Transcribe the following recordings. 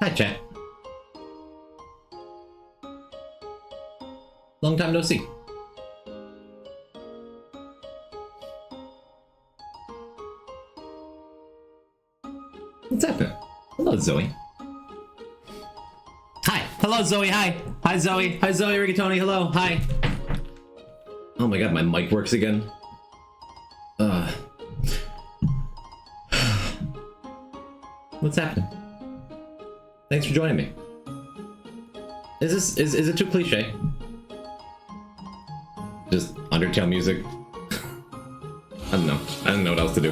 Hi, chat. Long time no see. What's happening? Hello, Zoe. Hi. Hello, Zoe. Hi. Hi, Zoe. Hi, Zoe. Rigatoni. Hello. Hi. Oh my god, my mic works again. What's happening? Thanks for joining me. Is it too cliche? Just Undertale music? I don't know. I don't know what else to do.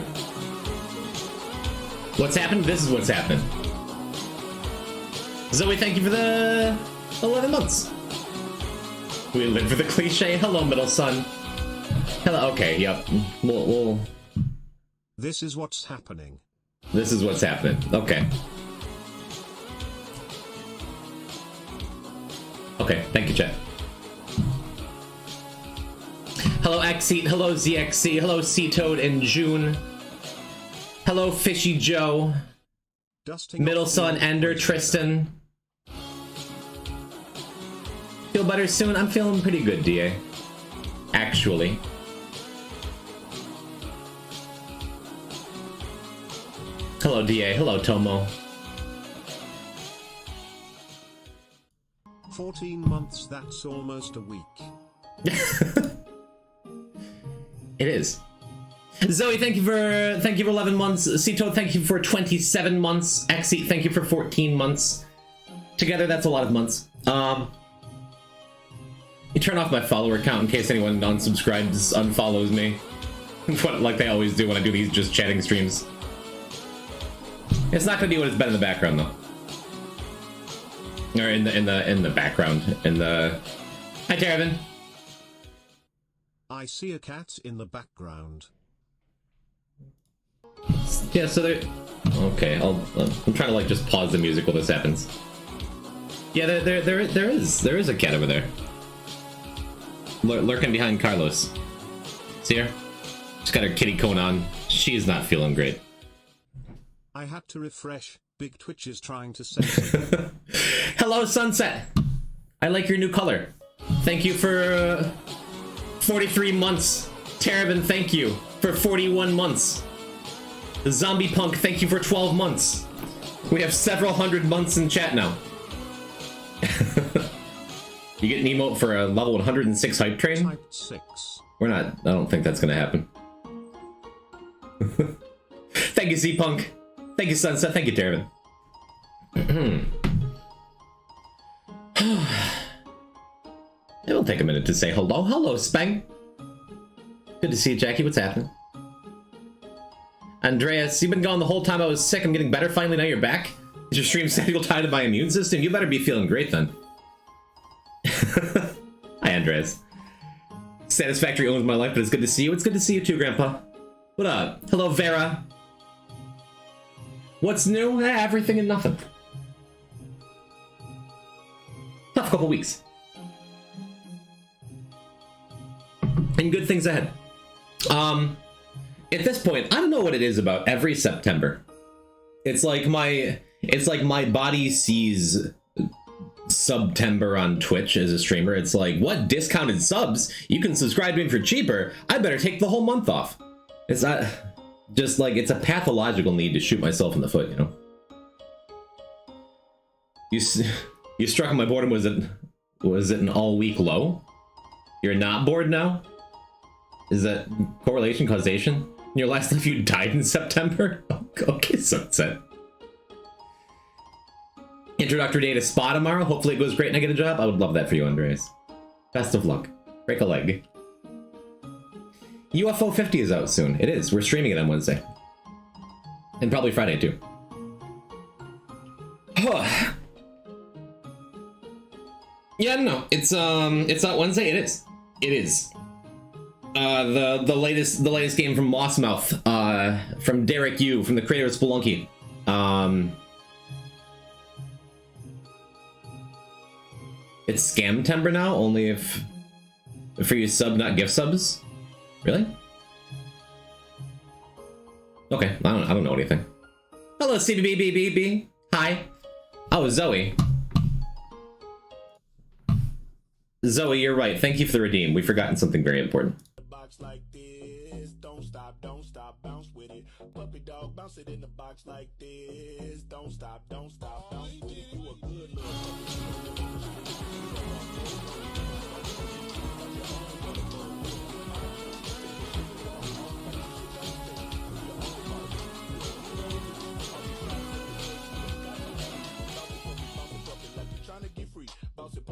What's happened? This is what's happened. Zoe, thank you for the 11 months. We live for the cliche. Hello, middle son. Hello. Okay. Yep. We'll. This is what's happening. This is what's happening. Okay. Okay. Thank you, chat. Hello, Xeat. Hello, ZXC. Hello, C-Toad and June. Hello, Fishy Joe. Dusting Middle son, Ender, Tristan. Feel better soon? I'm feeling pretty good, DA. Actually. Hello, DA. Hello, Tomo. 14 months, that's almost a week. It is. Zoe, thank you for 11 months. Cito, thank you for 27 months. Xeat, thank you for 14 months. Together, that's a lot of months. You turn off my follower count in case anyone unsubscribes, unfollows me. Like they always do when I do these just chatting streams. It's not gonna be what it's been in the background though. Or in the background. Hi, Terravin. I see a cat in the background. Yeah, so there. Okay, I'm trying to like just pause the music while this happens. Yeah, there is a cat over there. Lurking behind Carlos. See her? She's got her kitty cone on. She's not feeling great. I had to refresh. Big Twitch is trying to censor. Hello, Sunset. I like your new color. Thank you for 43 months. Terravin, thank you for 41 months. The Zombie Punk, thank you for 12 months. We have several hundred months in chat now. You get an emote for a level 106 hype train? Type 6. We're not. I don't think that's gonna happen. Thank you, Z-Punk. Thank you, Sunset. Thank you, Terravin. It'll take a minute to say hello. Hello, Spang. Good to see you, Jackie. What's happening? Andreas, you've been gone the whole time I was sick. I'm getting better finally. Now you're back. Is your stream schedule tied to my immune system? You better be feeling great then. Hi, Andreas. Satisfactory owns my life, but it's good to see you. It's good to see you too, Grandpa. What up? Hello, Vera. What's new? Everything and nothing. Tough couple weeks. And good things ahead. At this point, I don't know what it is about every September. It's like my body sees September on Twitch as a streamer. It's like, what discounted subs? You can subscribe to me for cheaper. I better take the whole month off. It's not just like, it's a pathological need to shoot myself in the foot, you know? You struck my boredom. Was it an all week low? You're not bored now? Is that correlation, causation? In your last life you died in September? Okay, Sunset. Introductory day to Spa tomorrow. Hopefully it goes great and I get a job. I would love that for you, Andreas. Best of luck. Break a leg. UFO 50 is out soon. It is. We're streaming it on Wednesday. And probably Friday too. Yeah, no. It's out Wednesday. It is. It is. The latest game from Mossmouth, from Derek Yu, from the creator of Spelunky. It's Scamtember now, only if for you sub, not gift subs. Really? Okay, I don't know anything. Hello, CBBBB. Hi. Oh, Zoe. Zoe, you're right. Thank you for the redeem. We've forgotten something very important. Box like this, don't stop, bounce with it. Puppy dog, bounce it in the box like this. Don't stop, bounce with it. You a good little trying to get free. Bounce it,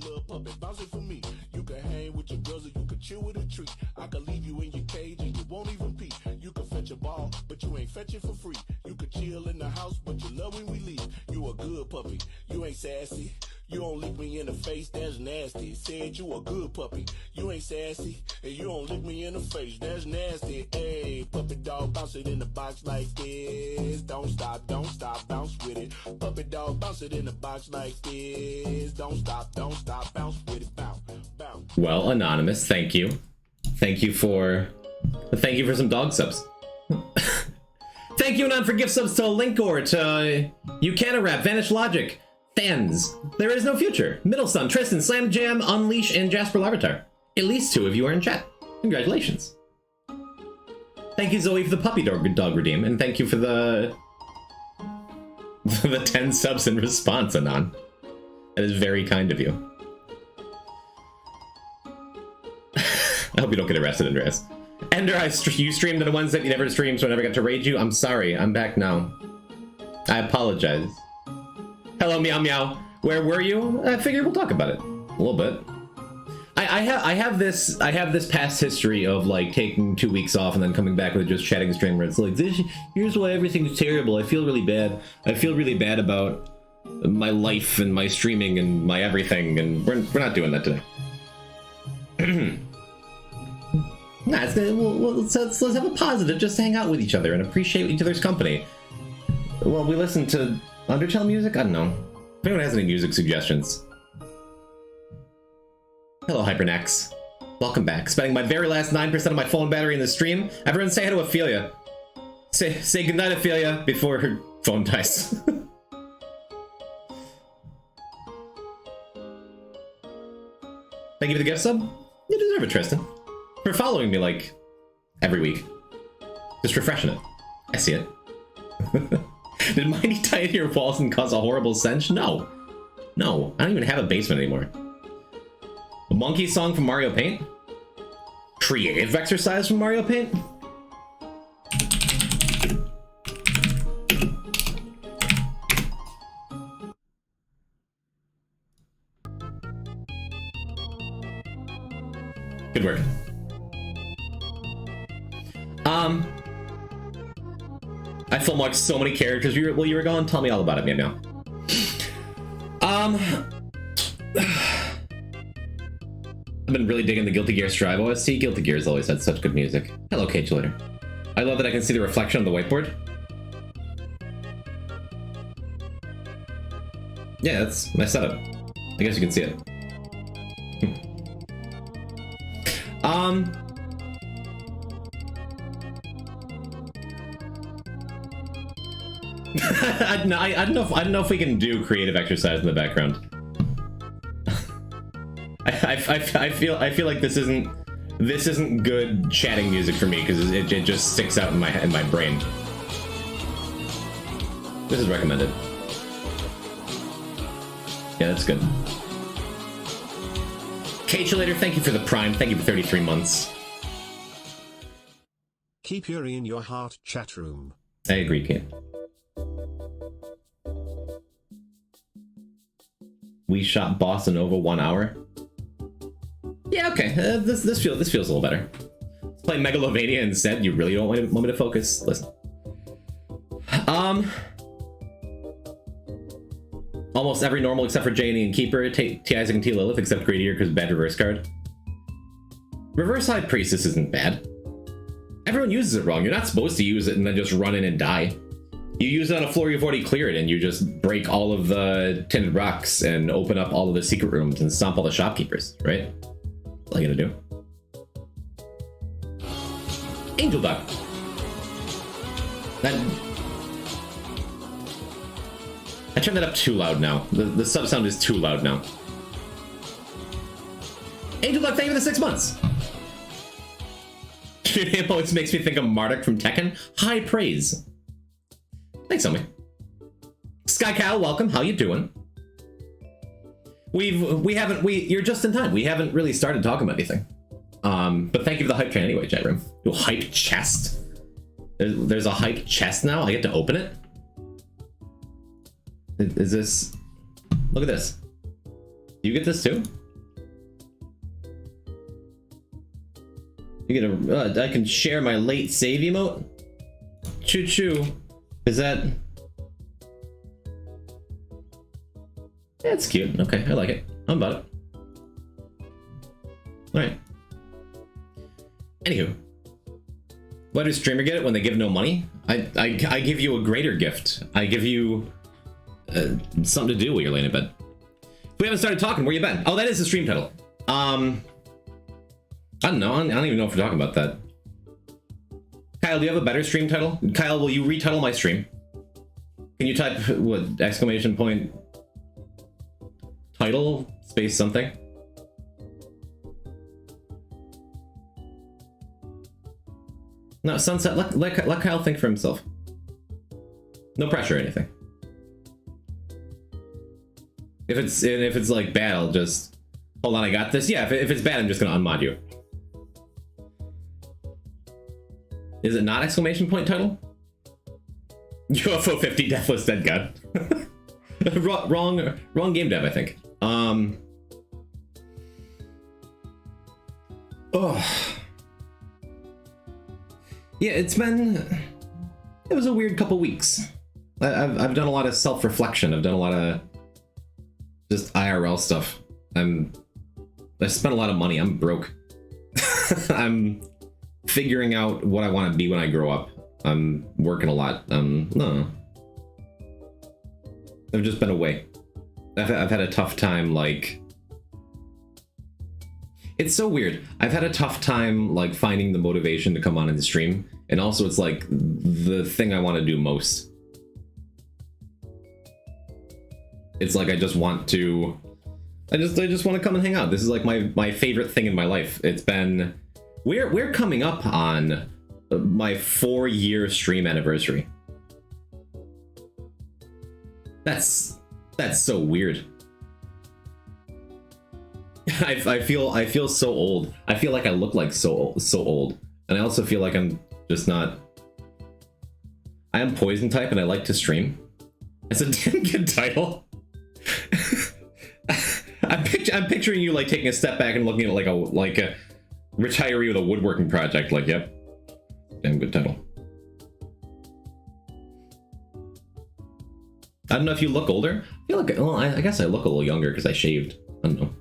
little puppy, bounce it for me. You can hang with your girls or you can chill with a treat. I can leave you in your cage and you won't even pee. You can fetch a ball, but you ain't fetch it for free. You can chill in the house, but you love when we leave. You a good puppy, you ain't sassy. You don't lick me in the face, that's nasty. Said you a good puppy, you ain't sassy. And you don't lick me in the face, that's nasty. Hey, puppy dog, bounce it in the box like this. Don't stop, bounce with it. Puppy dog, bounce it in the box like this. Don't stop, bounce with it. Bounce, bounce. Well, Anonymous, thank you. Thank you for some dog subs. Thank you, Anon, for gift subs to Linkor, to Ucana Vanish Logic, Fans, There Is No Future, Middlesun, Tristan, Slam Jam, Unleash, and Jasper Larvitar. At least 2 of you are in chat. Congratulations. Thank you, Zoe, for the puppy dog redeem, and thank you for the 10 subs in response, Anon. That is very kind of you. I hope you don't get arrested, Andreas. Ender, you streamed on a Wednesday, you never streamed, so I never got to raid you. I'm sorry, I'm back now. I apologize. Hello, Meow Meow. Where were you? I figured we'll talk about it. A little bit. I have this past history of like taking 2 weeks off and then coming back with just chatting stream where it's like, here's why everything's terrible. I feel really bad. I feel really bad about my life and my streaming and my everything, and we're not doing that today. Nah, let's have a positive, just hang out with each other and appreciate each other's company. Well, we listen to Undertale music? I don't know. If anyone has any music suggestions. Hello, Hypernax. Welcome back. Spending my very last 9% of my phone battery in the stream. Everyone say hi to Ophelia. Say goodnight, Ophelia, before her phone dies. Thank you for the gift sub. You deserve it, Tristan. For following me, like, every week. Just refreshing it. I see it. Did Mighty tie into your walls and cause a horrible stench? No. No, I don't even have a basement anymore. A monkey song from Mario Paint? Creative exercise from Mario Paint? Good work. I film like so many characters. You were going? Tell me all about it, Meow Meow. I've been really digging the Guilty Gear Strive OST. Guilty Gear's always had such good music. Hello, Cage Later. I love that I can see the reflection on the whiteboard. Yeah, that's my setup. I guess you can see it. I don't know if we can do creative exercise in the background. I feel like this isn't good chatting music for me because it just sticks out in my brain. This is recommended. Yeah, that's good. K-Chillator, thank you for the Prime. Thank you for 33 months. Keep Yuri in your heart, chat room. I agree, Kate. We shot Bossa Nova 1 hour. Yeah, okay. This feels a little better. Let's play Megalovania instead. You really don't want me to focus? Listen. Almost every normal except for Janie and Keeper, T. Isaac and T. Lilith, except Greedier because bad reverse card. Reverse High Priestess isn't bad. Everyone uses it wrong. You're not supposed to use it and then just run in and die. You use it on a floor you've already cleared and you just break all of the tinted rocks and open up all of the secret rooms and stomp all the shopkeepers, right? That's all you gotta do. Angel Duck. I turned that up too loud now. The sub sound is too loud now. Angel Duck, thank you for the 6 months. Your name always makes me think of Marduk from Tekken. High praise. Thanks, Omi. Sky Cow, welcome. How you doing? You're just in time. We haven't really started talking about anything. But thank you for the hype train anyway, chat room. Do a hype chest. There's a hype chest now. I get to open it. Is this? Look at this. Do you get this too? You get I can share my late save emote. Choo choo. Is that? Yeah, it's cute. Okay, I like it. I'm about it. All right. Anywho, why does streamer get it when they give no money? I give you a greater gift. I give you something to do while you're laying in bed. If we haven't started talking, where you been? Oh, that is the stream title. I don't know. I don't even know if we're talking about that. Kyle, do you have a better stream title? Kyle, will you retitle my stream? Can you type what exclamation point title space something? No, Sunset. Let Kyle think for himself. No pressure or anything. If it's like bad, I'll just hold on. I got this. Yeah, if it's bad, I'm just gonna unmod you. Is it not exclamation point title? UFO 50 Deathless Dead God. wrong game dev, I think. Oh. Yeah, it was a weird couple weeks. I've done a lot of self-reflection. I've done a lot of just IRL stuff. I spent a lot of money. I'm broke. I'm figuring out what I want to be when I grow up. I'm working a lot. No. I've just been away. I've had a tough time, like... It's so weird. I've had a tough time, like, finding the motivation to come on in the stream. And also, it's, like, the thing I want to do most. It's like I just want to... I just want to come and hang out. This is, like, my favorite thing in my life. It's been... We're coming up on my 4-year stream anniversary. That's so weird. I feel so old. I feel like I look like so old, and I also feel like I'm just not. I am poison type, and I like to stream. It's a damn good title. I'm picturing you like taking a step back and looking at like a retiree with a woodworking project. Like, yep, damn good title. I don't know if you look older. I feel like, well, I guess I look a little younger because I shaved. I don't know.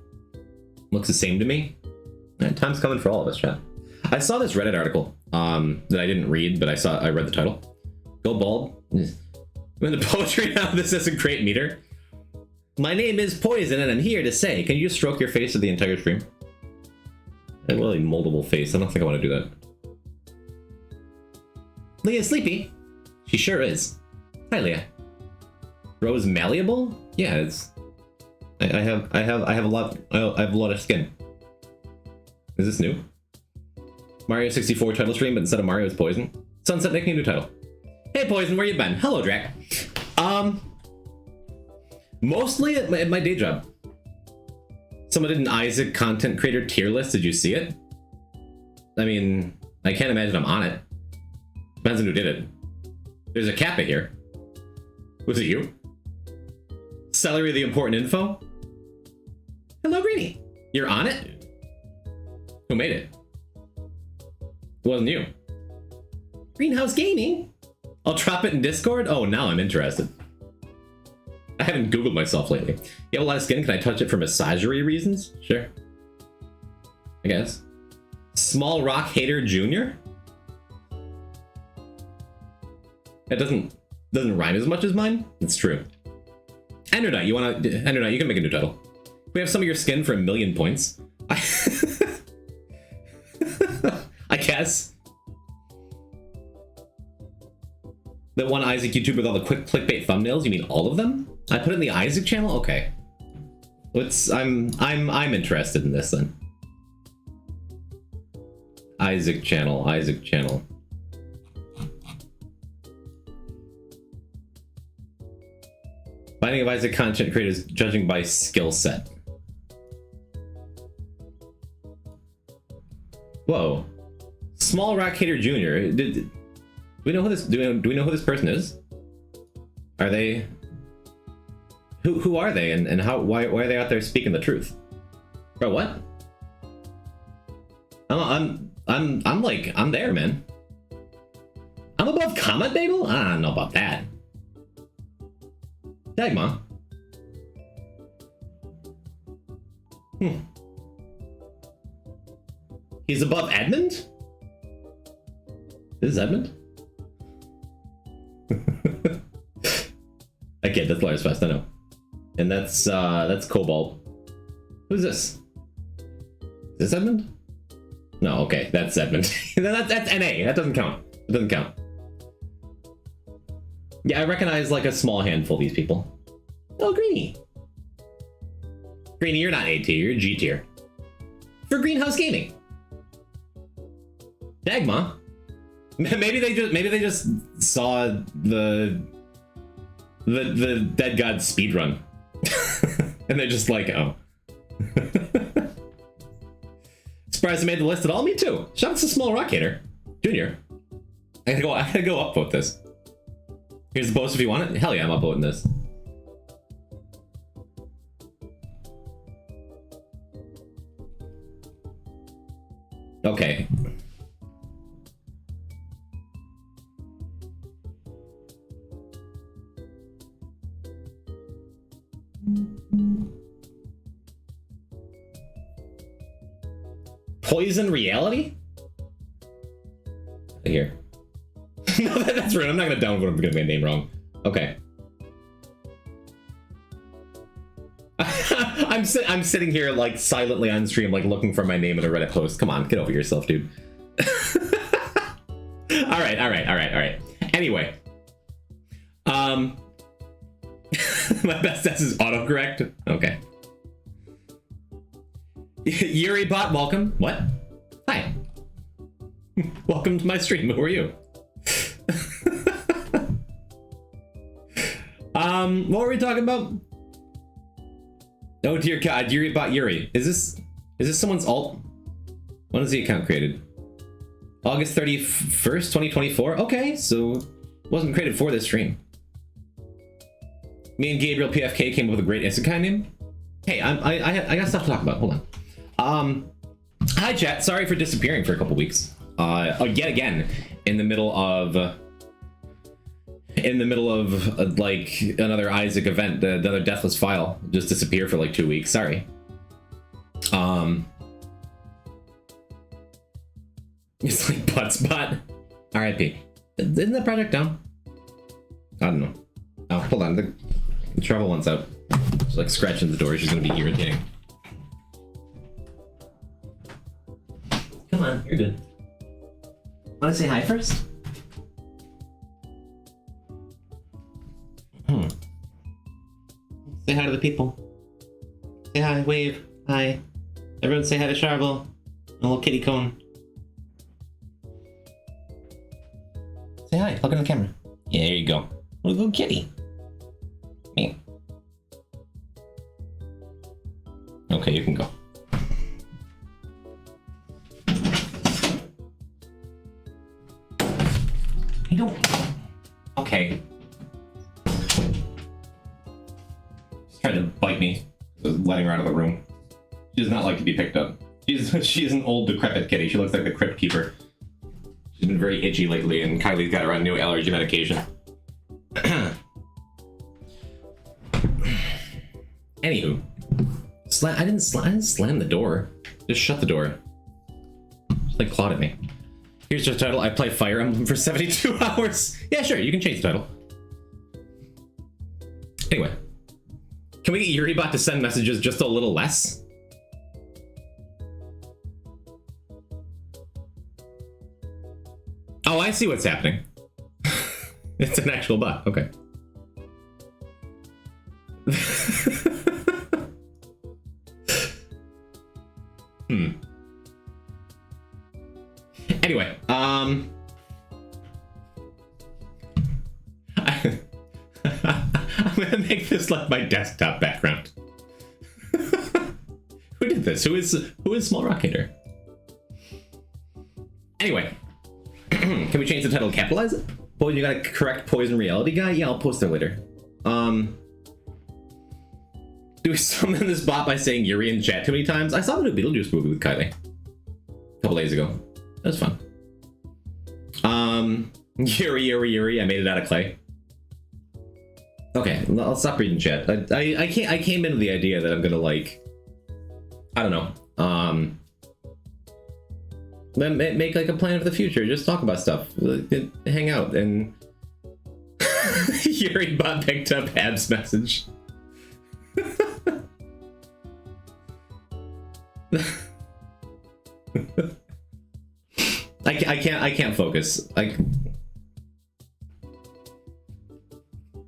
Looks the same to me. Time's coming for all of us, chat. I saw this Reddit article that I didn't read, but I read the title. Go bald. When the poetry now, this isn't great meter. My name is Poison, and I'm here to say, can you just stroke your face for the entire stream? I have a really moldable face. I don't think I want to do that. Leah's sleepy. She sure is. Hi, Leah. Rose malleable? Yeah, it's. I have a lot of skin. Is this new? Mario 64 title stream, but instead of Mario, it's Poison. Sunset, make me a new title. Hey, Poison, where you been? Hello, Drac. Mostly at my day job. Someone did an Isaac content creator tier list. Did you see it? I mean, I can't imagine I'm on it. Depends on who did it. There's a Kappa here. Was it you? Celery the important info? Hello, Greenie. You're on it? Who made it? It wasn't you. Greenhouse Gaming? I'll drop it in Discord? Oh, now I'm interested. I haven't Googled myself lately. You have a lot of skin. Can I touch it for massagery reasons? Sure. I guess. Small Rock Hater Jr.? That doesn't rhyme as much as mine. It's true. Enderknight, Enderknight, you can make a new title. We have some of your skin for 1,000,000 points. I guess. That one Isaac YouTuber with all the quick clickbait thumbnails, you mean all of them? I put it in the Isaac channel? Okay. I'm interested in this then. Isaac channel. Finding of Isaac content creators judging by skill set. Whoa. Small Rock Hater Jr. Do we know who this do we know who this person is? Are they who are they and how why are they out there speaking the truth? Bro, what? I'm there, man. I'm above Comet Bagel? I don't know about that. Dagma. He's above Edmund? This is Edmund? Okay, that's Lars Fest, I know. And that's Cobalt. Who's this? Is this Edmund? No, okay, that's Edmund. that's NA, that doesn't count. It doesn't count. Yeah, I recognize like a small handful of these people. Oh, Greenie. Greenie, you're not A tier, you're G tier. For Greenhouse Gaming. Dagma. Maybe they just saw the Dead God speedrun. And they're just like, oh. Surprised I made the list at all. Me too. Shout out to Small Rock Hater Junior. I gotta go upvote this. Here's the post if you want it. Hell yeah, I'm upvoting this. Okay. Poison Reality? Here. No, that's rude. I'm not gonna downvote him for getting my name wrong. Okay. I'm sitting here like silently on stream, like looking for my name in a Reddit post. Come on, get over yourself, dude. All right. Anyway, my best guess is autocorrect. Okay. Yuri Bot, welcome. What? Hi. Welcome to my stream. Who are you? What were we talking about? Oh dear God, Yuri Bot Yuri. Is this someone's alt? When is the account created? August 31st, 2024? Okay, so it wasn't created for this stream. Me and Gabriel PFK came up with a great Isekai name. Hey, I got stuff to talk about. Hold on. Hi chat. Sorry for disappearing for a couple weeks. Yet again, in the middle of like another Isaac event, another Deathless File just disappeared for like 2 weeks. Sorry. It's like Buttspot. R.I.P. Isn't that project down? I don't know. Oh, hold on. The travel one's out. She's like scratching the door. She's gonna be irritating. Come on, you're good. Wanna say hi first? Say hi to the people. Say hi, wave, hi. Everyone say hi to Charvel. A little kitty cone. Say hi, look in the camera. Yeah, there you go. Little kitty. Me. Okay, you can go. You don't. Okay. She's trying to bite me. Letting her out of the room. She does not like to be picked up. She's an old decrepit kitty. She looks like the Crypt Keeper. She's been very itchy lately, and Kylie's got her on new allergy medication. Anywho, I didn't slam the door. Just shut the door. Just like clawed at me. Here's your title. I play Fire Emblem for 72 hours. Yeah, sure. You can change the title. Anyway, can we get Yuribot to send messages just a little less? Oh, I see what's happening. It's an actual bot. Okay. Anyway, I'm gonna make this like my desktop background. Who did this? Who is Small Rock Hater? Anyway, can we change the title to capitalize it? Boy, you got a correct Poison Reality guy? Yeah, I'll post it later. Do we summon this bot by saying Yuri in chat too many times? I saw the new Beetlejuice movie with Kylie a couple days ago. That was fun. Yuri, I made it out of clay. Okay, I'll stop reading chat. I came into the idea that I'm gonna like, I don't know, make like a plan for the future. Just talk about stuff, hang out, and Yuri bot picked up Ab's message. I can't focus.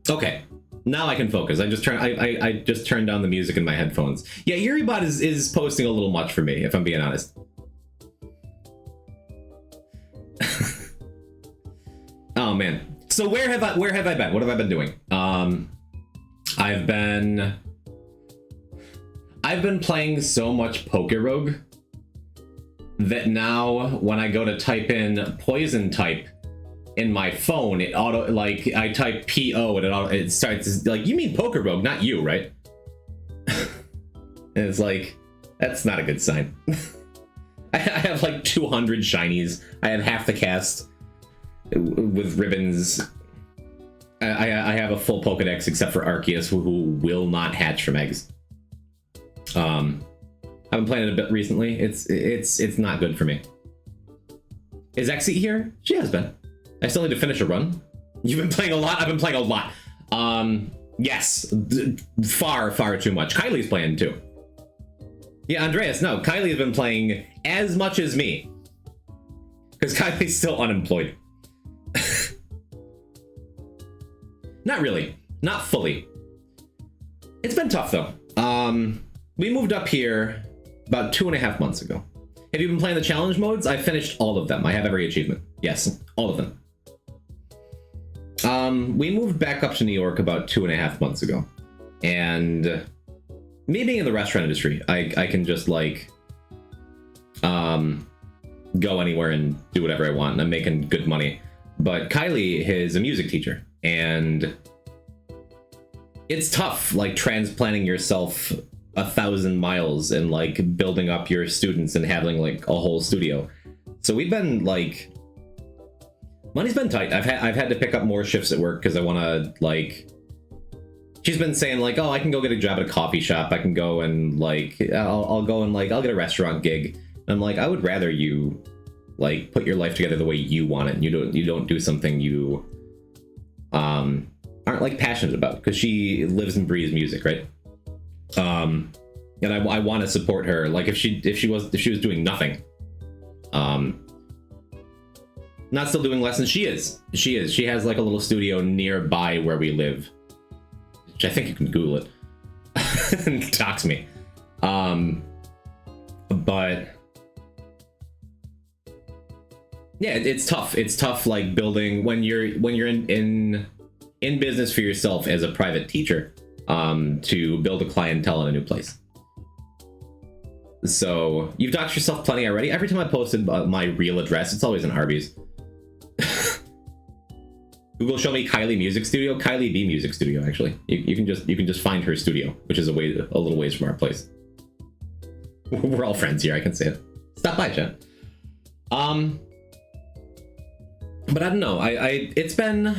Okay, now I can focus. I just turned down the music in my headphones. Yeah, Yuribot is posting a little much for me, if I'm being honest. Oh man. So where have I been? What have I been doing? I've been playing so much Pokerogue that now when I go to type in poison type in my phone, it auto, like, I type PO and it starts like, you mean Pokerogue, not you, right? And it's like, that's not a good sign. I have like 200 shinies. I have half the cast with ribbons. I have a full Pokedex except for Arceus, who will not hatch from eggs. I've been playing it a bit recently. It's not good for me. Is Exie here? She has been. I still need to finish a run. You've been playing a lot? I've been playing a lot. Yes. Far too much. Kylie's playing too. Yeah, Andreas, no. Kylie's been playing as much as me. Because Kylie's still unemployed. Not really. Not fully. It's been tough though. We moved up here about 2.5 months ago. Have you been playing the challenge modes? I finished all of them. I have every achievement. Yes, all of them. We moved back up to New York about 2.5 months ago. And me being in the restaurant industry, I can just like go anywhere and do whatever I want, and I'm making good money. But Kylie is a music teacher, and it's tough, like transplanting yourself 1,000 miles and like building up your students and having like a whole studio. So we've been like, money's been tight. I've had to pick up more shifts at work because I want to like, she's been saying like, oh, I can go get a job at a coffee shop. I can go and like, I'll go and like, I'll get a restaurant gig. And I'm like, I would rather you like put your life together the way you want it, and you don't do something you aren't like passionate about, because she lives and breathes music, right? And I want to support her. Like if she was doing nothing, not still doing lessons, she has like a little studio nearby where we live, which I think you can Google it and dox me. But yeah, it's tough like building when you're in business for yourself as a private teacher, to build a clientele in a new place. So you've doxed yourself plenty already. Every time I posted my real address, it's always an Arby's. Google show me Kylie Music Studio. Kylie B Music Studio, actually. You can just find her studio, which is a little ways from our place. We're all friends here, I can say it. Stop by, chat. But I don't know. It's been,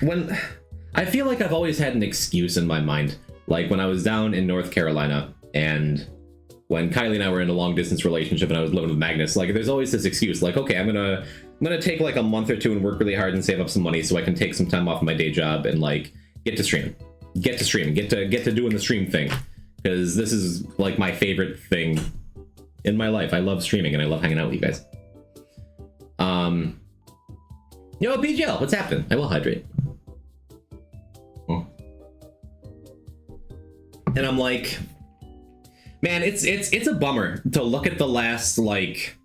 when I feel like I've always had an excuse in my mind. Like when I was down in North Carolina, and when Kylie and I were in a long distance relationship and I was living with Magnus, like there's always this excuse, like, okay, I'm gonna take like a month or two and work really hard and save up some money so I can take some time off my day job and like get to stream, get to doing the stream thing, because this is like my favorite thing in my life. I love streaming and I love hanging out with you guys. Yo, BGL, what's happening? I will hydrate. And I'm like, man, it's a bummer to look at the last like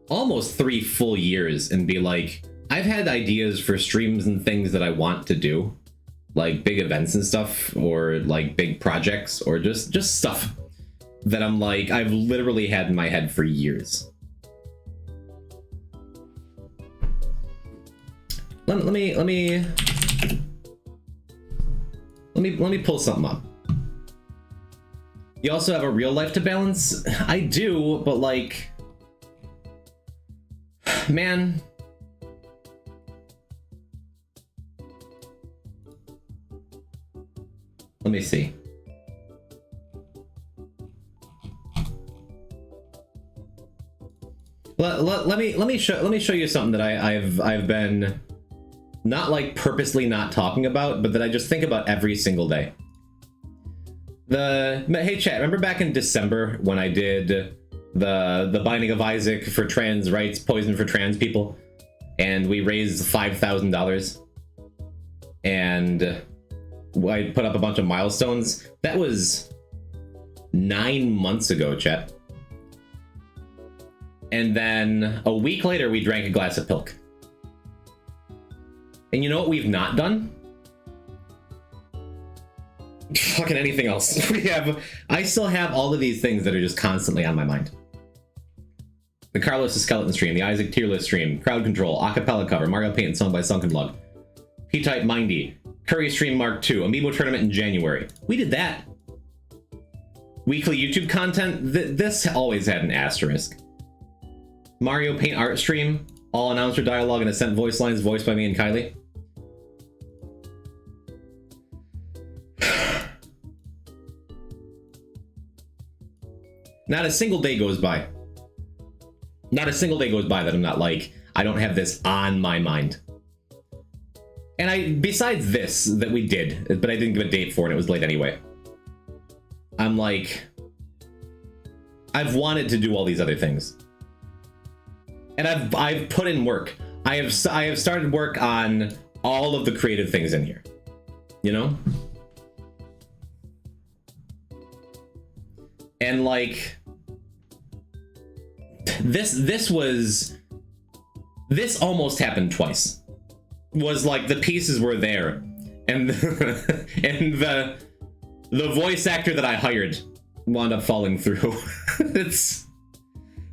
almost 3 full years and be like, I've had ideas for streams and things that I want to do, like big events and stuff, or like big projects, or just stuff that I'm like, I've literally had in my head for years. Let me pull something up. You also have a real life to balance? I do, but like, man. Let me see. Let me show you something that I've been not like purposely not talking about, but that I just think about every single day. Hey chat, remember back in December when I did the Binding of Isaac for trans rights, poison for trans people, and we raised $5,000, and I put up a bunch of milestones? That was 9 months ago, chat. And then a week later, we drank a glass of Pilk. And you know what we've not done? Fucking anything else. I still have all of these things that are just constantly on my mind. The Carlos the Skeleton stream, the Isaac tier list stream, crowd control, acapella cover, Mario Paint sung by Sunken Lug, P-Type Mindy, Curry Stream Mark II, Amiibo tournament in January. We did that. Weekly YouTube content, this always had an asterisk. Mario Paint art stream, all announcer dialogue and Ascent voice lines voiced by me and Kylie. Not a single day goes by. Not a single day goes by that I'm not like, I don't have this on my mind. And besides this that we did, but I didn't give a date for it, it was late anyway. I'm like, I've wanted to do all these other things. And I've put in work. I have started work on all of the creative things in here. You know? And like, this almost happened twice. Was like the pieces were there, and and the voice actor that I hired wound up falling through. It's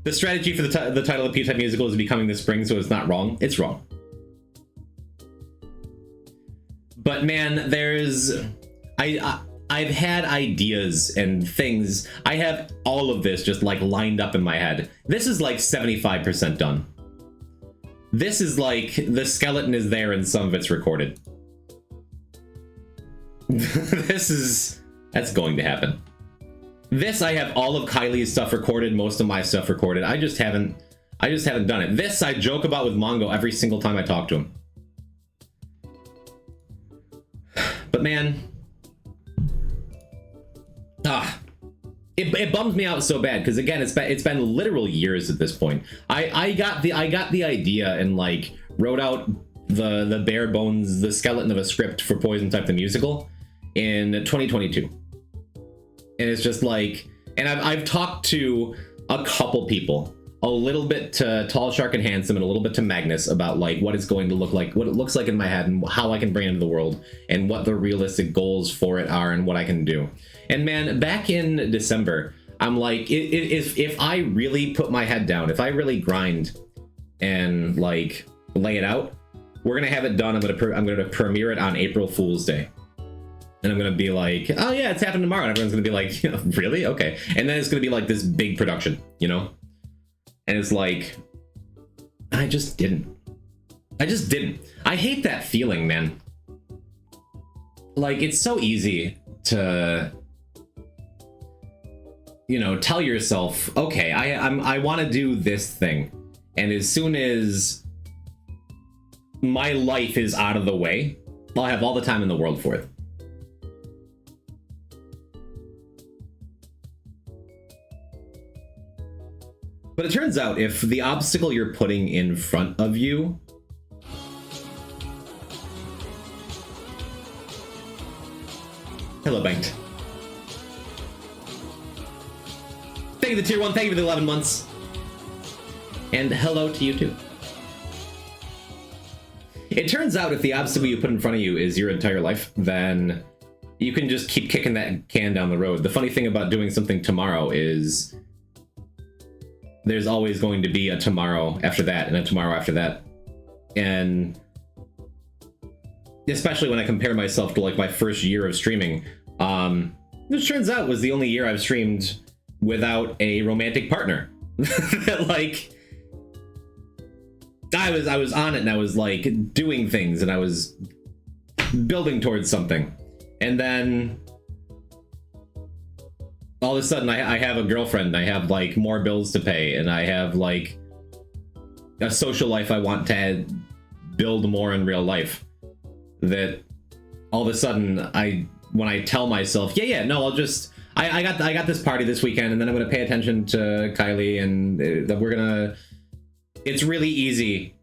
the strategy for the title of P-Type musical is becoming this spring, so it's not wrong. It's wrong. But man, I've had ideas and things. I have all of this just like lined up in my head. This is like 75% done. This is like the skeleton is there and some of it's recorded. That's going to happen. This, I have all of Kylie's stuff recorded, most of my stuff recorded. I just haven't done it. This I joke about with Mongo every single time I talk to him. But man, it bums me out so bad because again, it's been literal years at this point. I got the idea and like wrote out the bare bones, the skeleton of a script for Poison Type the musical in 2022. And it's just like, and I've talked to a couple people, a little bit to Tall Shark and Handsome and a little bit to Magnus about like what it's going to look like, what it looks like in my head and how I can bring it into the world and what the realistic goals for it are and what I can do. And man, back in December, I'm like, if I really put my head down, if I really grind and like lay it out, we're gonna have it done. I'm gonna premiere it on April Fool's Day. And I'm gonna be like, oh yeah, it's happening tomorrow. And everyone's gonna be like, you know, really? Okay. And then it's gonna be like this big production, you know? And it's like, I just didn't. I hate that feeling, man. Like, it's so easy to, you know, tell yourself, okay, I want to do this thing. And as soon as my life is out of the way, I'll have all the time in the world for it. But it turns out if the obstacle you're putting in front of you Hello, Banked. Thank you, the tier 1. Thank you for the 11 months. And hello to you, too. It turns out if the obstacle you put in front of you is your entire life, then you can just keep kicking that can down the road. The funny thing about doing something tomorrow is there's always going to be a tomorrow after that and a tomorrow after that. And especially when I compare myself to like my first year of streaming, which turns out was the only year I've streamed without a romantic partner. Like, I was on it and I was like doing things and I was building towards something, and then all of a sudden I have a girlfriend, I have like more bills to pay, and I have like a social life I want to build more in real life, that all of a sudden when I tell myself, no, I'll just I got this party this weekend, and then I'm gonna pay attention to Kylie, and that we're gonna. It's really easy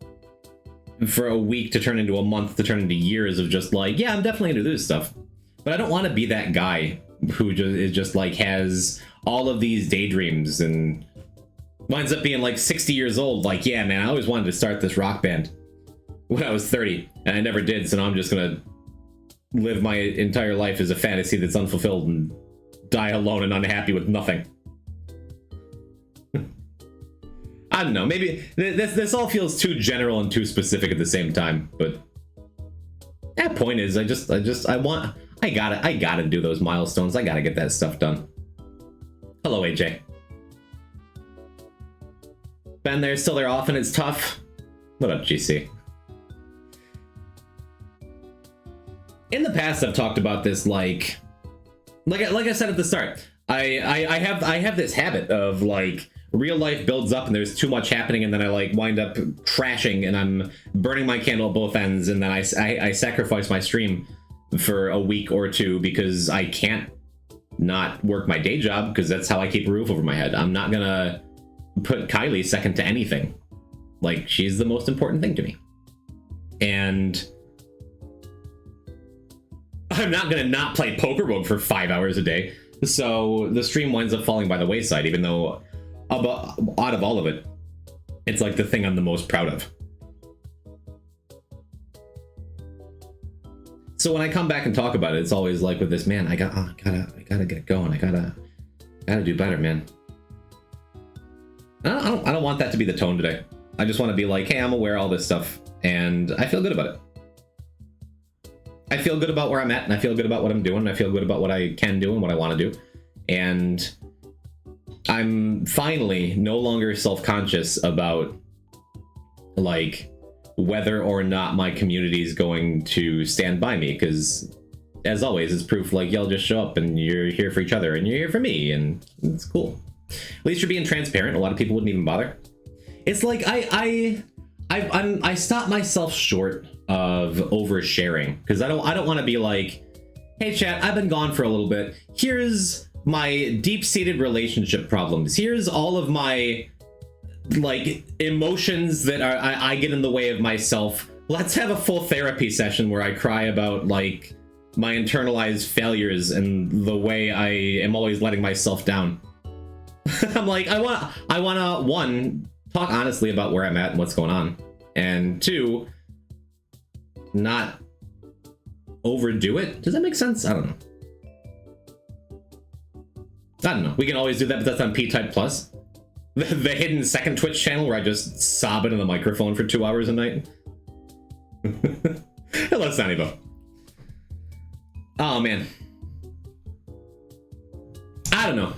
for a week to turn into a month to turn into years of just like, yeah, I'm definitely gonna do this stuff, but I don't want to be that guy who is just like has all of these daydreams and winds up being like 60 years old. Like, yeah, man, I always wanted to start this rock band when I was 30, and I never did. So now I'm just gonna live my entire life as a fantasy that's unfulfilled and die alone and unhappy with nothing. I don't know, maybe this all feels too general and too specific at the same time, but that point is I gotta do those milestones. I gotta get that stuff done. Hello, AJ. Been there, still there often, it's tough. What up, GC? In the past, I've talked about this like I said at the start. I have this habit of like real life builds up and there's too much happening, and then I like wind up crashing and I'm burning my candle at both ends, and then I sacrifice my stream for a week or two because I can't not work my day job, because that's how I keep a roof over my head. I'm not gonna put Kylie second to anything. Like, she's the most important thing to me. And I'm not gonna not play Pokerbook for 5 hours a day. So the stream winds up falling by the wayside, even though out of all of it, it's like the thing I'm the most proud of. So when I come back and talk about it, it's always like with this, man, I gotta get going. I gotta do better, man. I don't want that to be the tone today. I just want to be like, hey, I'm aware of all this stuff, and I feel good about it. I feel good about where I'm at, and I feel good about what I'm doing, and I feel good about what I can do and what I want to do. And I'm finally no longer self-conscious about like whether or not my community is going to stand by me, because as always, it's proof like y'all just show up and you're here for each other and you're here for me, and it's cool. At least you're being transparent. A lot of people wouldn't even bother. It's like I stop myself short of oversharing, because I don't want to be like, hey chat, I've been gone for a little bit. Here's my deep-seated relationship problems. Here's all of my like emotions that I get in the way of myself. Let's have a full therapy session where I cry about like my internalized failures and the way I am always letting myself down. I'm like, I wanna one, talk honestly about where I'm at and what's going on, and two, not overdo it. Does that make sense? I don't know. We can always do that, but that's on P-Type Plus. The hidden second Twitch channel where I just sob into the microphone for 2 hours a night. Hello, Sunnybo. Oh, man. I don't know.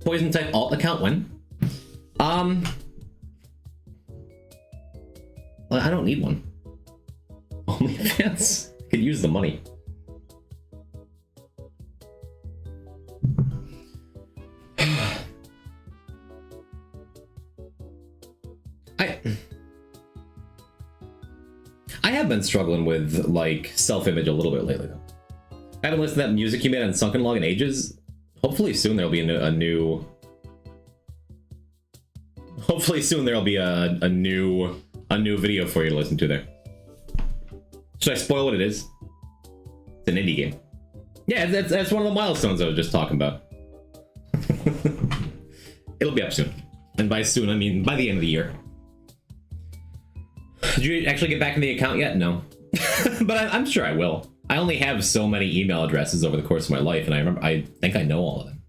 Poison type alt account when? Well, I don't need one. OnlyFans. Could use the money. I have been struggling with like self-image a little bit lately though. I haven't listened to that music you made on Sunken Log in ages. Hopefully soon there'll be a new video for you to listen to there. Should I spoil what it is? It's an indie game. Yeah, that's one of the milestones I was just talking about. It'll be up soon. And by soon, I mean by the end of the year. Did you actually get back in the account yet? No. But I'm sure I will. I only have so many email addresses over the course of my life, and I think I know all of them.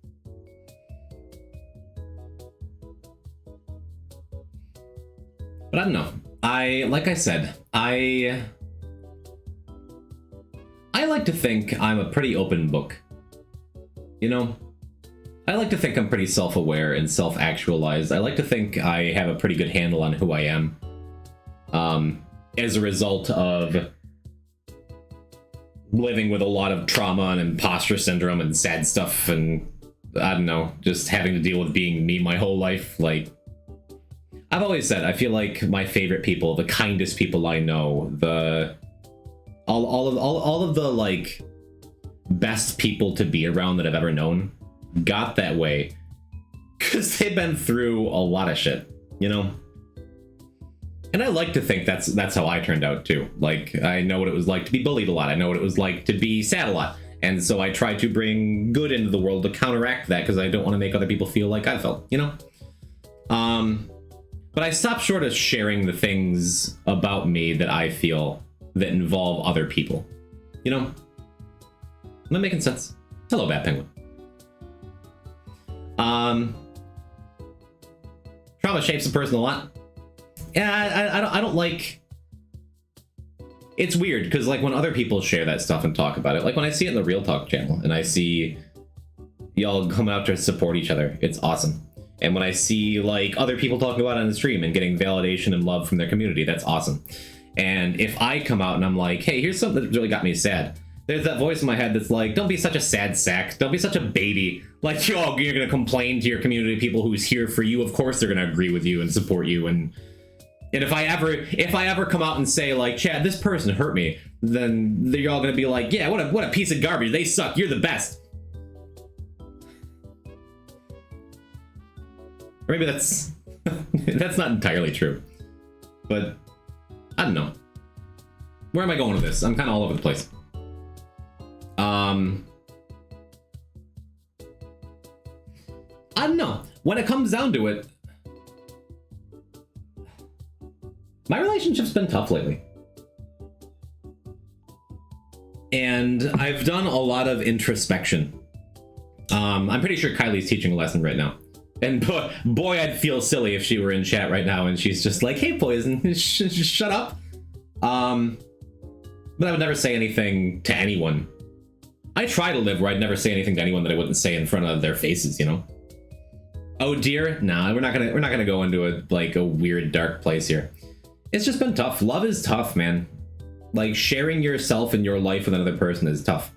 But I don't know. Like I said, I like to think I'm a pretty open book. You know? I like to think I'm pretty self-aware and self-actualized. I like to think I have a pretty good handle on who I am. As a result of living with a lot of trauma and imposter syndrome and sad stuff, and I don't know, just having to deal with being me my whole life. Like, I've always said, I feel like my favorite people, the kindest people I know, all of the like best people to be around that I've ever known got that way because they've been through a lot of shit, you know? And I like to think that's how I turned out too. Like, I know what it was like to be bullied a lot. I know what it was like to be sad a lot. And so I try to bring good into the world to counteract that because I don't want to make other people feel like I felt, you know? But I stopped short of sharing the things about me that I feel that involve other people. You know? Am I making sense? Hello, Bat Penguin. Trauma shapes a person a lot. Yeah, I don't like... It's weird, because like when other people share that stuff and talk about it, like when I see it in the Real Talk channel, and I see y'all coming out to support each other, it's awesome. And when I see like other people talking about it on the stream and getting validation and love from their community, that's awesome. And if I come out and I'm like, hey, here's something that really got me sad, there's that voice in my head that's like, don't be such a sad sack. Don't be such a baby. Like, you're going to complain to your community people who's here for you. Of course they're going to agree with you and support you. And if I ever come out and say, like, Chad, this person hurt me, then you're all going to be like, yeah, what a piece of garbage. They suck. You're the best. Or maybe that's that's not entirely true. But I don't know. Where am I going with this? I'm kind of all over the place. I don't know. When it comes down to it, my relationship's been tough lately. And I've done a lot of introspection. I'm pretty sure Kylie's teaching a lesson right now. And boy, I'd feel silly if she were in chat right now and she's just like, hey, Poison, shut up. But I would never say anything to anyone. I try to live where I'd never say anything to anyone that I wouldn't say in front of their faces, you know? Oh dear, nah, we're not gonna go into a weird dark place here. It's just been tough. Love is tough, man. Like, sharing yourself and your life with another person is tough.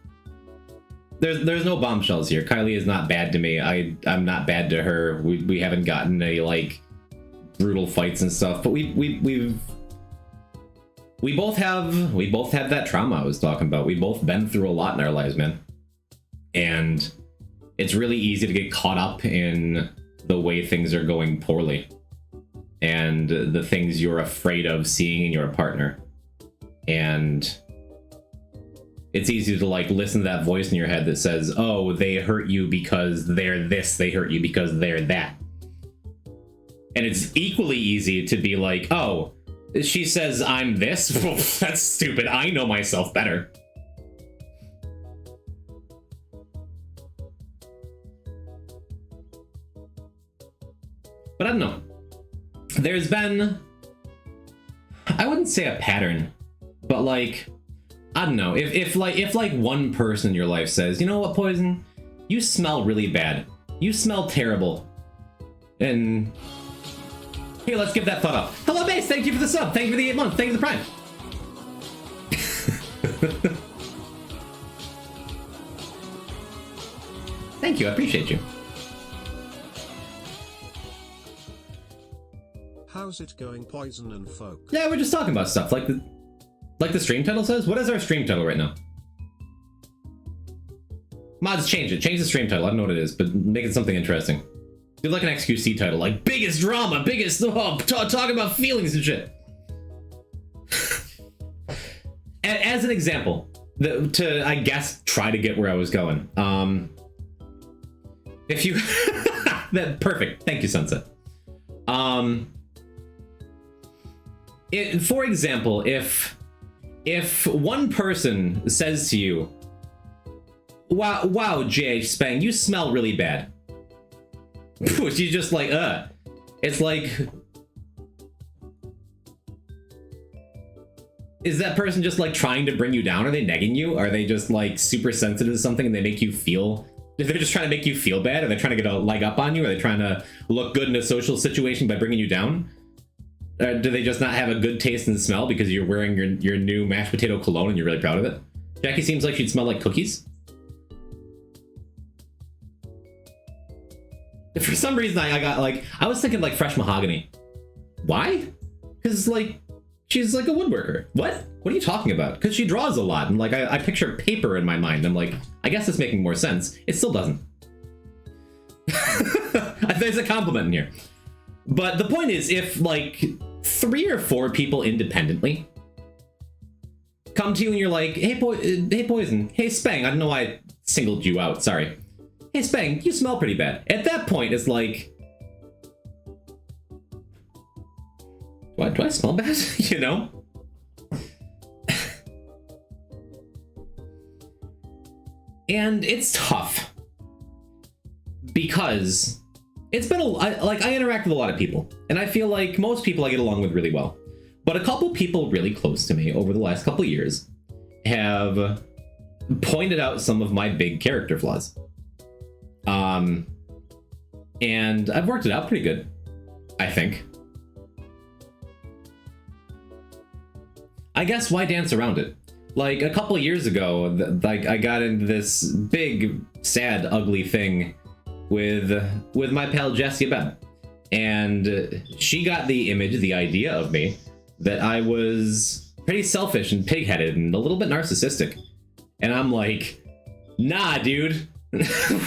There's no bombshells here. Kylie is not bad to me. I'm not bad to her. We haven't gotten any like brutal fights and stuff, but we both have that trauma I was talking about. We've both been through a lot in our lives, man. And it's really easy to get caught up in the way things are going poorly and the things you're afraid of seeing in your partner. And it's easy to like listen to that voice in your head that says, oh, they hurt you because they're this, they hurt you because they're that. And it's equally easy to be like, oh, she says I'm this? That's stupid. I know myself better. But I don't know. There's been, I wouldn't say a pattern, but like, I don't know. If like one person in your life says, you know what, Poison, you smell really bad. You smell terrible. And here, let's give that thought up. Hello, Base. Thank you for the sub. Thank you for the 8 months. Thank you for the Prime. Thank you. I appreciate you. How's it going, Poison and folk? Yeah, we're just talking about stuff like the stream title says. What is our stream title right now? Mods, change it. Change the stream title. I don't know what it is, but make it something interesting. Do like an XQC title, like biggest drama, talking about feelings and shit. As an example, to I guess try to get where I was going. If you that perfect. Thank you, Sunset. For example, if one person says to you, wow, JH Spang, you smell really bad. You just like, it's like, is that person just like trying to bring you down? Are they negging you? Are they just like super sensitive to something and they make you feel, if they're just trying to make you feel bad? Are they trying to get a leg up on you? Are they trying to look good in a social situation by bringing you down? Do they just not have a good taste and smell because you're wearing your new mashed potato cologne and you're really proud of it? Jackie seems like she'd smell like cookies. For some reason, I got like, I was thinking like fresh mahogany. Why? Because like, she's like a woodworker. What are you talking about? Because she draws a lot, and like I picture paper in my mind. I'm like, I guess it's making more sense. It still doesn't. There's a compliment in here. But the point is, if like 3 or 4 people independently come to you and you're like, hey Poison, hey Spang, I don't know why I singled you out, sorry. Hey Spang, you smell pretty bad. At that point, it's like, do I smell bad? You know? And it's tough because it's been I interact with a lot of people, and I feel like most people I get along with really well. But a couple people really close to me over the last couple years have pointed out some of my big character flaws. And I've worked it out pretty good, I think. I guess why dance around it? Like a couple years ago, like I got into this big, sad, ugly thing with my pal Jessie Bebb, and she got the image, the idea of me that I was pretty selfish and pig-headed and a little bit narcissistic, and I'm like, nah, dude.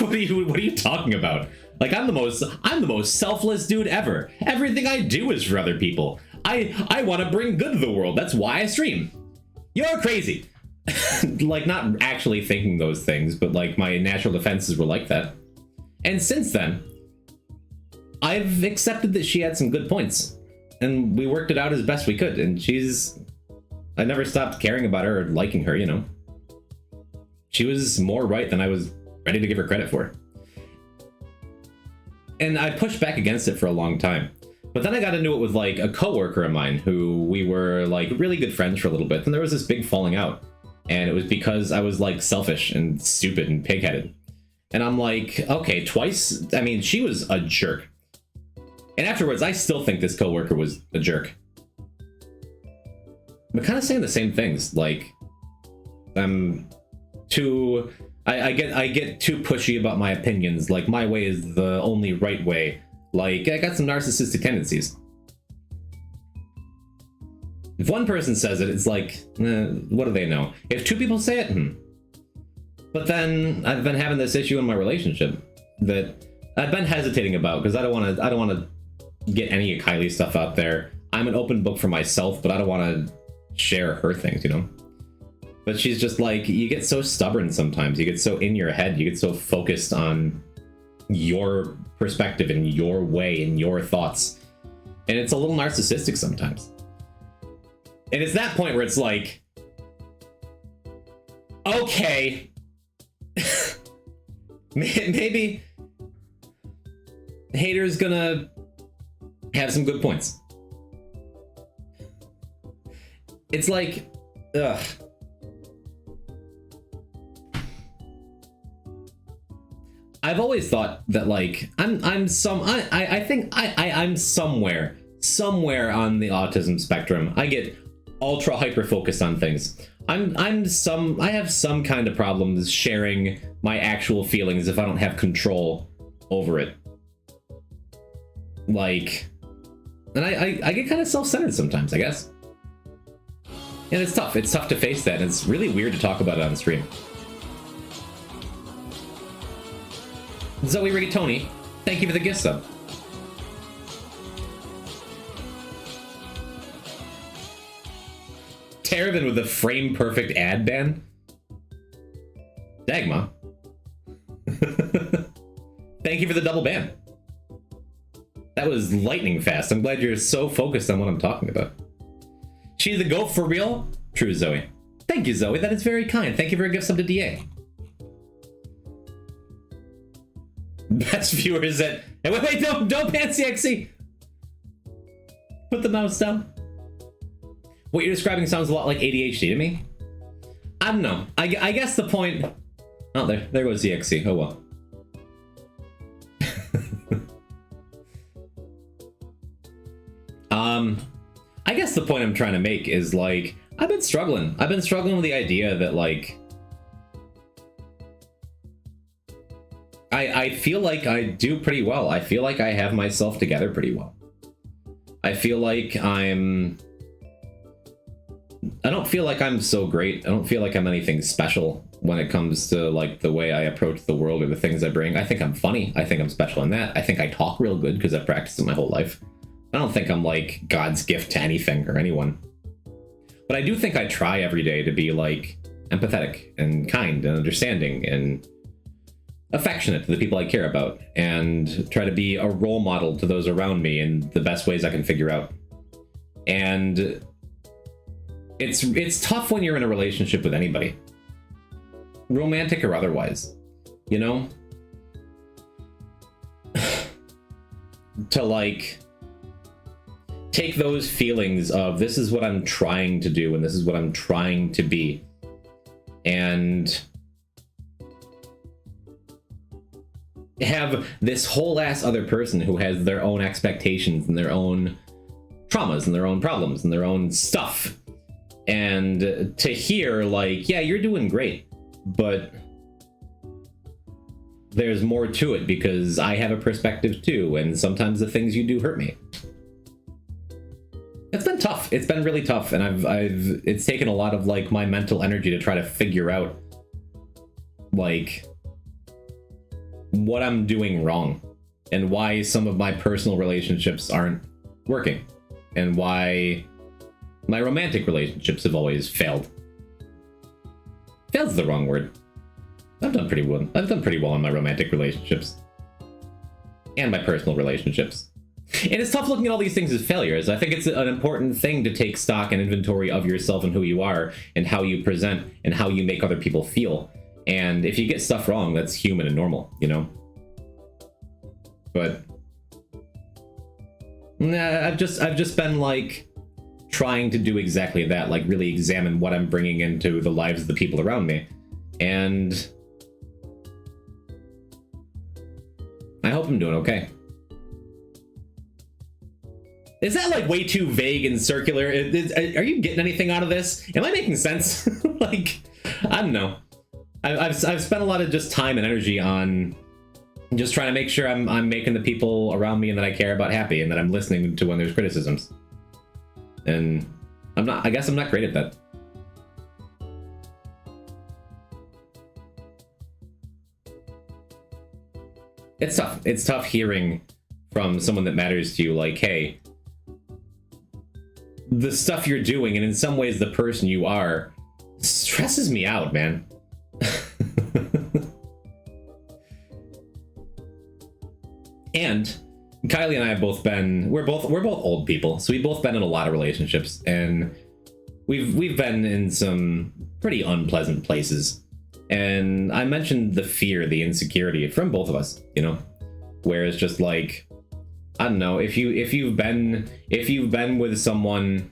What are you talking about? Like I'm the most selfless dude ever. Everything I do is for other people. I want to bring good to the world. That's why I stream. You're crazy. Like not actually thinking those things, but like my natural defenses were like that. And since then, I've accepted that she had some good points, and we worked it out as best we could. And I never stopped caring about her or liking her, you know. She was more right than I was ready to give her credit for. And I pushed back against it for a long time. But then I got into it with like a coworker of mine who we were like really good friends for a little bit. And there was this big falling out. And it was because I was like selfish and stupid and pig-headed. And I'm like, okay, twice? I mean, she was a jerk. And afterwards, I still think this coworker was a jerk. We're kind of saying the same things. Like, I'm too... I get too pushy about my opinions. Like, my way is the only right way. Like, I got some narcissistic tendencies. If one person says it, it's like, what do they know? If 2 people say it, But then I've been having this issue in my relationship that I've been hesitating about because I don't want to get any of Kylie's stuff out there. I'm an open book for myself, but I don't want to share her things, you know? But she's just like, you get so stubborn sometimes. You get so in your head. You get so focused on your perspective and your way and your thoughts. And it's a little narcissistic sometimes. And it's that point where it's like, okay, maybe Hater's gonna have some good points. It's like, ugh. I've always thought that like I think I'm somewhere on the autism spectrum. I get ultra hyper focused on things. I have some kind of problems sharing my actual feelings if I don't have control over it. Like, and I get kind of self-centered sometimes, I guess. And it's tough. It's tough to face that, and it's really weird to talk about it on stream. Zoe Rigatoni, thank you for the gift sub. Terravin with a frame perfect ad ban. Dagma. Thank you for the double ban. That was lightning fast. I'm glad you're so focused on what I'm talking about. She's the goat for real? True, Zoe. Thank you, Zoe. That is very kind. Thank you for a gift sub to DA. Best viewers at... Hey, wait, don't ban CXC. Put the mouse down. What you're describing sounds a lot like ADHD to me. I don't know. I guess the point... Oh, there goes CXC. Oh, well. I guess the point I'm trying to make is, like, I've been struggling. I've been struggling with the idea that, like... I feel like I do pretty well. I feel like I have myself together pretty well. I feel like I don't feel like I'm so great. I don't feel like I'm anything special when it comes to, like, the way I approach the world or the things I bring. I think I'm funny. I think I'm special in that. I think I talk real good because I've practiced it my whole life. I don't think I'm, like, God's gift to anything or anyone. But I do think I try every day to be, like, empathetic and kind and understanding and affectionate to the people I care about, and try to be a role model to those around me in the best ways I can figure out. And it's tough when you're in a relationship with anybody, romantic or otherwise, you know? To, like, take those feelings of this is what I'm trying to do and this is what I'm trying to be, and have this whole ass other person who has their own expectations and their own traumas and their own problems and their own stuff, and to hear, like, yeah, you're doing great, but there's more to it because I have a perspective too, and sometimes the things you do hurt me. It's been tough. It's been really tough, and it's taken a lot of, like, my mental energy to try to figure out, like, what I'm doing wrong and why some of my personal relationships aren't working and why my romantic relationships have always failed. Failed's the wrong word. I've done pretty well. I've done pretty well in my romantic relationships and my personal relationships. And it's tough looking at all these things as failures. I think it's an important thing to take stock and inventory of yourself and who you are and how you present and how you make other people feel. And if you get stuff wrong, that's human and normal, you know? But nah, I've just been, like, trying to do exactly that, like, really examine what I'm bringing into the lives of the people around me. And I hope I'm doing okay. Is that, like, way too vague and circular? Are you getting anything out of this? Am I making sense? Like, I don't know. I've spent a lot of just time and energy on just trying to make sure I'm making the people around me and that I care about happy, and that I'm listening to when there's criticisms. And I guess I'm not great at that. It's tough. It's tough hearing from someone that matters to you, like, hey, the stuff you're doing, and in some ways the person you are, stresses me out, man. And Kylie and I have both been, we're both old people, so we've both been in a lot of relationships, and we've been in some pretty unpleasant places. And I mentioned the fear, the insecurity from both of us, you know, where it's just like, I don't know, if you've been with someone,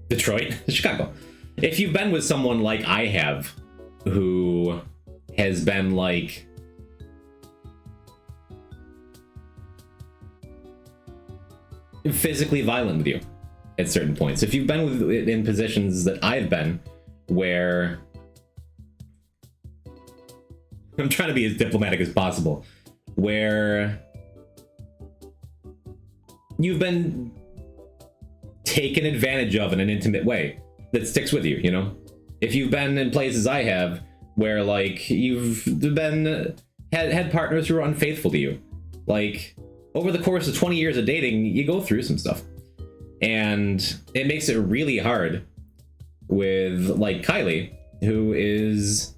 Detroit, Chicago, if you've been with someone like I have, who has been, like, physically violent with you at certain points, if you've been in positions that I've been, where I'm trying to be as diplomatic as possible, where you've been taken advantage of in an intimate way that sticks with you, you know? If you've been in places I have where, like, you've been had partners who are unfaithful to you, like, over the course of 20 years of dating, you go through some stuff, and it makes it really hard with, like, Kylie, who is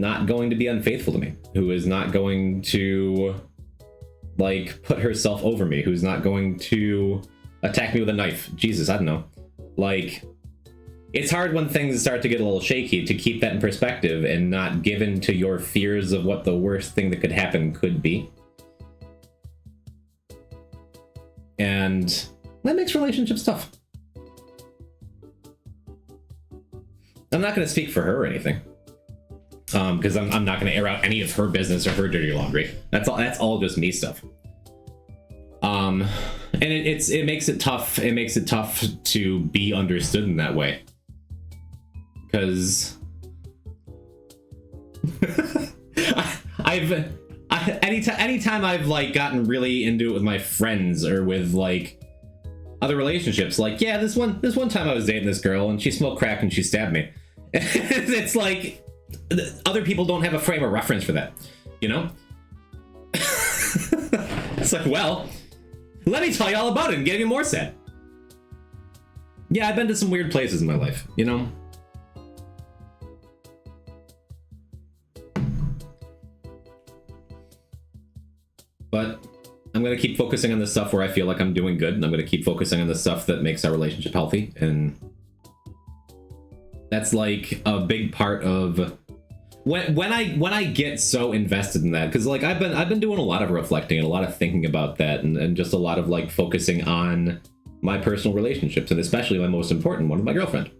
not going to be unfaithful to me, who is not going to like put herself over me, who's not going to attack me with a knife. Jesus, I don't know. Like, it's hard when things start to get a little shaky to keep that in perspective and not give in to your fears of what the worst thing that could happen could be. And that makes relationships tough. I'm not going to speak for her or anything, because I'm not going to air out any of her business or her dirty laundry. That's all just me stuff. And it makes it tough. It makes it tough to be understood in that way, because anytime I've like gotten really into it with my friends or with like other relationships, like, yeah, this one time I was dating this girl and she smoked crack and she stabbed me. It's like other people don't have a frame of reference for that, you know? It's like, well, let me tell you all about it and get even more sad. Yeah, I've been to some weird places in my life, you know? But I'm going to keep focusing on the stuff where I feel like I'm doing good, and I'm going to keep focusing on the stuff that makes our relationship healthy. And that's like a big part of when I get so invested in that, because like I've been doing a lot of reflecting and a lot of thinking about that, and just a lot of like focusing on my personal relationships, and especially my most important one with my girlfriend.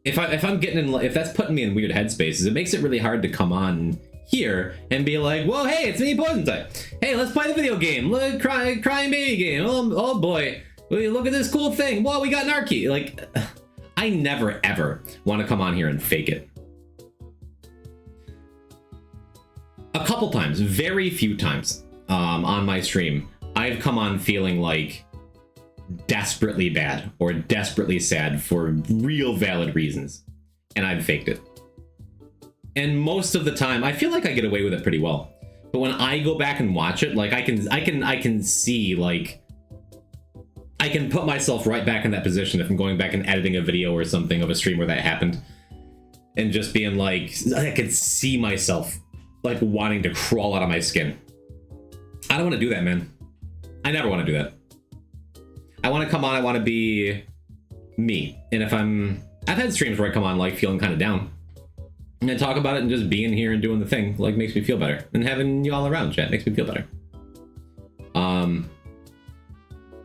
If that's putting me in weird headspaces, it makes it really hard to come on here and be like, whoa, hey, it's me, Poison Type. Hey, let's play the video game. Look, crying baby game. Oh boy, look at this cool thing. Whoa, we got Narky. Like, I never ever want to come on here and fake it. A couple times, very few times, on my stream, I've come on feeling like desperately bad or desperately sad for real valid reasons, and I've faked it. And most of the time, I feel like I get away with it pretty well. But when I go back and watch it, like I can see, like, I can put myself right back in that position if I'm going back and editing a video or something of a stream where that happened, and just being like, I could see myself like wanting to crawl out of my skin. I don't want to do that, man. I never want to do that. I want to come on, I want to be me. And if I've had streams where I come on like feeling kind of down, and I talk about it, and just being here and doing the thing like makes me feel better. And having you all around, chat, makes me feel better.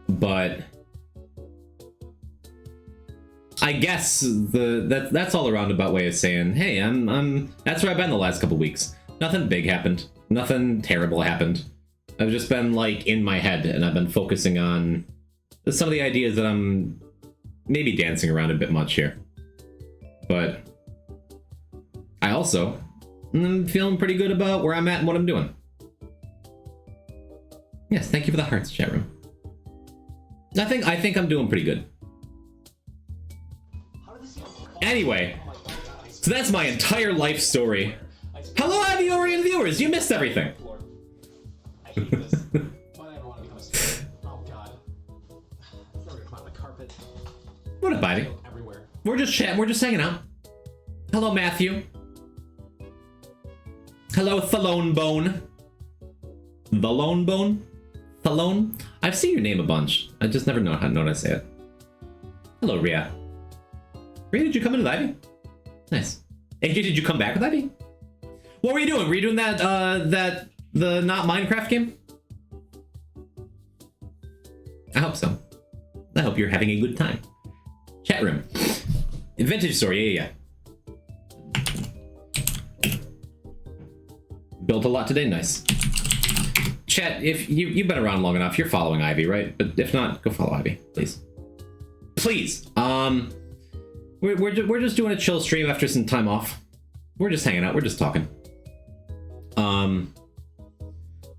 But I guess that's all a roundabout way of saying, hey, that's where I've been the last couple weeks. Nothing big happened. Nothing terrible happened. I've just been like in my head, and I've been focusing on some of the ideas that I'm maybe dancing around a bit much here. But I also am feeling pretty good about where I'm at and what I'm doing. Yes, thank you for the hearts, chat room. I think I'm doing pretty good. Anyway, so that's my entire life story. Hello, Aviorian viewers, you missed everything. What up, buddy? We're just chatting, we're just hanging out. Hello, Matthew. Hello, Thalone Bone. The Lone Bone? Thalone? I've seen your name a bunch. I just never know how to say it. Hello, Rhea. Rhea, did you come into the Ivy? Nice. AJ, did you come back with Ivy? What were you doing? Were you doing the not Minecraft game? I hope so. I hope you're having a good time. Chat room. Vintage story, yeah. Built a lot today, nice. Chat, if you've been around long enough, you're following Ivy, right? But if not, go follow Ivy, please. Please. We're just doing a chill stream after some time off. We're just hanging out. We're just talking.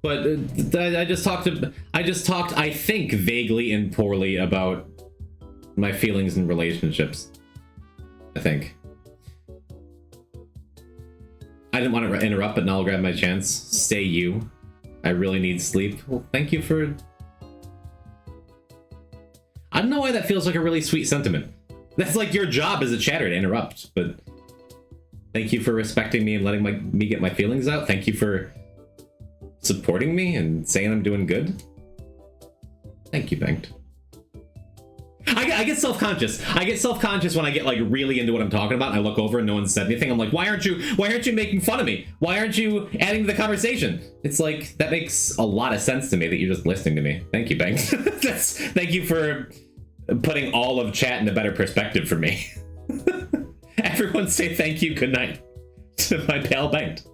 But I just talked, I think, vaguely and poorly about my feelings in relationships. I think. I didn't want to interrupt, but now I'll grab my chance. Stay you. I really need sleep. Well, thank you for... I don't know why that feels like a really sweet sentiment. That's like your job as a chatter to interrupt, but... Thank you for respecting me and letting me get my feelings out. Thank you for supporting me and saying I'm doing good. Thank you, Banked. I get self-conscious. I get self-conscious when I get like really into what I'm talking about and I look over and no one said anything. I'm like, why aren't you making fun of me? Why aren't you adding to the conversation? It's like, that makes a lot of sense to me that you're just listening to me. Thank you, Banked. Thank you for putting all of chat in a better perspective for me. Everyone say thank you, good night to my pal Banked.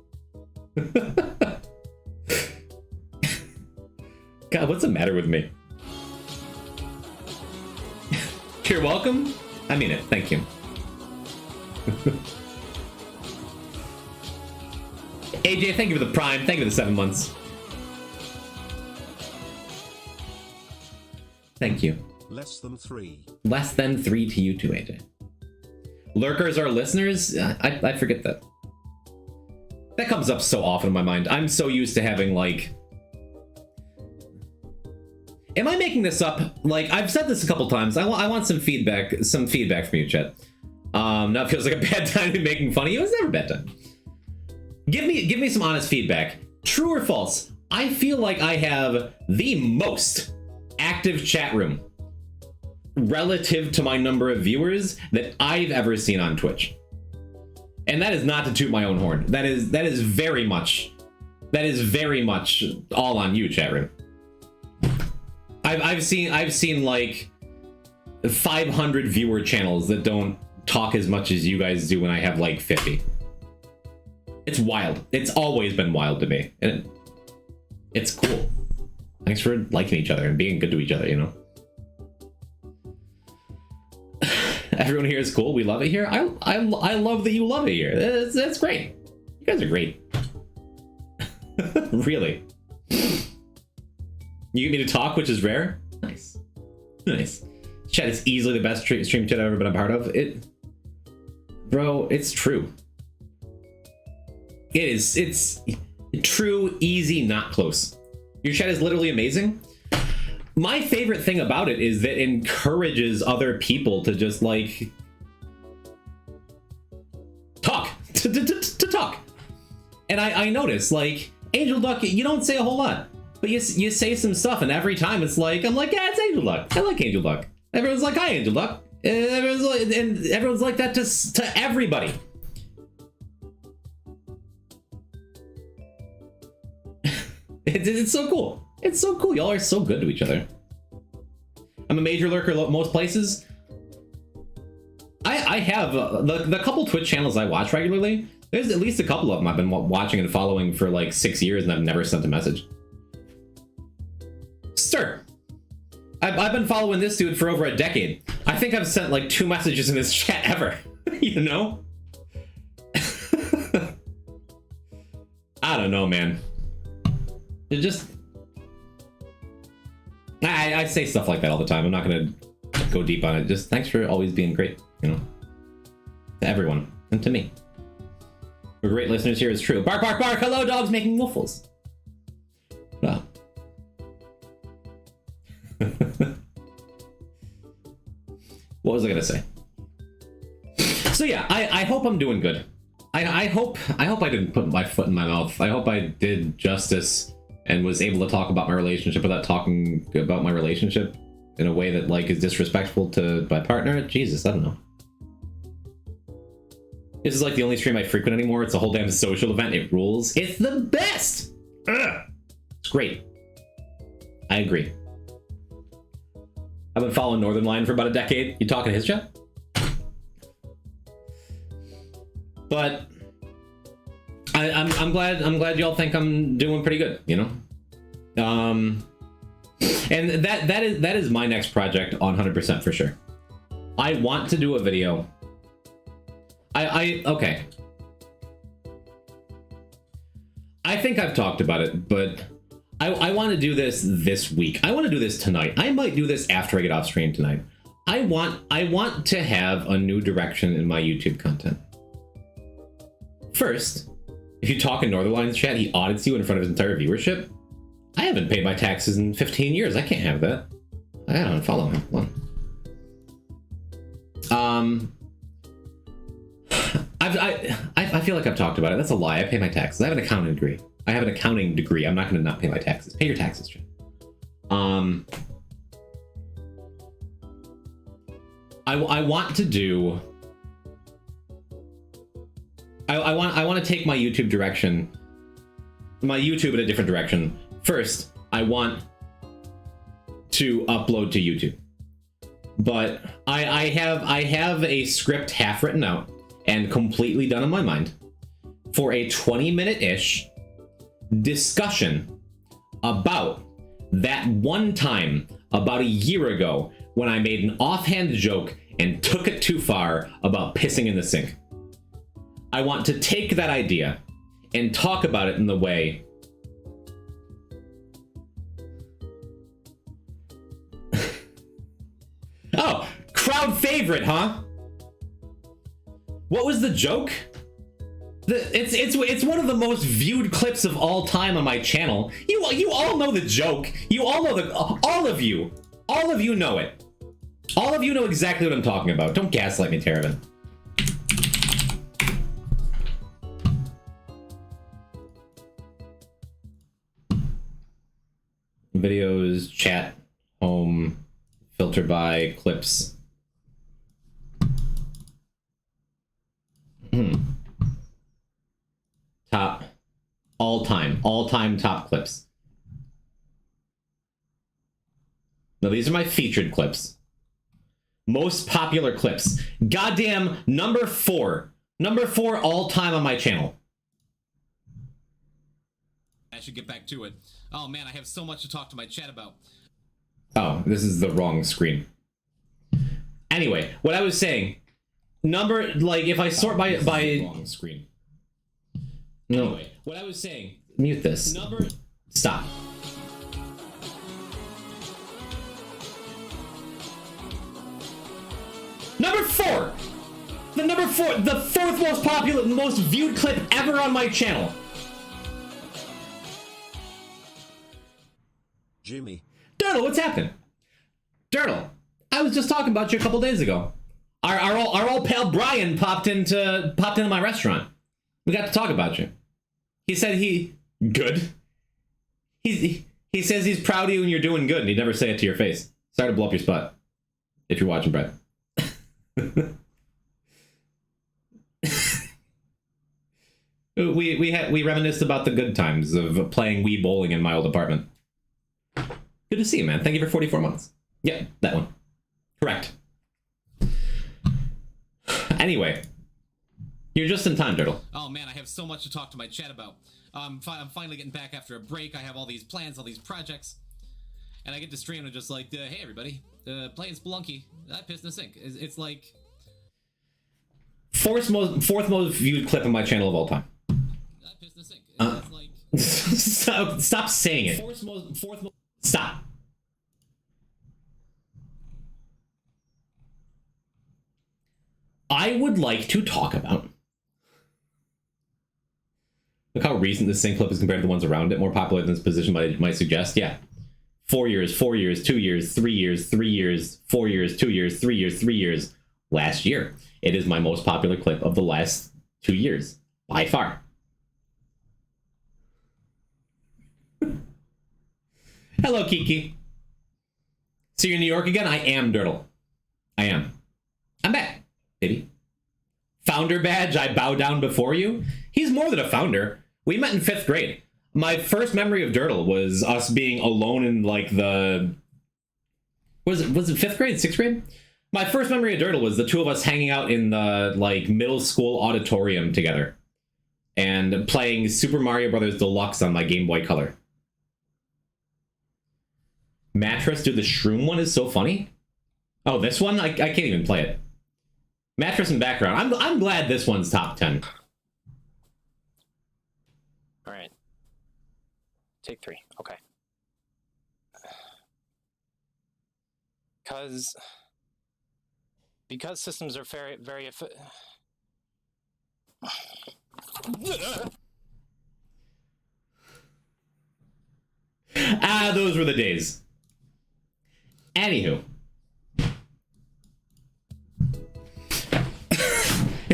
God, what's the matter with me? You're welcome. I mean it. Thank you. AJ, thank you for the Prime. Thank you for the 7 months. Thank you. Less than 3. Less than 3 to you too, AJ. Lurkers are listeners? I forget that. That comes up so often in my mind. I'm so used to having, like... Am I making this up? Like, I've said this a couple times. I want some feedback from you, chat. Now it feels like a bad time to be making fun of you. It's never a bad time. Give me some honest feedback. True or false? I feel like I have the most active chat room relative to my number of viewers that I've ever seen on Twitch. And that is not to toot my own horn. That is very much all on you, chat room. I've seen like 500 viewer channels that don't talk as much as you guys do when I have like 50. It's wild. It's always been wild to me. And it's cool. Thanks for liking each other and being good to each other, you know? Everyone here is cool. We love it here. I love that you love it here. That's great. You guys are great. Really. You get me to talk, which is rare. Nice. Nice. Chat is easily the best stream chat I've ever been a part of. Bro, it's true. It is. It's true, easy, not close. Your chat is literally amazing. My favorite thing about it is that it encourages other people to just like talk, to talk. And I notice, like, Angel Duck, you don't say a whole lot, but you say some stuff, and every time it's like, I'm like, yeah, it's Angel Duck. I like Angel Duck. Everyone's like, hi, Angel Duck. And everyone's like that to everybody. It's so cool. It's so cool. Y'all are so good to each other. I'm a major lurker most places. I have the couple Twitch channels I watch regularly. There's at least a couple of them I've been watching and following for like 6 years, and I've never sent a message. Sir, I've been following this dude for over a decade. I think I've sent like 2 messages in this chat ever. You know? I don't know, man. It just... I say stuff like that all the time. I'm not gonna go deep on it. Just thanks for always being great, you know? To everyone. And to me. We're great listeners here, is true. Bark, bark, bark! Hello, dogs making waffles! Wow. What was I gonna say? So yeah, I hope I'm doing good. I hope I didn't put my foot in my mouth. I hope I did justice and was able to talk about my relationship without talking about my relationship in a way that like is disrespectful to my partner. Jesus, I don't know. This is like the only stream I frequent anymore. It's a whole damn social event. It rules. It's the best. Ugh. It's great. I agree. I've been following Northern Lion for about a decade. You talking to his chat? But I'm glad y'all think I'm doing pretty good, you know? And that is my next project on 100% for sure. I want to do a video. Okay. I think I've talked about it, but I want to do this week. I want to do this tonight. I might do this after I get off stream tonight. I want to have a new direction in my YouTube content. First, if you talk in Northernline's chat, he audits you in front of his entire viewership. I haven't paid my taxes in 15 years. I can't have that. I gotta unfollow him. I feel like I've talked about it. That's a lie. I pay my taxes. I have an accounting degree. I'm not going to not pay my taxes. Pay your taxes, Jim. I want to do. I want to take my YouTube in a different direction. First, I want to upload to YouTube, but I have a script half written out and completely done in my mind for a 20-minute-ish discussion about that one time about a year ago when I made an offhand joke and took it too far about pissing in the sink. I want to take that idea and talk about it in the way oh, crowd favorite, huh? What was the joke? It's one of the most viewed clips of all time on my channel. You all know the joke. You all know all of you know it. All of you know exactly what I'm talking about. Don't gaslight me, Terravan. Videos, chat, home, filter by, clips. Top, all-time top clips. Now these are my featured clips. Most popular clips. Goddamn number 4 all-time on my channel. I should get back to it. Oh man, I have so much to talk to my chat about. Oh, this is the wrong screen. Anyway, what I was saying, if I sort by wrong screen. No. Anyway, what I was saying. Mute this. Stop. Number 4. The fourth most popular, most viewed clip ever on my channel. Jimmy. Dirtle, what's happening? Dirtle, I was just talking about you a couple days ago. Our old pal Brian popped into my restaurant. We got to talk about you. He said good. He says he's proud of you and you're doing good, and he'd never say it to your face. Sorry to blow up your spot. If you're watching, Brett. we reminisced about the good times of playing Wii bowling in my old apartment. Good to see you, man. Thank you for 44 months. Yeah, that one. Correct. Anyway, you're just in time, Dirtle. Oh man, I have so much to talk to my chat about. I'm finally getting back after a break. I have all these plans, all these projects, and I get to stream and just like, hey everybody, playing Spelunky. I pissed in the sink. It's like fourth most viewed clip on my channel of all time. I pissed in the sink. It's like stop saying it. Stop. I would like to talk about. Look how recent this sink clip is compared to the ones around it. More popular than its position might suggest. Yeah. 4 years, 4 years, 2 years, 3 years, 3 years, 4 years, 2 years, 3 years, 3 years. Last year. It is my most popular clip of the last 2 years. By far. Hello, Kiki. So you're in New York again? I am, Dirtle. I am. I'm back, baby. Founder badge, I bow down before you? He's more than a founder. We met in 5th grade. My first memory of Dirtle was us being alone in, like, the... Was it 5th grade? 6th grade? My first memory of Dirtle was the two of us hanging out in the, like, middle school auditorium together. And playing Super Mario Bros. Deluxe on my Game Boy Color. Mattress, dude, the shroom one is so funny. Oh, this one? I can't even play it. Mattress and background. I'm glad this one's top 10. All right. Take 3. Okay. Because systems are very Ah, those were the days. Anywho.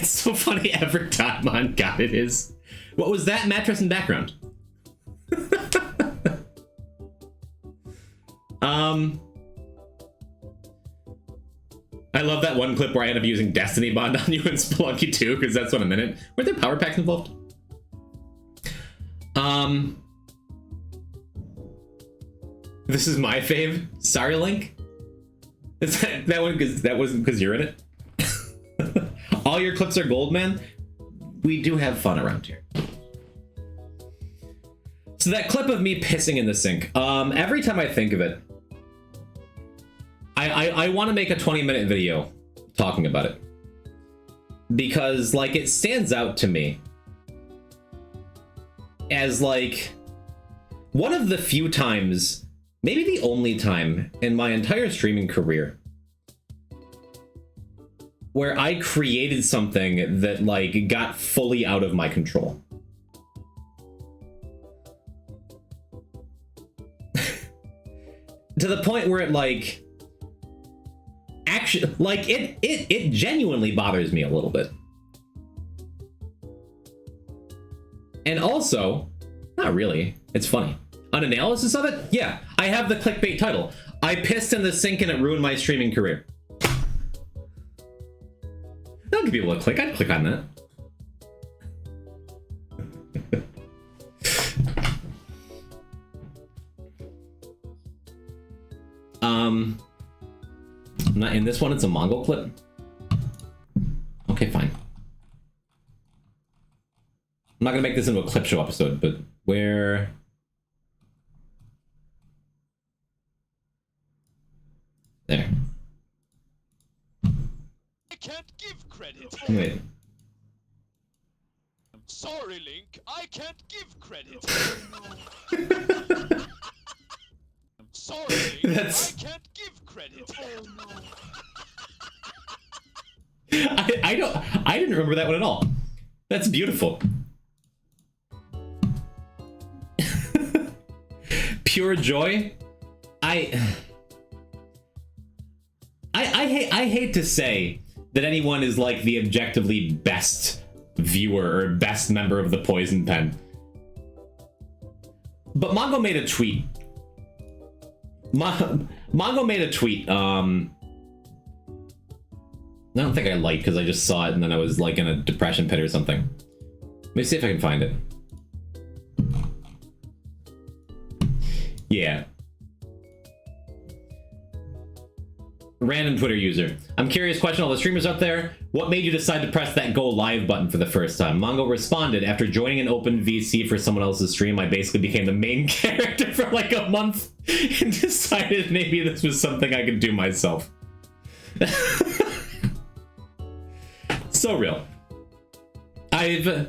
It's so funny every time on God it is. What was that mattress in background? I love that one clip where I end up using Destiny Bond on you in Spelunky 2, because that's what I'm in it. Were there power packs involved? This is my fave. Sorry, Link. Is that one because that wasn't because you're in it? All your clips are gold, man. We do have fun around here. So that clip of me pissing in the sink. Every time I think of it, I want to make a 20-minute video talking about it, because like it stands out to me as like one of the few times, maybe the only time in my entire streaming career where I created something that like got fully out of my control. To the point where it like actually like it genuinely bothers me a little bit. And also, not really, it's funny. An analysis of it? Yeah, I have the clickbait title. I pissed in the sink and it ruined my streaming career. That'll get people to click. I'd click on that. Not in this one, it's a Mongol clip. Okay, fine. I'm not gonna make this into a clip show episode, but where... There. I can't give credit. Wait. Sorry, Link. I can't give credit. Sorry, Link. That's- I can't give credit. I didn't remember that one at all. That's beautiful. Pure joy. I hate to say that anyone is like the objectively best viewer or best member of the Poison Pen, but Mongo made a tweet. Mongo made a tweet. I don't think I liked because I just saw it and then I was like in a depression pit or something. Let me see if I can find it. Yeah. Random Twitter user. I'm curious, question all the streamers up there. What made you decide to press that go live button for the first time? Mongo responded, after joining an open VC for someone else's stream, I basically became the main character for like a month and decided maybe this was something I could do myself. So real. I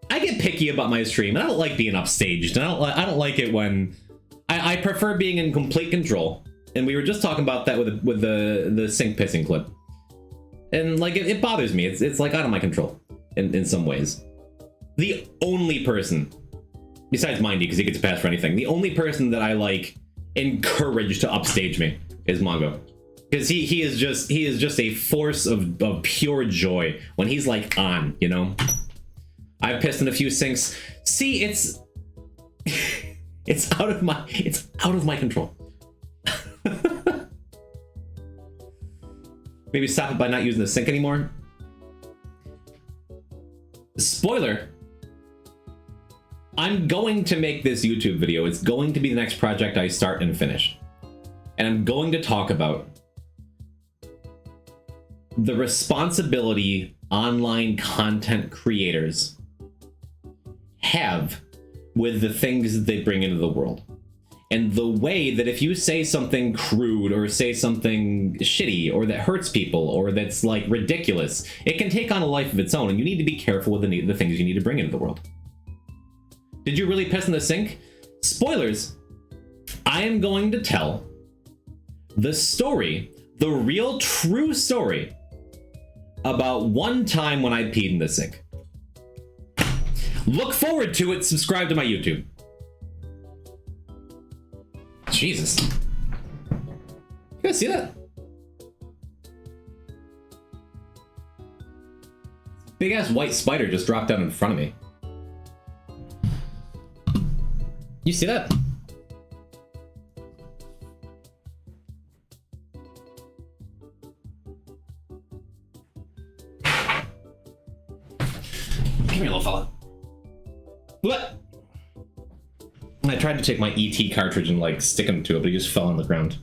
get picky about my stream. I don't like being upstaged. I don't like it when I prefer being in complete control. And we were just talking about that with the sink pissing clip. And like it bothers me. It's like out of my control in some ways. The only person, besides Mindy, because he gets passed for anything, the only person that I like encourage to upstage me is Mongo. Because he is just a force of pure joy when he's like on, you know? I've pissed in a few sinks. See, it's out of my control. Maybe stop it by not using the sink anymore. Spoiler. I'm going to make this YouTube video. It's going to be the next project I start and finish. And I'm going to talk about the responsibility online content creators have with the things that they bring into the world. And the way that if you say something crude or say something shitty or that hurts people or that's like ridiculous, it can take on a life of its own, and you need to be careful with the things you need to bring into the world. Did you really piss in the sink? Spoilers. I am going to tell the story, the real true story about one time when I peed in the sink. Look forward to it. Subscribe to my YouTube. Jesus. You guys see that? Big ass white spider just dropped down in front of me. You see that? Come here, little fella. What? I tried to take my ET cartridge and like stick him to it, but he just fell on the ground.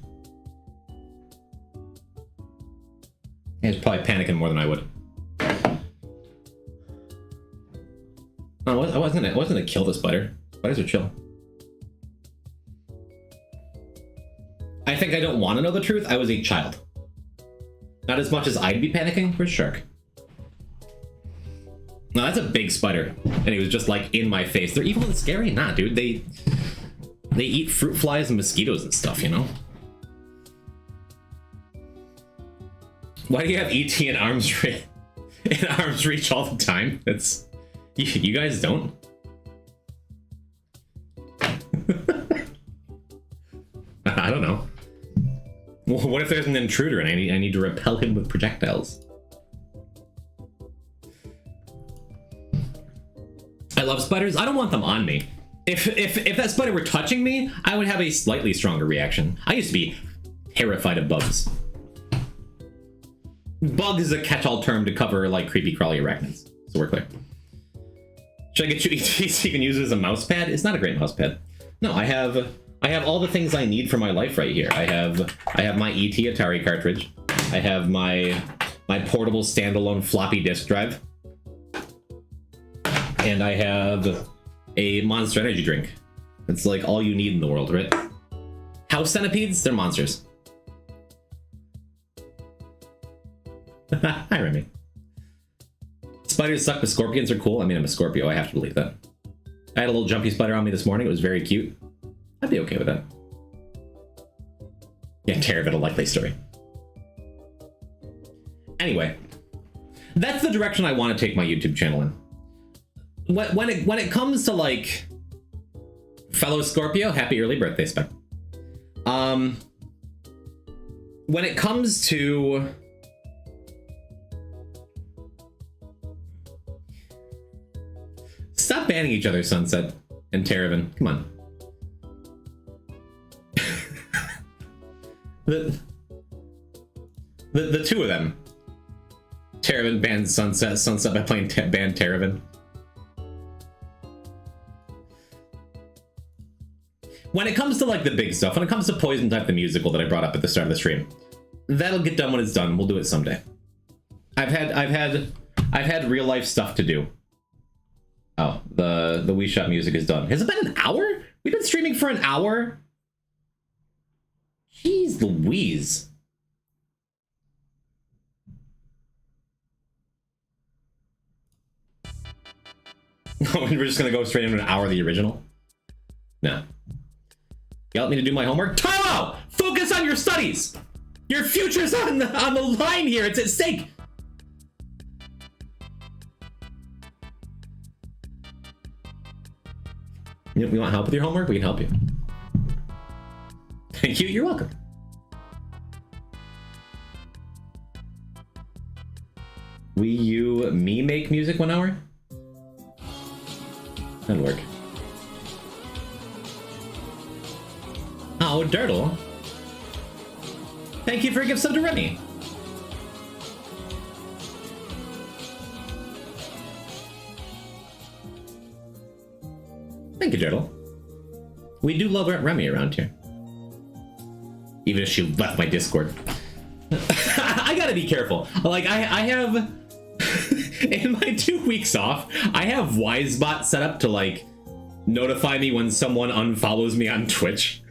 He's probably panicking more than I would. I wasn't gonna kill the spider. Spiders are chill. I think I don't want to know the truth. I was a child. Not as much as I'd be panicking for a shark. No, that's a big spider, and he was just like in my face. They're evil and scary? Nah, dude. They eat fruit flies and mosquitoes and stuff, you know? Why do you have ET in arm's reach all the time? It's you guys don't. I don't know. Well, what if there's an intruder and I need to repel him with projectiles? I love spiders. I don't want them on me. If that spider were touching me, I would have a slightly stronger reaction. I used to be terrified of bugs. Bug is a catch-all term to cover like creepy crawly arachnids. So we're clear. Should I get you ET so you can use it as a mouse pad? It's not a great mouse pad. No, I have all the things I need for my life right here. I have my ET Atari cartridge. I have my portable standalone floppy disk drive. And I have a Monster Energy drink. It's like all you need in the world, right? House centipedes? They're monsters. Hi, Remy. Spiders suck, but scorpions are cool. I mean, I'm a Scorpio. I have to believe that. I had a little jumpy spider on me this morning. It was very cute. I'd be okay with that. Yeah, Terravid, a likely story. Anyway, that's the direction I want to take my YouTube channel in. When it comes to like fellow Scorpio, happy early birthday, Spec. When it comes to stop banning each other, Sunset and Terraven. Come on. the two of them. Terraven bans Sunset. Sunset by playing ban Terraven. When it comes to like the big stuff, when it comes to Poison Type the musical that I brought up at the start of the stream, that'll get done when it's done. We'll do it someday. I've had real life stuff to do. Oh, the Wii Shop music is done. Has it been an hour? We've been streaming for an hour? Jeez Louise. We're just gonna go straight into an hour of the original? No. You want me to do my homework? Taro! Focus on your studies! Your future's on the line here. It's at stake. We want help with your homework? We can help you. Thank you. You're welcome. Me make music 1 hour? That'd work. Oh, Dirtle. Thank you for a gift sub to Remy. Thank you, Dirtle. We do love Remy around here. Even if she left my Discord. I gotta be careful. Like, I have... in my 2 weeks off, I have Wisebot set up to, like, notify me when someone unfollows me on Twitch.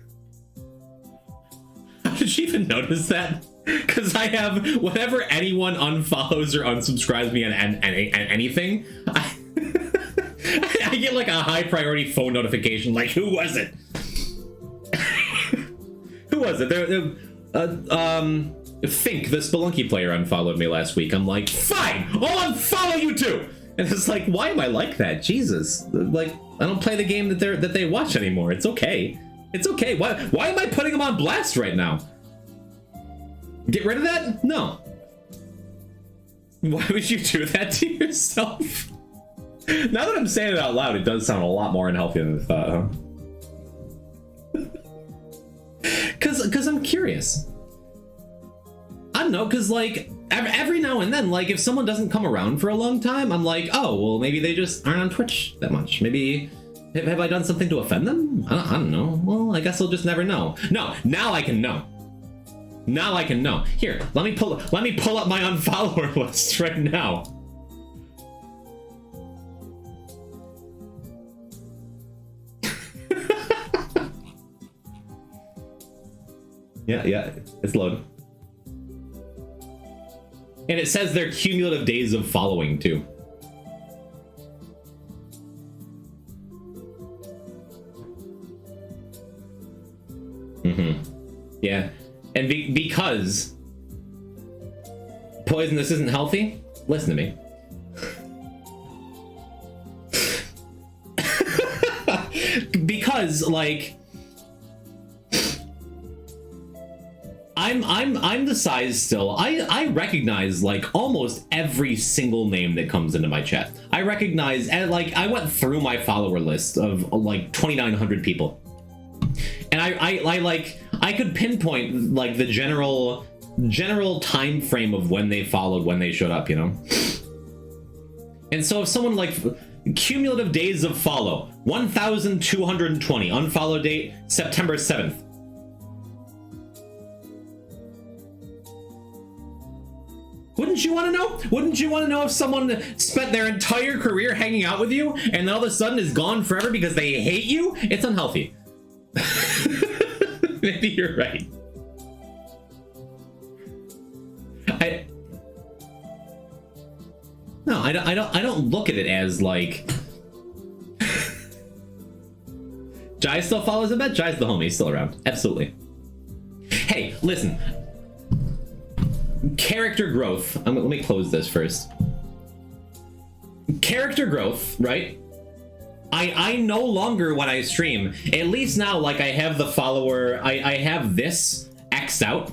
How did she even notice that? Because I have, whenever anyone unfollows or unsubscribes me on anything, I get like a high priority phone notification, like, who was it? Who was it? Fink, the Spelunky player, unfollowed me last week. I'm like, fine, I'll unfollow you too! And it's like, why am I like that? Jesus. Like, I don't play the game that they watch anymore. It's okay. It's okay. Why am I putting them on blast right now? Get rid of that? No. Why would you do that to yourself? Now that I'm saying it out loud, it does sound a lot more unhealthy than I thought, huh? Cause I'm curious. I don't know, cause like every now and then, like if someone doesn't come around for a long time, I'm like, oh well, maybe they just aren't on Twitch that much. Maybe have I done something to offend them? I don't know. Well, I guess I'll just never know. No, now I can know. Now I can know. Here, let me pull up my unfollower list right now. Yeah, it's loading. And it says their cumulative days of following too. Yeah, and because Poison, this isn't healthy. Listen to me. Because like I'm the size still. I recognize like almost every single name that comes into my chat. I recognize, and like I went through my follower list of like 2,900 people, and I could pinpoint like the general time frame of when they followed, when they showed up, you know. And so if someone like cumulative days of follow 1,220, unfollow date September 7th. Wouldn't you want to know? Wouldn't you want to know if someone spent their entire career hanging out with you and then all of a sudden is gone forever because they hate you? It's unhealthy. Maybe you're right. I don't look at it as like Jai still follows. I bet Jai's the homie. He's still around. Absolutely. Hey, listen. Character growth. Let me close this first. Character growth, right? I no longer, when I stream, at least now, like I have the follower, I have this X'd out,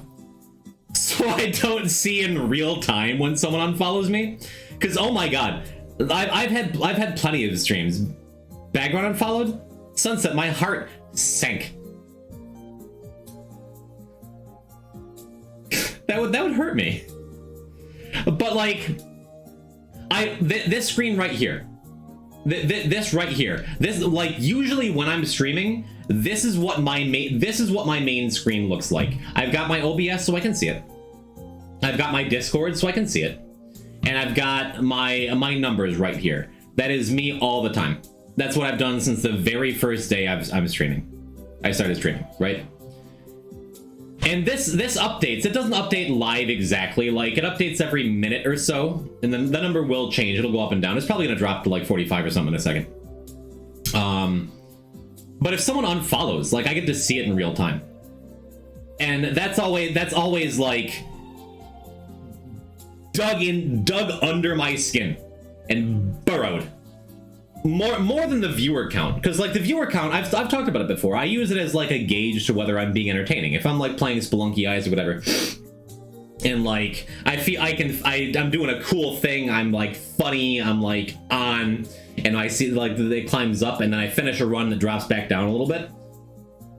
so I don't see in real time when someone unfollows me. Because oh my god, I've had plenty of streams. Background unfollowed, Sunset, my heart sank. That would hurt me. But like, this screen right here, this right here, this like usually when I'm streaming, this is what my main screen looks like. I've got my OBS so I can see it. I've got my Discord so I can see it, and I've got my numbers right here. That is me all the time. That's what I've done since the very first day I'm streaming. I started streaming, right? And this updates. It doesn't update live exactly. Like it updates every minute or so, and then the number will change. It'll go up and down. It's probably gonna drop to like 45 or something in a second. But if someone unfollows, like I get to see it in real time, and that's always like dug under my skin and burrowed. More than the viewer count, because like the viewer count, I've talked about it before. I use it as like a gauge to whether I'm being entertaining. If I'm like playing Spelunky Eyes or whatever, and like I feel I'm doing a cool thing, I'm like funny, I'm like on, and I see like it climbs up, and then I finish a run that drops back down a little bit.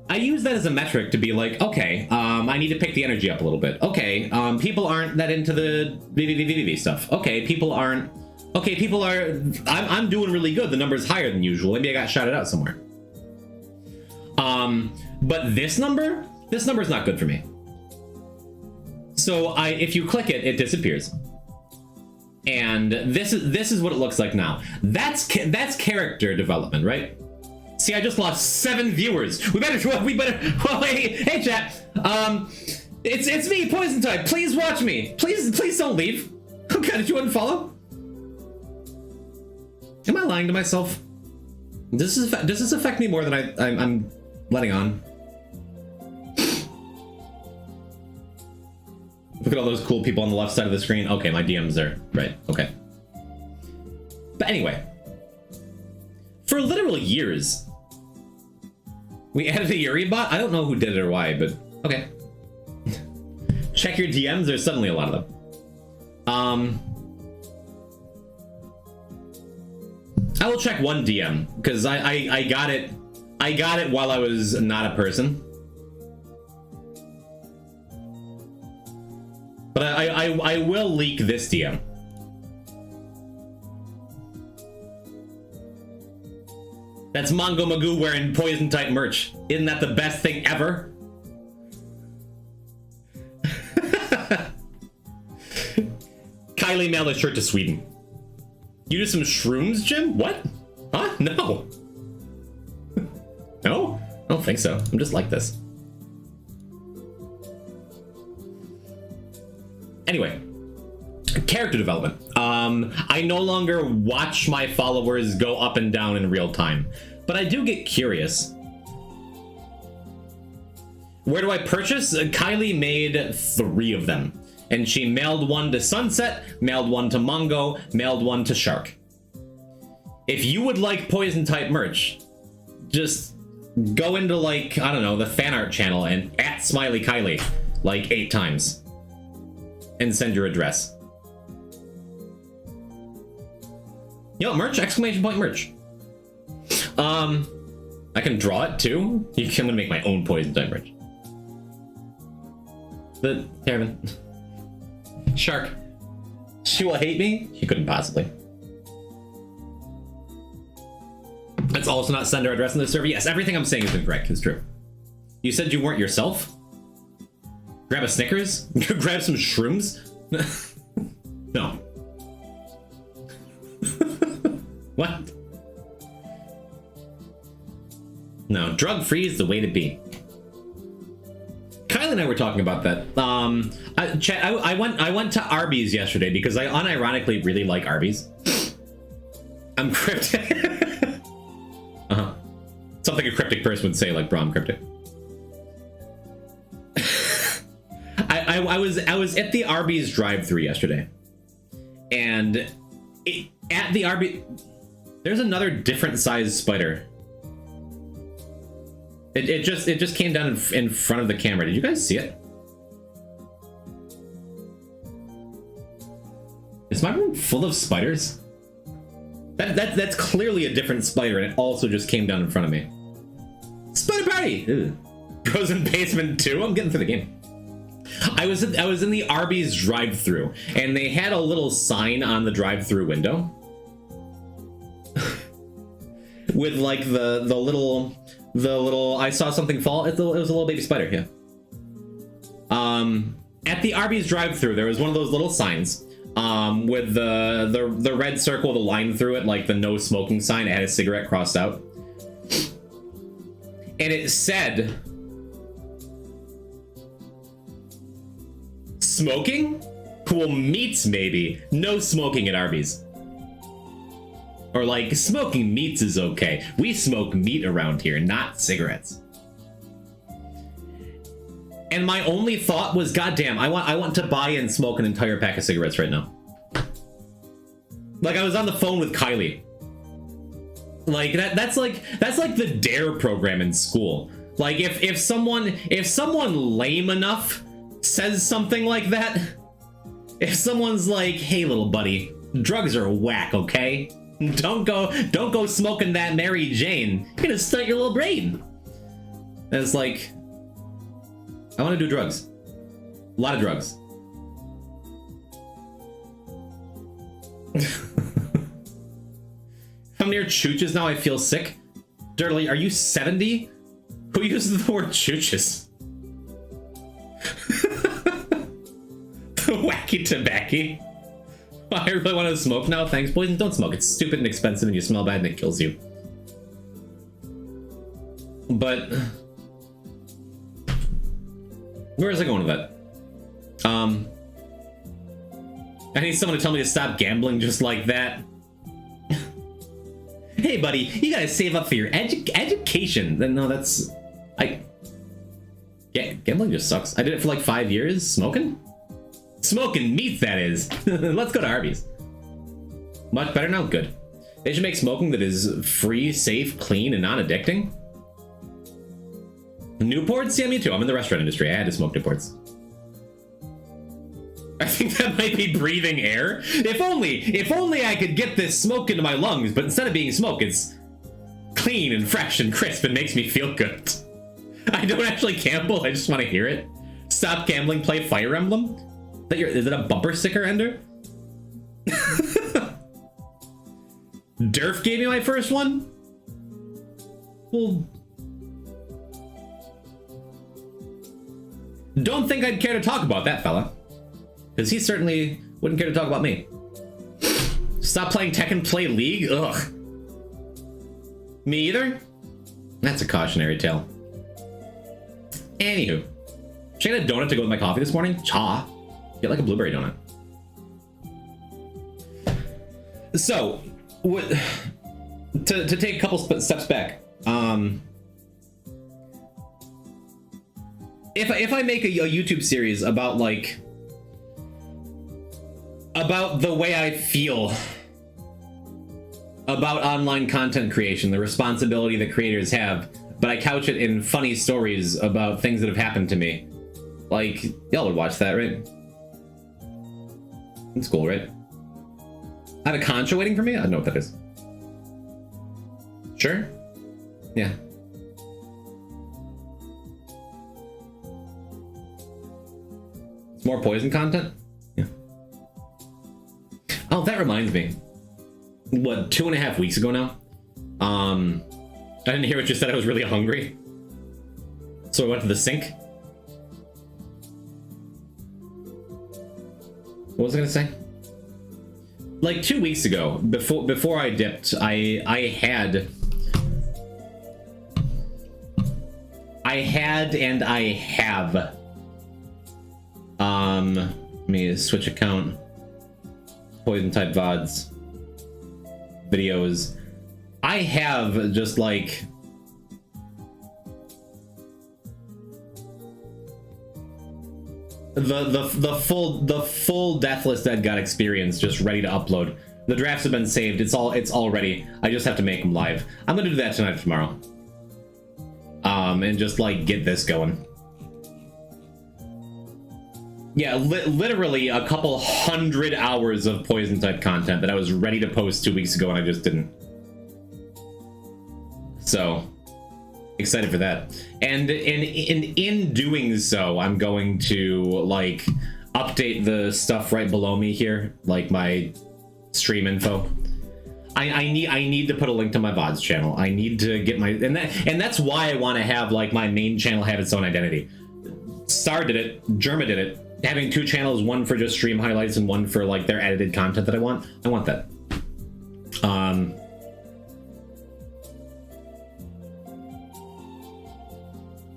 I use that as a metric to be like, okay, I need to pick the energy up a little bit. Okay, people aren't that into the VVVVV stuff. Okay, people aren't. Okay, people are. I'm doing really good. The number's higher than usual. Maybe I got shouted out somewhere. But this number's not good for me. So if you click it, it disappears. And this is what it looks like now. That's character development, right? See, I just lost 7 viewers. We better. Well, hey, chat. It's me, Poison Type. Please watch me. Please don't leave. Okay, did you unfollow? Am I lying to myself? Does this affect me more than I'm letting on? Look at all those cool people on the left side of the screen. Okay, my DMs are right. Okay. But anyway, for literal years, we added a Yuri bot. I don't know who did it or why, but okay. Check your DMs. There's suddenly a lot of them. I will check one DM because I got it. I got it while I was not a person. But I will leak this DM. That's Mongo Magoo wearing poison type merch. Isn't that the best thing ever? Kylie mailed a shirt to Sweden. You do some shrooms, Jim? What? Huh? No. No? I don't think so. I'm just like this. Anyway, character development. I no longer watch my followers go up and down in real time, but I do get curious. Where do I purchase? Kylie made 3 of them, and she mailed one to Sunset, mailed one to Mongo, mailed one to Shark. If you would like poison type merch, just go into, like, I don't know, the fan art channel and @ Smiley Kylie like 8 times and send your address. You know, merch, exclamation point merch. I can draw it too. I'm gonna make my own poison type merch. But Terramin, Shark, she will hate me. She couldn't possibly. Let's also not send her address in the server. Yes, everything I'm saying is incorrect. It's true. You said you weren't yourself? Grab a Snickers? Grab some shrooms? No. What? No, drug-free is the way to be. Kylie and I were talking about that. I went to Arby's yesterday because I unironically really like Arby's. I'm cryptic. Something a cryptic person would say, like, bro, I'm cryptic. I was at the Arby's drive-thru yesterday, and at the Arby's, there's another different size spider. It just came down in front of the camera. Did you guys see it? Is my room full of spiders? That's clearly a different spider, and it also just came down in front of me. Spider party! Ew. Frozen Basement 2? I'm getting through the game. I was in the Arby's drive-thru, and they had a little sign on the drive-thru window with, like, the little I saw something fall. It was a little baby spider. Yeah. At the Arby's drive-thru, there was one of those little signs with the red circle, the line through it, like the no smoking sign. It had a cigarette crossed out, and it said, "Smoking? Well, meats maybe. No smoking at Arby's." Or like, smoking meats is okay. We smoke meat around here, not cigarettes. And my only thought was, goddamn, I want to buy and smoke an entire pack of cigarettes right now. Like, I was on the phone with Kylie. Like, that's like the DARE program in school. Like, if someone lame enough says something like that, if someone's like, "Hey, little buddy, drugs are whack, okay? Don't go smoking that Mary Jane. You're gonna stunt your little brain." And it's like, I want to do drugs. A lot of drugs. I'm near chooches now. I feel sick. Dirtly, are you 70? Who uses the word chooches? Wacky tobacco. I really want to smoke now. Thanks, poison. Don't smoke. It's stupid and expensive, and you smell bad, and it kills you. But where is I going with that? I need someone to tell me to stop gambling just like that. Hey, buddy, you gotta save up for your education. No, that's gambling just sucks. I did it for like 5 years. Smoking meat, that is. Let's go to Arby's. Much better now? Good. They should make smoking that is free, safe, clean, and non-addicting. Newports? Yeah, me too. I'm in the restaurant industry. I had to smoke Newports. I think that might be breathing air. If only I could get this smoke into my lungs, but instead of being smoke, it's clean and fresh and crisp and makes me feel good. I don't actually gamble, I just want to hear it. Stop gambling, play Fire Emblem? Is it a bumper sticker, Ender? Durf gave me my first one? Well, don't think I'd care to talk about that fella. Because he certainly wouldn't care to talk about me. Stop playing Tekken, play League? Ugh. Me either? That's a cautionary tale. Anywho. Should I get a donut to go with my coffee this morning? Cha. Get like a blueberry donut. So, to take a couple steps back. If I make a YouTube series about like about the way I feel about online content creation, the responsibility that creators have, but I couch it in funny stories about things that have happened to me, like y'all would watch that, right? It's cool, right? I have a concha waiting for me? I don't know what that is. Sure? Yeah. More poison content? Yeah. Oh, that reminds me. What, 2.5 weeks ago now? I didn't hear what you said. I was really hungry. So I went to the sink. What was I gonna say? Like 2 weeks ago, before I dipped, I had and I have let me switch account. Poison type VODs videos. I have just like the full Deathless Dead God experience just ready to upload. The drafts have been saved. It's all ready. I just have to make them live. I'm gonna do that tonight or tomorrow. And just like get this going. Yeah, literally a couple 100 hours of poison type content that I was ready to post 2 weeks ago and I just didn't. So excited for that. And in doing so, I'm going to like update the stuff right below me here, like my stream info. I need to put a link to my VODs channel. I need to get my and that's why I want to have like my main channel have its own identity. Star did it, Germa did it. Having 2 channels, one for just stream highlights and one for like their edited content that I want that.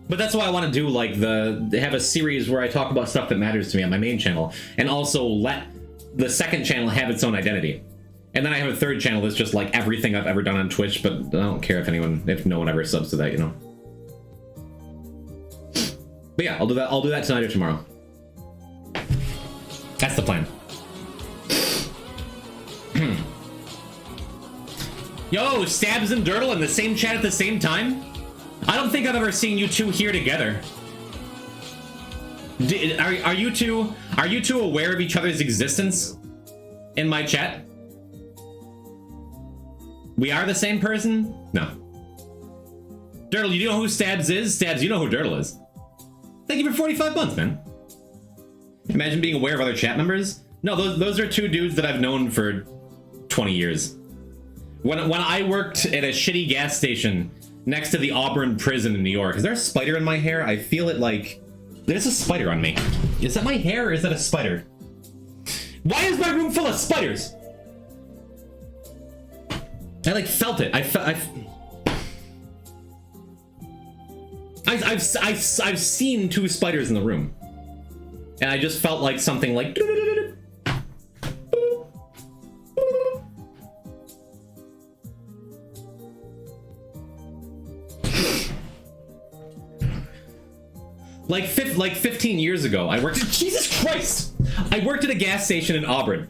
But that's why I want to do like have a series where I talk about stuff that matters to me on my main channel, and also let the second channel have its own identity. And then I have a third channel that's just like everything I've ever done on Twitch, but I don't care if no one ever subs to that, you know. But yeah, I'll do that tonight or tomorrow. That's the plan. Yo, Stabs and Dirtle in the same chat at the same time? I don't think I've ever seen you two here together. Are you two aware of each other's existence in my chat? We are the same person? No. Dirtle, you know who Stabs is? Stabs, you know who Dirtle is. Thank you for 45 months, man. Imagine being aware of other chat members. No, those are 2 dudes that I've known for 20 years. When I worked at a shitty gas station next to the Auburn prison in New York. Is there a spider in my hair? I feel it like... There's a spider on me. Is that my hair or is that a spider? Why is my room full of spiders? I like felt it. I've seen 2 spiders in the room. And I just felt like something like... Like 15 years ago, I worked at... Jesus Christ! I worked at a gas station in Auburn.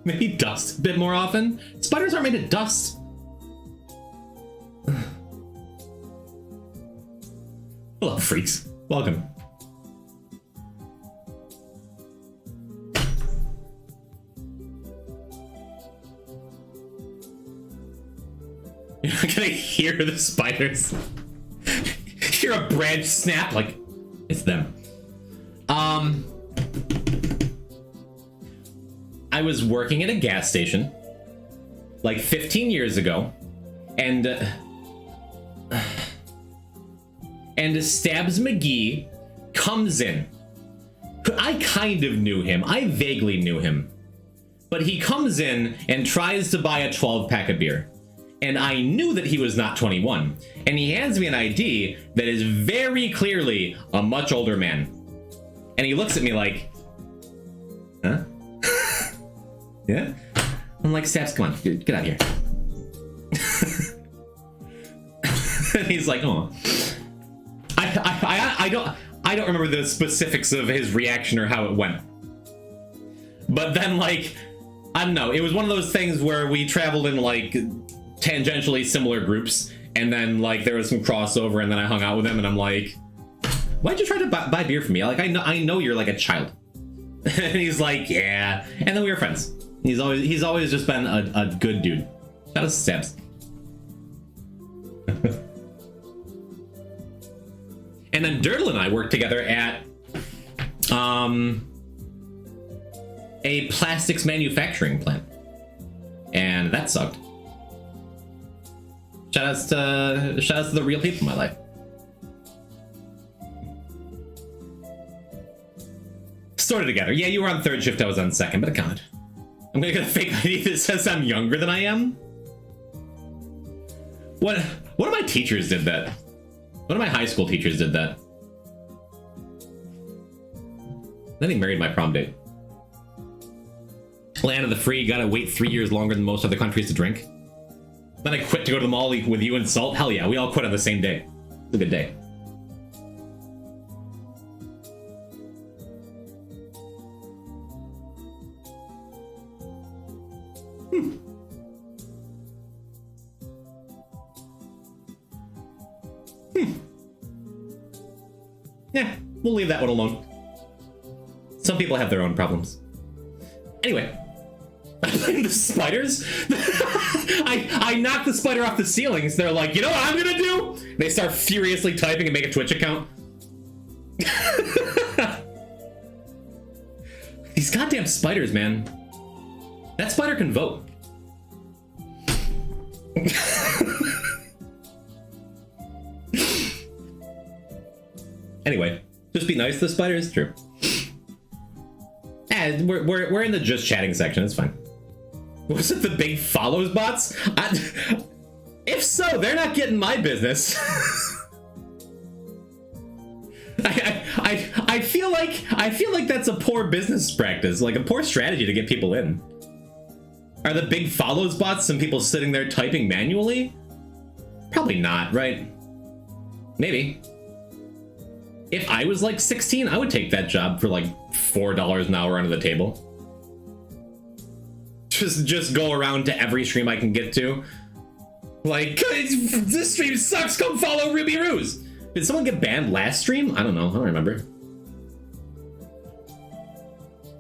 Maybe dust a bit more often. Spiders aren't made of dust. Hello, freaks. Welcome. You're not gonna hear the spiders. Hear a branch snap, like, it's them. I was working at a gas station like 15 years ago, and Stabs McGee comes in. I kind of knew him. I vaguely knew him. But he comes in and tries to buy a 12-pack of beer. And I knew that he was not 21. And he hands me an ID that is very clearly a much older man. And he looks at me like, huh? Yeah? I'm like, Stabs, come on, get out of here. And he's like, oh. I don't remember the specifics of his reaction or how it went. But then, like, I don't know, it was one of those things where we traveled in, like, tangentially similar groups, and then, like, there was some crossover, and then I hung out with him, and I'm like, why'd you try to buy beer for me? Like, I know you're like a child. And he's like, yeah. And then we were friends. He's always just been a good dude. Shout out to Stabs. And then Dirtle and I worked together at a plastics manufacturing plant, and that sucked. Shoutouts to the real people in my life. Sorted together. Yeah, you were on third shift, I was on second, but God. I'm gonna get a fake ID that says I'm younger than I am? One of my teachers did that. One of my high school teachers did that. Then he married my prom date. Land of the free, gotta wait 3 years longer than most other countries to drink. Then I quit to go to the mall with you and Salt. Hell yeah, we all quit on the same day. It's a good day. Yeah, we'll leave that one alone. Some people have their own problems. Anyway, the spiders. I knocked the spider off the ceilings. They're like, you know what I'm gonna do? They start furiously typing and make a Twitch account. These goddamn spiders, man. That spider can vote. Anyway, just be nice to the spiders. True. We're in the just chatting section. It's fine. Was it the big follows bots? If so, they're not getting my business. I feel like that's a poor business practice, like a poor strategy to get people in. Are the big follows bots some people sitting there typing manually? Probably not, right? Maybe. If I was like 16, I would take that job for like $4 an hour under the table. Just go around to every stream I can get to. Like, this stream sucks, come follow Ruby Ruse. Did someone get banned last stream? I don't know, I don't remember.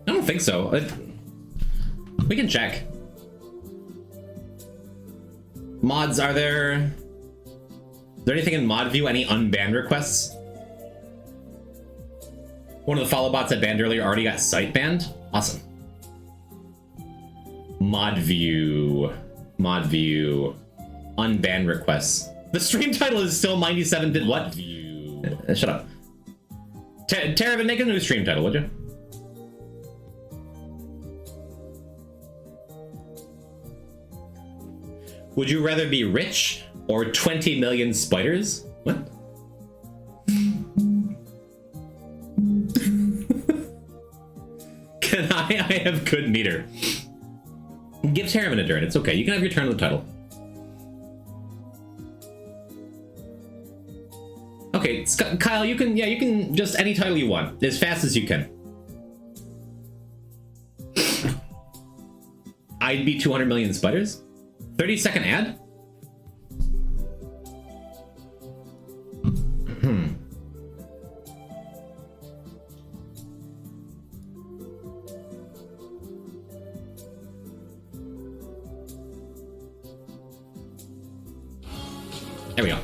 I don't think so. We can check. Mods, is there anything in mod view, any unbanned requests? One of the follow bots I banned earlier already got site banned. Awesome. Mod view, unbanned requests. The stream title is still 97-bit what? View. Shut up. Terravan, make a new stream title, would you? Would you rather be rich or 20 million spiders? What? Can I have good meter. Give Terravan a turn. It's okay. You can have your turn on the title. Okay, Kyle, you can just any title you want, as fast as you can. I'd be 200 million spiders? 30-second ad? There we go.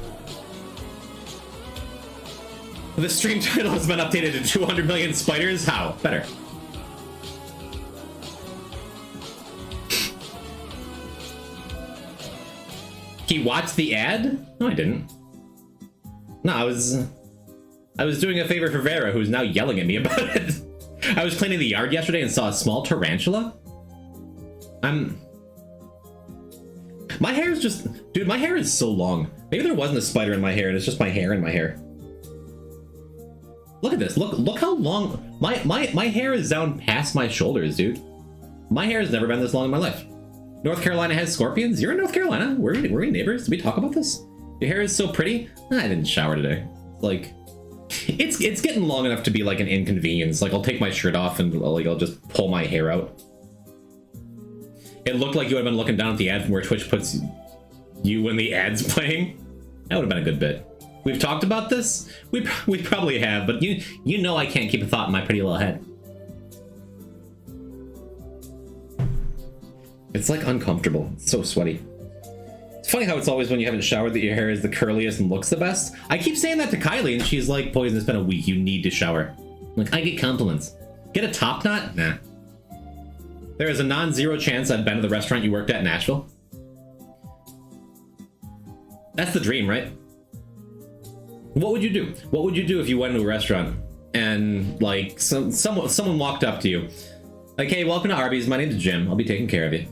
The stream title has been updated to 200 million spiders? How? Better. He watched the ad? No, I didn't. No, I was doing a favor for Vera, who's now yelling at me about it. I was cleaning the yard yesterday and saw a small tarantula. My hair is just... Dude, my hair is so long. Maybe there wasn't a spider in my hair and it's just my hair in my hair. Look at this. Look how long... My hair is down past my shoulders, dude. My hair has never been this long in my life. North Carolina has scorpions? You're in North Carolina? Were we neighbors? Did we talk about this? Your hair is so pretty? I didn't shower today. Like... It's getting long enough to be like an inconvenience. Like, I'll take my shirt off and like I'll just pull my hair out. It looked like you would have been looking down at the ad from where Twitch puts you when the ad's playing. That would have been a good bit. We've talked about this? We probably have, but you know I can't keep a thought in my pretty little head. It's like uncomfortable. It's so sweaty. It's funny how it's always when you haven't showered that your hair is the curliest and looks the best. I keep saying that to Kylie and she's like, Poison, it's been a week, you need to shower. I'm like, I get compliments. Get a top knot? Nah. There is a non-zero chance I've been to the restaurant you worked at in Nashville. That's the dream, right? What would you do? What would you do if you went to a restaurant and like someone walked up to you? Like, hey, welcome to Arby's, my name's Jim, I'll be taking care of you.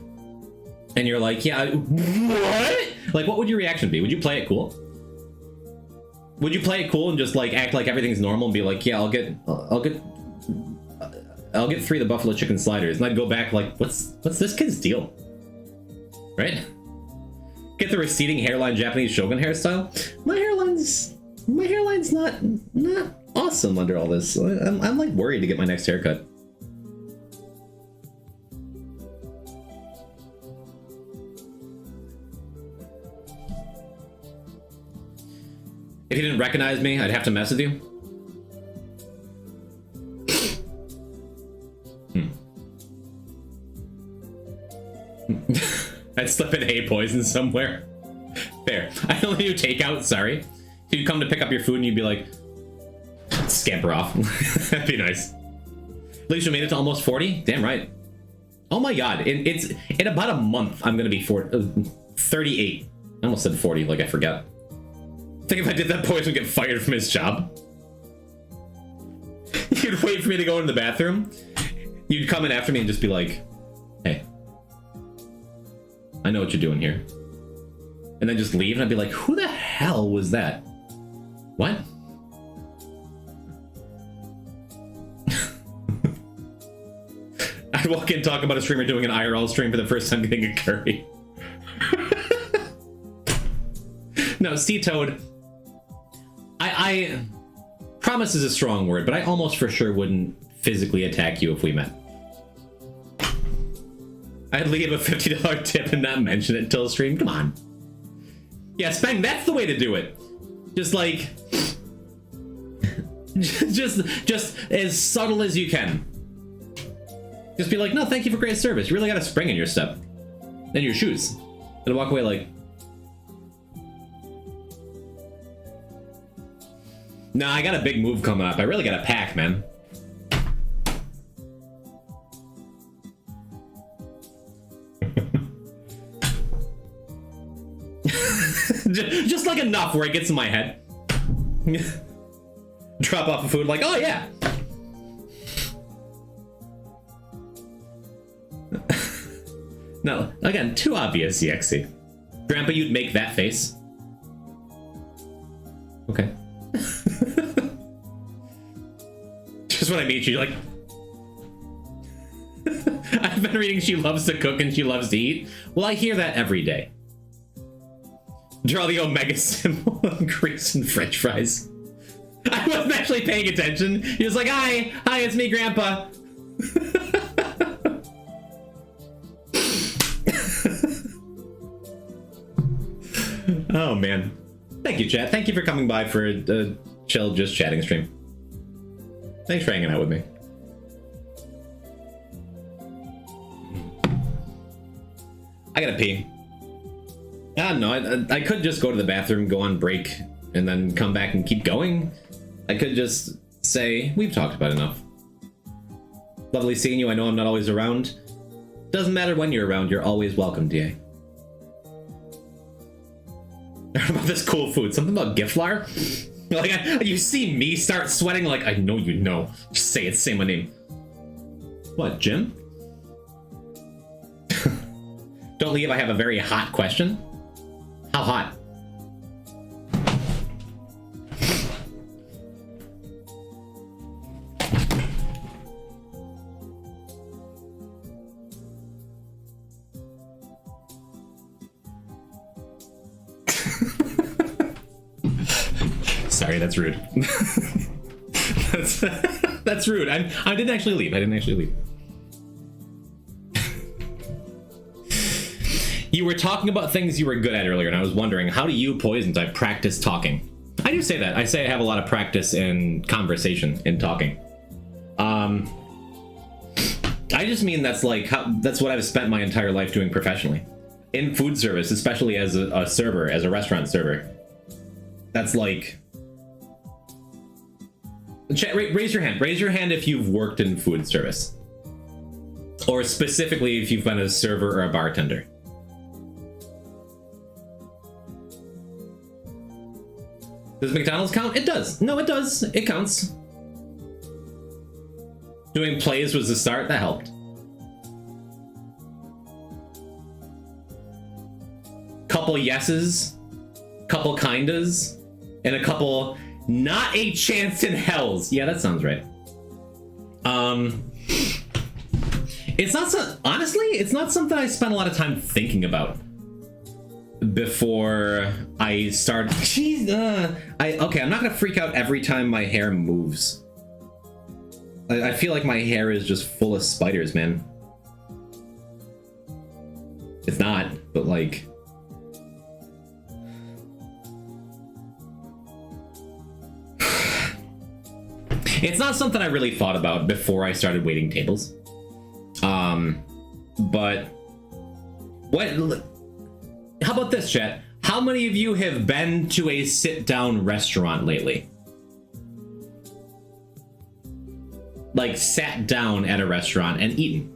And you're like, yeah, what? Like, what would your reaction be? Would you play it cool? Would you play it cool and just like act like everything's normal and be like, yeah, I'll get 3 of the buffalo chicken sliders, and I'd go back like, what's this kid's deal? Right? Get the receding hairline Japanese shogun hairstyle. My hairline's not awesome under all this. I'm like worried to get my next haircut. If you didn't recognize me, I'd have to mess with you. I'd slip in hay poison somewhere. Fair. I only do takeout, sorry. You'd come to pick up your food and you'd be like, scamper off. That'd be nice. At least you made it to almost 40? Damn right. Oh my god, in about a month, I'm gonna be 38. I almost said 40, like I forgot. I think if I did that, Poison would get fired from his job. You'd wait for me to go into the bathroom. You'd come in after me and just be like, hey, I know what you're doing here. And then just leave, and I'd be like, who the hell was that? What? I'd walk in and talk about a streamer doing an IRL stream for the first time getting a curry. No, C-Toad. I promise is a strong word, but I almost for sure wouldn't physically attack you if we met. I'd leave a $50 tip and not mention it until stream. Come on. Yeah, Speng, that's the way to do it. Just like... just as subtle as you can. Just be like, no, thank you for great service. You really got a spring in your step. And your shoes. And walk away like... Nah, I got a big move coming up. I really got a pack, man. Just like enough where it gets in my head. Drop off the food like, oh yeah. No, again, too obvious, EXE. Grandpa, you'd make that face. Okay. Just when I meet you, you're like... I've been reading she loves to cook and she loves to eat. Well, I hear that every day. Draw the Omega symbol on grease and french fries. I wasn't actually paying attention. He was like, hi, it's me, Grandpa. Oh man. Thank you, chat. Thank you for coming by for a chill, just chatting stream. Thanks for hanging out with me. I gotta pee. I don't know. I could just go to the bathroom, go on break, and then come back and keep going. I could just say, we've talked about enough. Lovely seeing you. I know I'm not always around. Doesn't matter when you're around, you're always welcome, DA. About this cool food. Something about Giflar? Like, you see me start sweating, like, I know you know. Just say it, say my name. What, Jim? Don't leave, I have a very hot question. How hot? Sorry, that's rude. that's rude. I didn't actually leave. I didn't actually leave. You were talking about things you were good at earlier, and I was wondering, how do you, Poison Type, practice talking? I do say that. I say I have a lot of practice in conversation, in talking. I just mean that's like that's what I've spent my entire life doing professionally. In food service, especially as a server, as a restaurant server. That's like... Chat, raise your hand. Raise your hand if you've worked in food service. Or specifically if you've been a server or a bartender. Does McDonald's count? It does. No, it does. It counts. Doing plays was the start. That helped. Couple yeses. Couple kindas. And a couple not a chance in hells. Yeah, that sounds right. It's not so... Honestly, it's not something I spent a lot of time thinking about before I start. Jeez, okay, I'm not gonna freak out every time my hair moves. I feel like my hair is just full of spiders, man. It's not, but like... It's not something I really thought about before I started waiting tables. But... What... How about this, chat? How many of you have been to a sit-down restaurant lately? Like, sat down at a restaurant and eaten?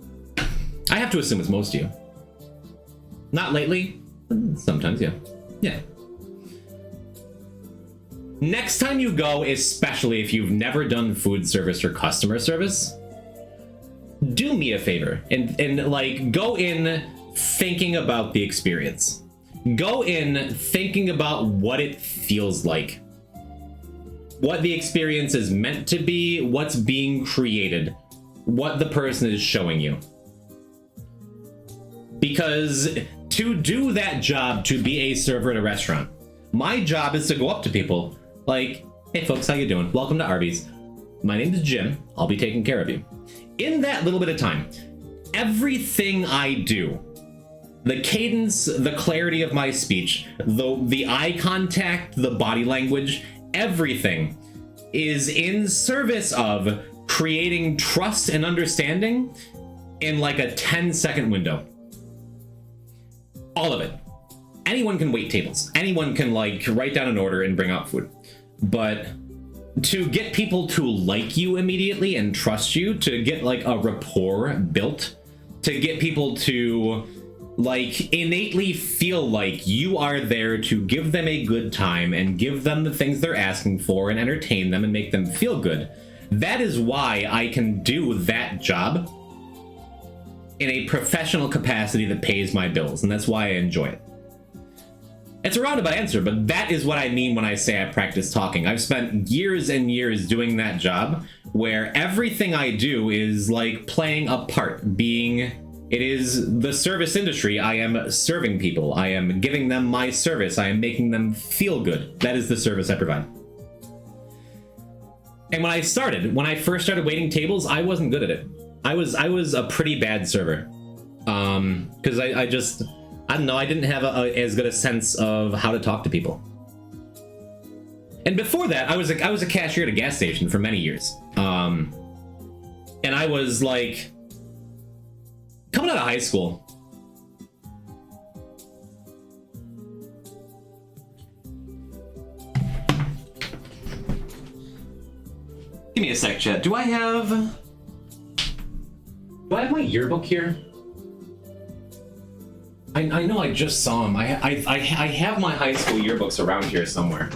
I have to assume it's most of you. Not lately? Sometimes, yeah. Yeah. Next time you go, especially if you've never done food service or customer service, do me a favor and like, go in thinking about the experience. Go in thinking about what it feels like. What the experience is meant to be, what's being created, what the person is showing you. Because to do that job, to be a server at a restaurant, my job is to go up to people like, hey folks, how you doing? Welcome to Arby's. My name is Jim. I'll be taking care of you. In that little bit of time, everything I do, the cadence, the clarity of my speech, the eye contact, the body language, everything is in service of creating trust and understanding in like a 10-second window. All of it. Anyone can wait tables. Anyone can like write down an order and bring out food. But to get people to like you immediately and trust you, to get like a rapport built, to get people to like innately feel like you are there to give them a good time and give them the things they're asking for and entertain them and make them feel good. That is why I can do that job in a professional capacity that pays my bills, and that's why I enjoy it. It's a roundabout answer, but that is what I mean when I say I practice talking. I've spent years and years doing that job where everything I do is like playing a part, being... It is the service industry. I am serving people. I am giving them my service. I am making them feel good. That is the service I provide. And when I first started waiting tables, I wasn't good at it. I was a pretty bad server. Because I I don't know, I didn't have as good a sense of how to talk to people. And before that, I was a cashier at a gas station for many years. And I was like, coming out of high school, give me a sec, chat. Do I have my yearbook here? I know I just saw them. I have my high school yearbooks around here somewhere.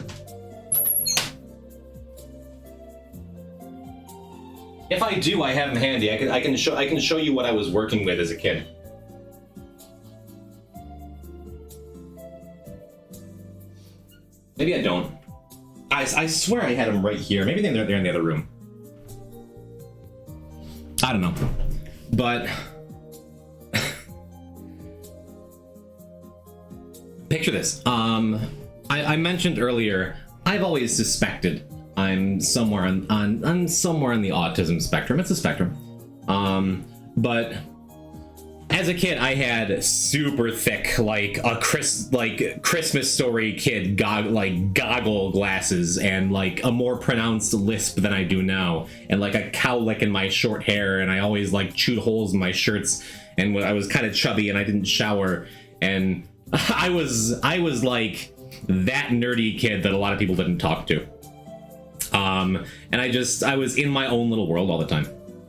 If I do, I have them handy. I can show you what I was working with as a kid. Maybe I don't. I swear I had them right here. Maybe they're in the other room. I don't know. But picture this. I mentioned earlier, I've always suspected I'm somewhere on somewhere on the autism spectrum. It's a spectrum. But as a kid, I had super thick, like a Christmas Story kid goggle glasses, and like a more pronounced lisp than I do now, and like a cowlick in my short hair, and I always like chewed holes in my shirts, and I was kind of chubby, and I didn't shower, and I was like that nerdy kid that a lot of people didn't talk to. And I was in my own little world all the time.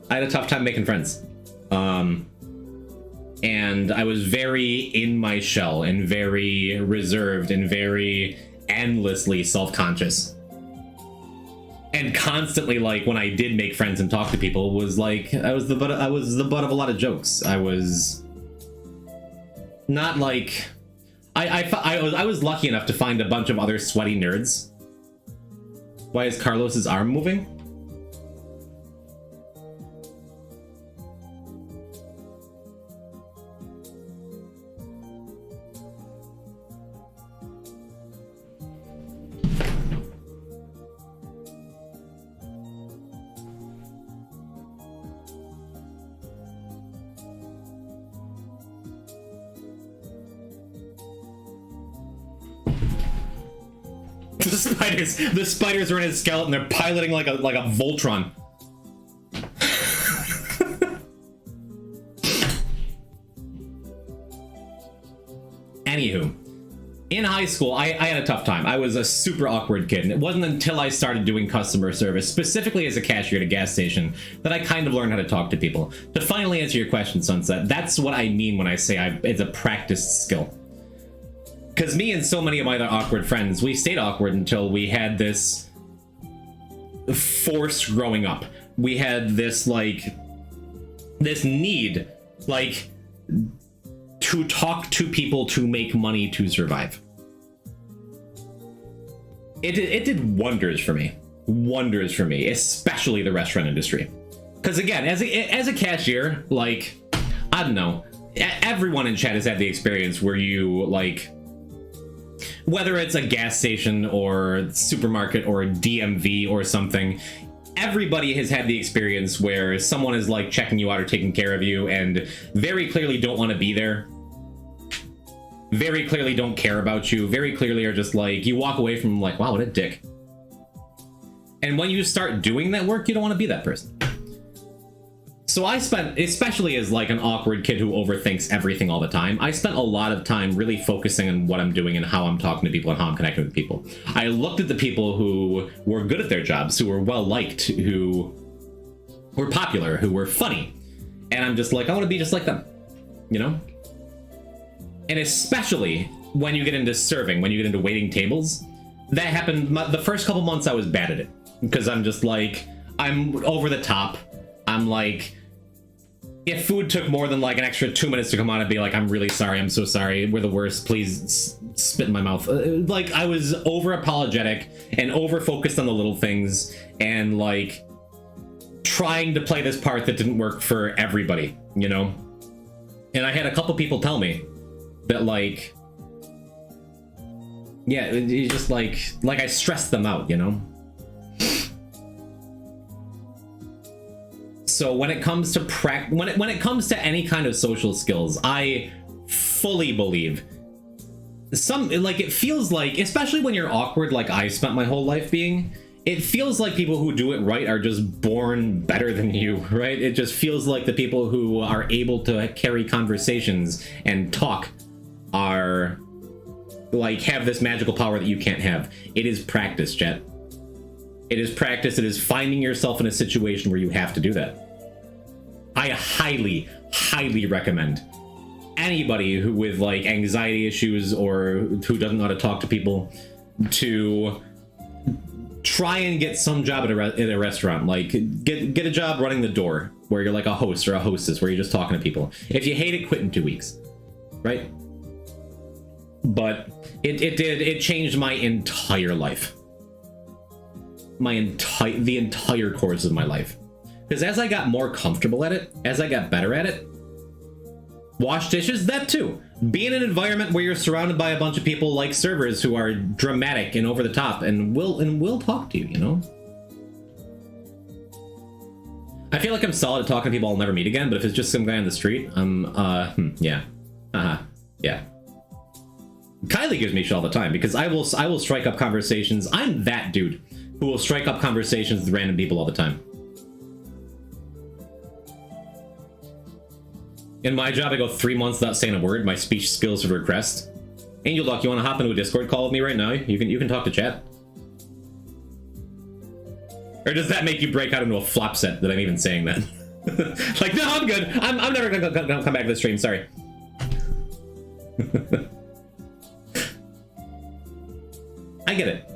I had a tough time making friends. And I was very in my shell and very reserved and very endlessly self-conscious. And constantly, like, when I did make friends and talk to people, was like, I was the butt of a lot of jokes. I was not like, I was lucky enough to find a bunch of other sweaty nerds. Why is Carlos's arm moving? The spiders are in his skeleton. They're piloting like a Voltron. Anywho, in high school, I had a tough time. I was a super awkward kid, and it wasn't until I started doing customer service, specifically as a cashier at a gas station, that I kind of learned how to talk to people. To finally answer your question, Sunset, that's what I mean when I say it's a practiced skill. Because me and so many of my other awkward friends, we stayed awkward until we had this force growing up. We had this, like, this need, like, to talk to people to make money to survive. It did wonders for me. Wonders for me, especially the restaurant industry. Because again, as a cashier, like, I don't know, everyone in chat has had the experience where you, like, whether it's a gas station or supermarket or a DMV or something, everybody has had the experience where someone is like checking you out or taking care of you and very clearly don't want to be there. Very clearly don't care about you. Very clearly are just like, you walk away from like, wow, what a dick. And when you start doing that work, you don't want to be that person. So I spent, especially as like an awkward kid who overthinks everything all the time, I spent a lot of time really focusing on what I'm doing and how I'm talking to people and how I'm connecting with people. I looked at the people who were good at their jobs, who were well liked, who were popular, who were funny. And I'm just like, I want to be just like them, you know? And especially when you get into serving, when you get into waiting tables, that happened the first couple months I was bad at it. Because I'm just like, I'm over the top. I'm like, if food took more than like an extra 2 minutes to come on, I'd be like, I'm really sorry, I'm so sorry, we're the worst, please spit in my mouth. Like, I was over apologetic and over focused on the little things and like trying to play this part that didn't work for everybody, you know? And I had a couple people tell me that like, yeah, it's just like I stressed them out, you know? So when it comes to when it comes to any kind of social skills, I fully believe it feels like, especially when you're awkward like I spent my whole life being, it feels like people who do it right are just born better than you, right? It just feels like the people who are able to carry conversations and talk are like have this magical power that you can't have. It is practice, chat. It is practice. It is finding yourself in a situation where you have to do that. I highly, highly recommend anybody who with like anxiety issues or who doesn't know how to talk to people to try and get some job at a restaurant. Like get a job running the door where you're like a host or a hostess where you're just talking to people. If you hate it, quit in 2 weeks, right? But it changed my entire life. The entire course of my life. Because as I got more comfortable at it, as I got better at it, wash dishes, that too. Be in an environment where you're surrounded by a bunch of people like servers who are dramatic and over the top and will talk to you, you know? I feel like I'm solid at talking to people I'll never meet again, but if it's just some guy on the street, yeah. Yeah. Kylie gives me shit all the time because I will strike up conversations. I'm that dude who will strike up conversations with random people all the time. In my job, I go 3 months without saying a word. My speech skills have regressed. Angel Duck, you want to hop into a Discord call with me right now? You can talk to chat. Or does that make you break out into a flop set that I'm even saying that? Like, no, I'm good. I'm never gonna come back to the stream. Sorry. I get it.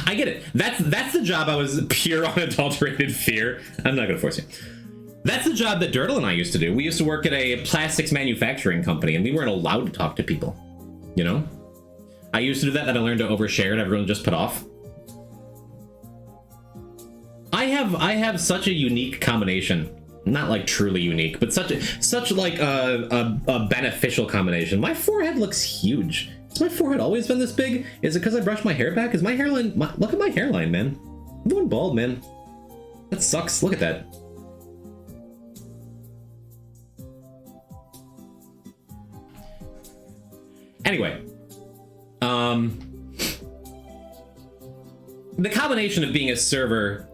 I get it. That's the job I was pure unadulterated fear. I'm not gonna force you. That's the job that Dirtle and I used to do. We used to work at a plastics manufacturing company, and we weren't allowed to talk to people. You know? I used to do that, then I learned to overshare, and everyone just put off. I have such a unique combination. Not like truly unique, but such like a beneficial combination. My forehead looks huge. Has my forehead always been this big? Is it because I brushed my hair back? Is my hairline... look at my hairline, man. I'm going bald, man. That sucks. Look at that. Anyway, the combination of being a server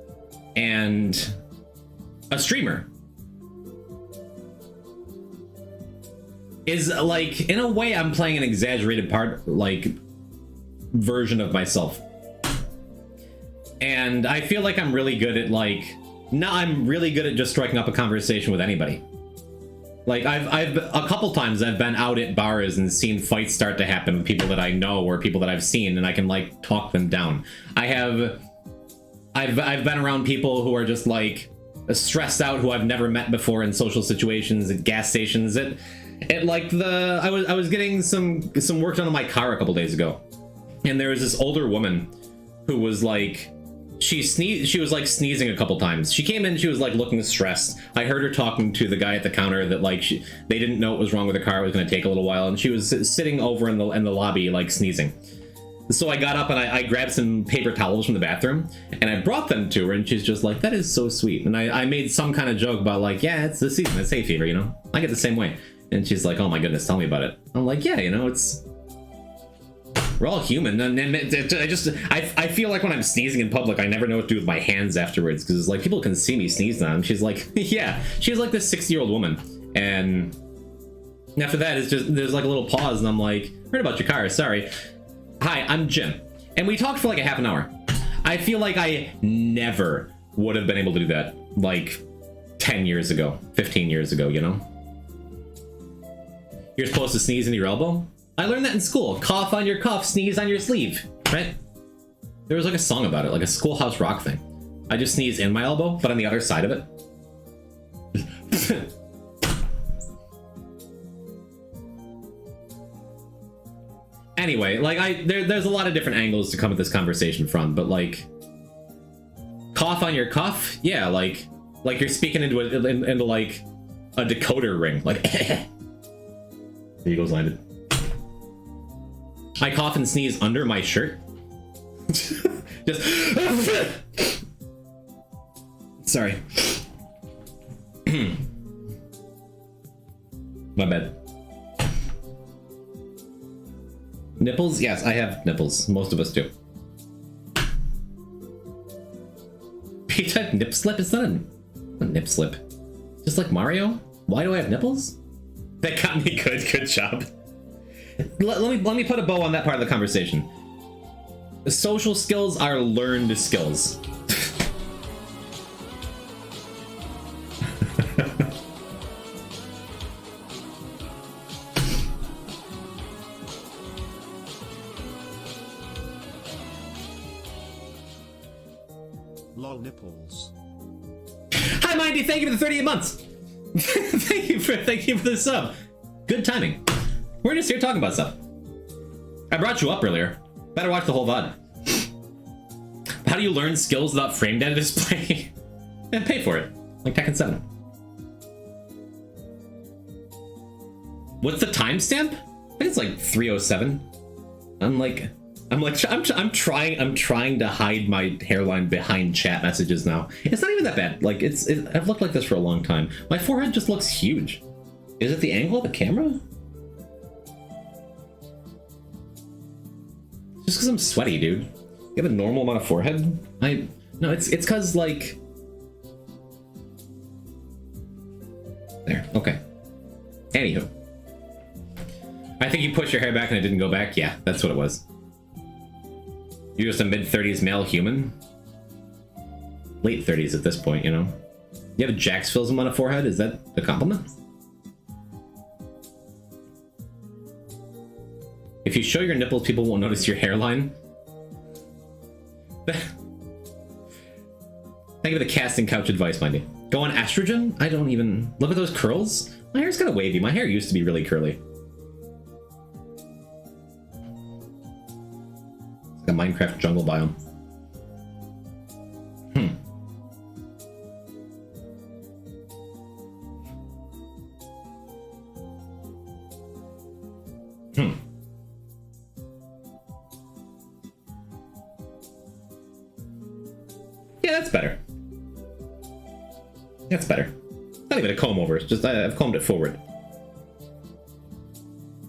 and a streamer is like, in a way, I'm playing an exaggerated version of myself. And I feel like I'm really good at I'm really good at just striking up a conversation with anybody. Like I've a couple times I've been out at bars and seen fights start to happen with people that I know or people that I've seen, and I can like talk them down. I've been around people who are just like stressed out, who I've never met before in social situations at gas stations. I was getting some work done on my car a couple days ago, and there was this older woman who was like, she was like sneezing a couple times. She came in, she was like looking stressed. I heard her talking to the guy at the counter that like they didn't know what was wrong with the car. It was going to take a little while, and she was sitting over in the lobby like sneezing. So I got up and I grabbed some paper towels from the bathroom and I brought them to her, and she's just like, that is so sweet. And I made some kind of joke about like, yeah, it's the season, it's hay fever, you know? I get the same way. And she's like, oh my goodness, tell me about it. I'm like, yeah, you know, we're all human, and I feel like when I'm sneezing in public, I never know what to do with my hands afterwards, because it's like people can see me sneeze now. And she's like, yeah, she's like this 60-year-old woman, and after that, it's just there's like a little pause, and I'm like, heard about your car, sorry. Hi, I'm Jim, and we talked for like a half an hour. I feel like I never would have been able to do that like 10 years ago, 15 years ago, you know? You're supposed to sneeze in your elbow? I learned that in school. Cough on your cuff, sneeze on your sleeve, right? There was like a song about it, like a Schoolhouse Rock thing. I just sneeze in my elbow, but on the other side of it. Anyway, like there's a lot of different angles to come at this conversation from, but like, cough on your cuff, yeah, like you're speaking into like a decoder ring, like. The Eagles landed. I cough and sneeze under my shirt. Just sorry. My bad. Nipples? Yes, I have nipples. Most of us do. P-type nip slip? It's not a nip slip. Just like Mario? Why do I have nipples? That got me good. Good job. Let me put a bow on that part of the conversation. The social skills are learned skills. Lol nipples. Hi, Mindy. Thank you for the 38 months. thank you for the sub. Good timing. We're just here talking about stuff. I brought you up earlier. Better watch the whole VOD. How do you learn skills without frame data display? And pay for it, like Tekken 7. What's the timestamp? I think it's like 3:07. I'm trying to hide my hairline behind chat messages now. It's not even that bad. Like I've looked like this for a long time. My forehead just looks huge. Is it the angle of the camera? Just because I'm sweaty, dude. You have a normal amount of forehead? No, it's because like. There. Okay. Anywho. I think you pushed your hair back and it didn't go back. Yeah, that's what it was. You're just a mid-30s male human? Late 30s at this point, you know? You have a Jacksfills on a forehead? Is that a compliment? If you show your nipples, people won't notice your hairline. Thank you for the casting couch advice, Mindy. Go on estrogen? I don't even... Look at those curls. My hair's kind of wavy. My hair used to be really curly. A Minecraft jungle biome. Yeah, that's better. That's better. Not even a comb over. It's just I've combed it forward.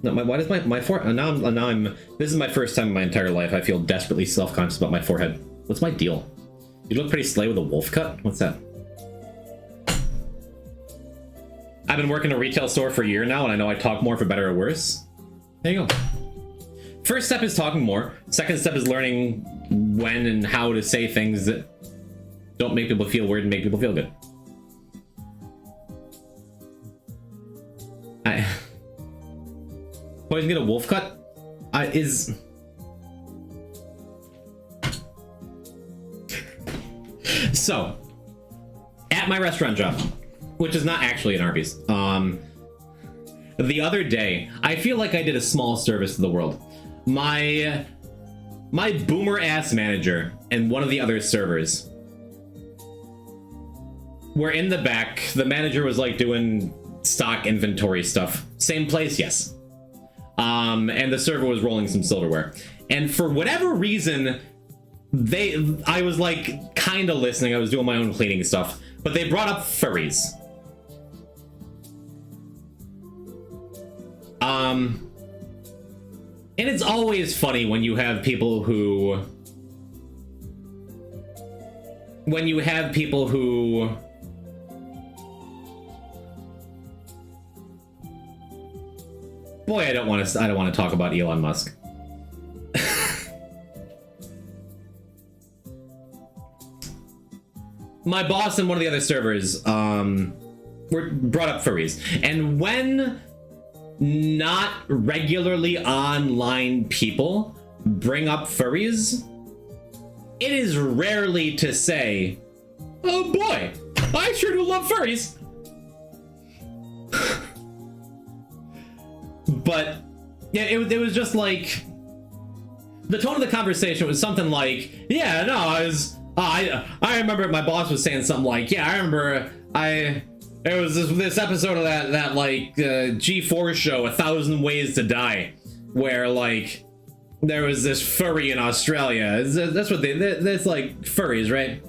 No, why does my forehead? Now I'm. This is my first time in my entire life I feel desperately self-conscious about my forehead. What's my deal? You look pretty slay with a wolf cut. What's that? I've been working in a retail store for a year now, and I know I talk more for better or worse. There you go. First step is talking more. Second step is learning when and how to say things that don't make people feel weird and make people feel good. Boys get a wolf cut? So, at my restaurant job, which is not actually an Arby's, the other day, I feel like I did a small service to the world. My boomer ass manager and one of the other servers were in the back. The manager was like doing stock inventory stuff. Same place, yes. And the server was rolling some silverware. And for whatever reason, I was like kind of listening. I was doing my own cleaning stuff, but they brought up furries. And it's always funny when you have people who boy, I don't want to talk about Elon Musk. My boss and one of the other servers were brought up furries, and when not regularly online people bring up furries, it is rarely to say, "Oh boy, I sure do love furries." But yeah, it was just like the tone of the conversation was something like, "Yeah, no, I remember my boss was saying something like, yeah, I remember there was this episode of that like G4 show, 1,000 Ways to Die, where like there was this furry in Australia. That's what that's like furries, right?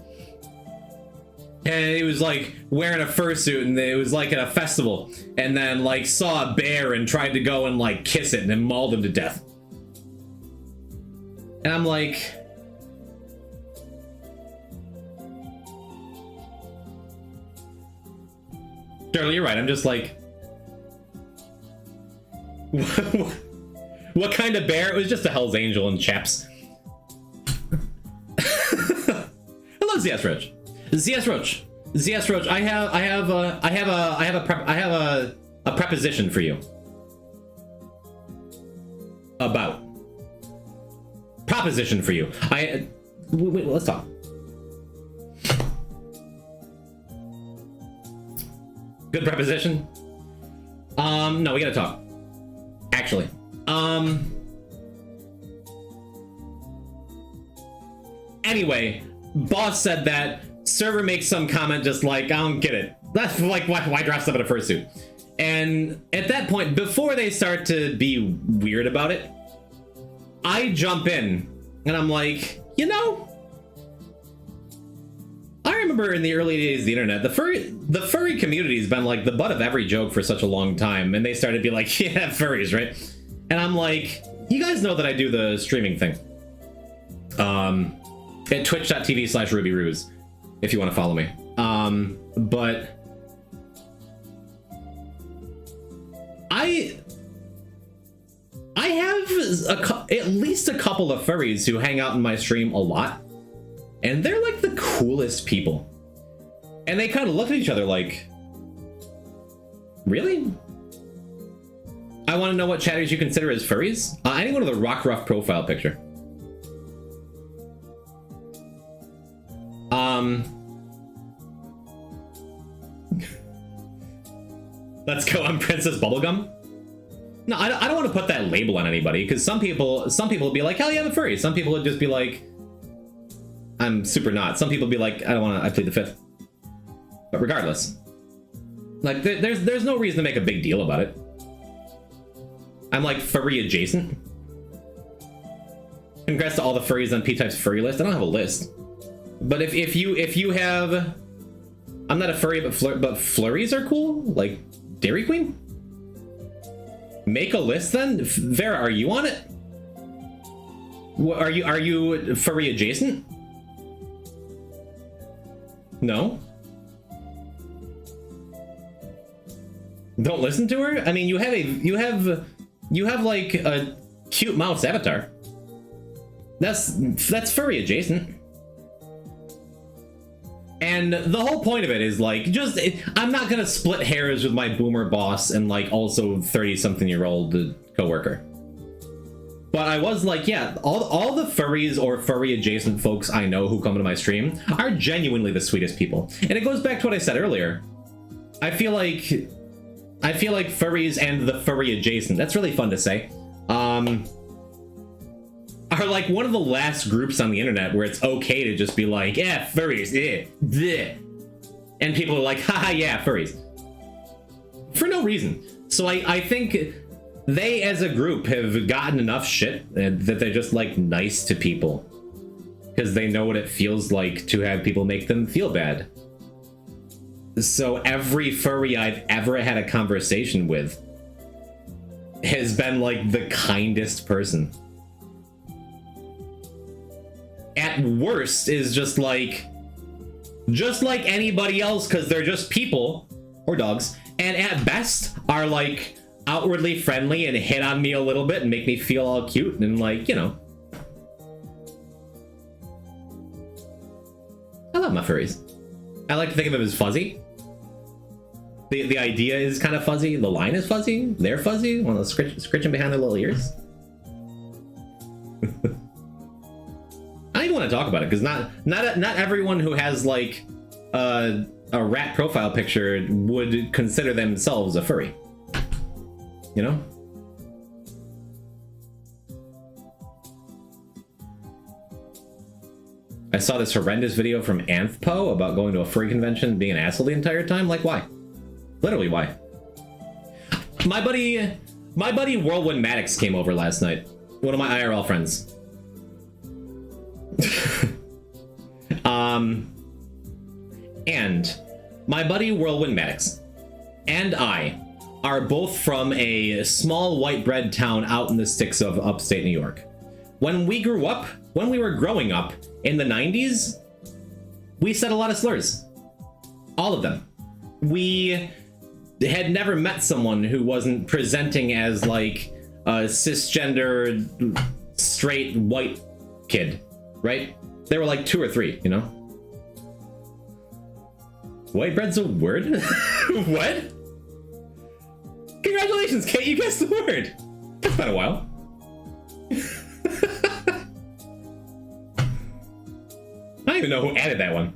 And he was like wearing a fursuit, and it was like at a festival, and then like saw a bear and tried to go and like kiss it, and then mauled him to death. And I'm like, Shirley, you're right. I'm just like, what kind of bear? It was just a Hell's Angel and chaps. Hello, ZS Roach. ZS Roach. ZS Roach. I have a preposition for you. About. Proposition for you. Wait, let's talk. Good preposition? No, we gotta talk. Actually. Anyway, boss said that server makes some comment just like, I don't get it. That's like, why dress up in a fursuit? And at that point, before they start to be weird about it, I jump in and I'm like, you know, I remember in the early days of the internet, the furry community has been like the butt of every joke for such a long time, and they started to be like, yeah, furries, right? And I'm like, you guys know that I do the streaming thing. At twitch.tv/RubyRuse, if you want to follow me. But I have at least a couple of furries who hang out in my stream a lot, and they're like the coolest people. And they kind of look at each other like, really? I want to know what chatters you consider as furries. Anyone with a Rock Ruff profile picture. Let's go on Princess Bubblegum. No, I don't want to put that label on anybody, because some people would be like, hell yeah, I'm a furry. Some people would just be like, I'm super not. Some people would be like, I don't want to, I plead the fifth. But regardless, like there's no reason to make a big deal about it. I'm like furry adjacent. Congrats to all the furries on P-Type's furry list. I don't have a list, but if you have, I'm not a furry, but flurries are cool, like Dairy Queen. Make a list then. Vera, are you on it? Are you furry adjacent? No. Don't listen to her. I mean, you have like a cute mouse avatar. That's furry adjacent. And the whole point of it is like, I'm not gonna split hairs with my boomer boss and like also 30-something-year-old coworker. But I was like, yeah, all the furries or furry adjacent folks I know who come to my stream are genuinely the sweetest people. And it goes back to what I said earlier. I feel like furries and the furry adjacent, that's really fun to say, are like one of the last groups on the internet where it's okay to just be like, yeah, furries, bleh. And people are like, haha, yeah, furries. For no reason. So I think they as a group have gotten enough shit that they're just like nice to people. Because they know what it feels like to have people make them feel bad. So every furry I've ever had a conversation with has been like the kindest person. At worst is just like anybody else, because they're just people or dogs, and at best are like outwardly friendly and hit on me a little bit and make me feel all cute and like, you know. I love my furries. I like to think of them as fuzzy. The idea is kind of fuzzy. The line is fuzzy. They're fuzzy. One of those scritching behind their little ears. I don't even want to talk about it because not everyone who has like a rat profile picture would consider themselves a furry. You know? I saw this horrendous video from Anthpo about going to a furry convention and being an asshole the entire time. Like, why? Literally, why? My buddy Whirlwind Maddox came over last night. One of my IRL friends. And my buddy Whirlwind Maddox and I are both from a small white bread town out in the sticks of upstate New York. when we grew up, when we were growing up in the 90s, we said a lot of slurs. All of them. We had never met someone who wasn't presenting as like a cisgender, straight, white kid, right? There were like 2 or 3, you know? White bread's a word? What? Congratulations, Kate, you guessed the word! It's been a while. I don't even know who added that one.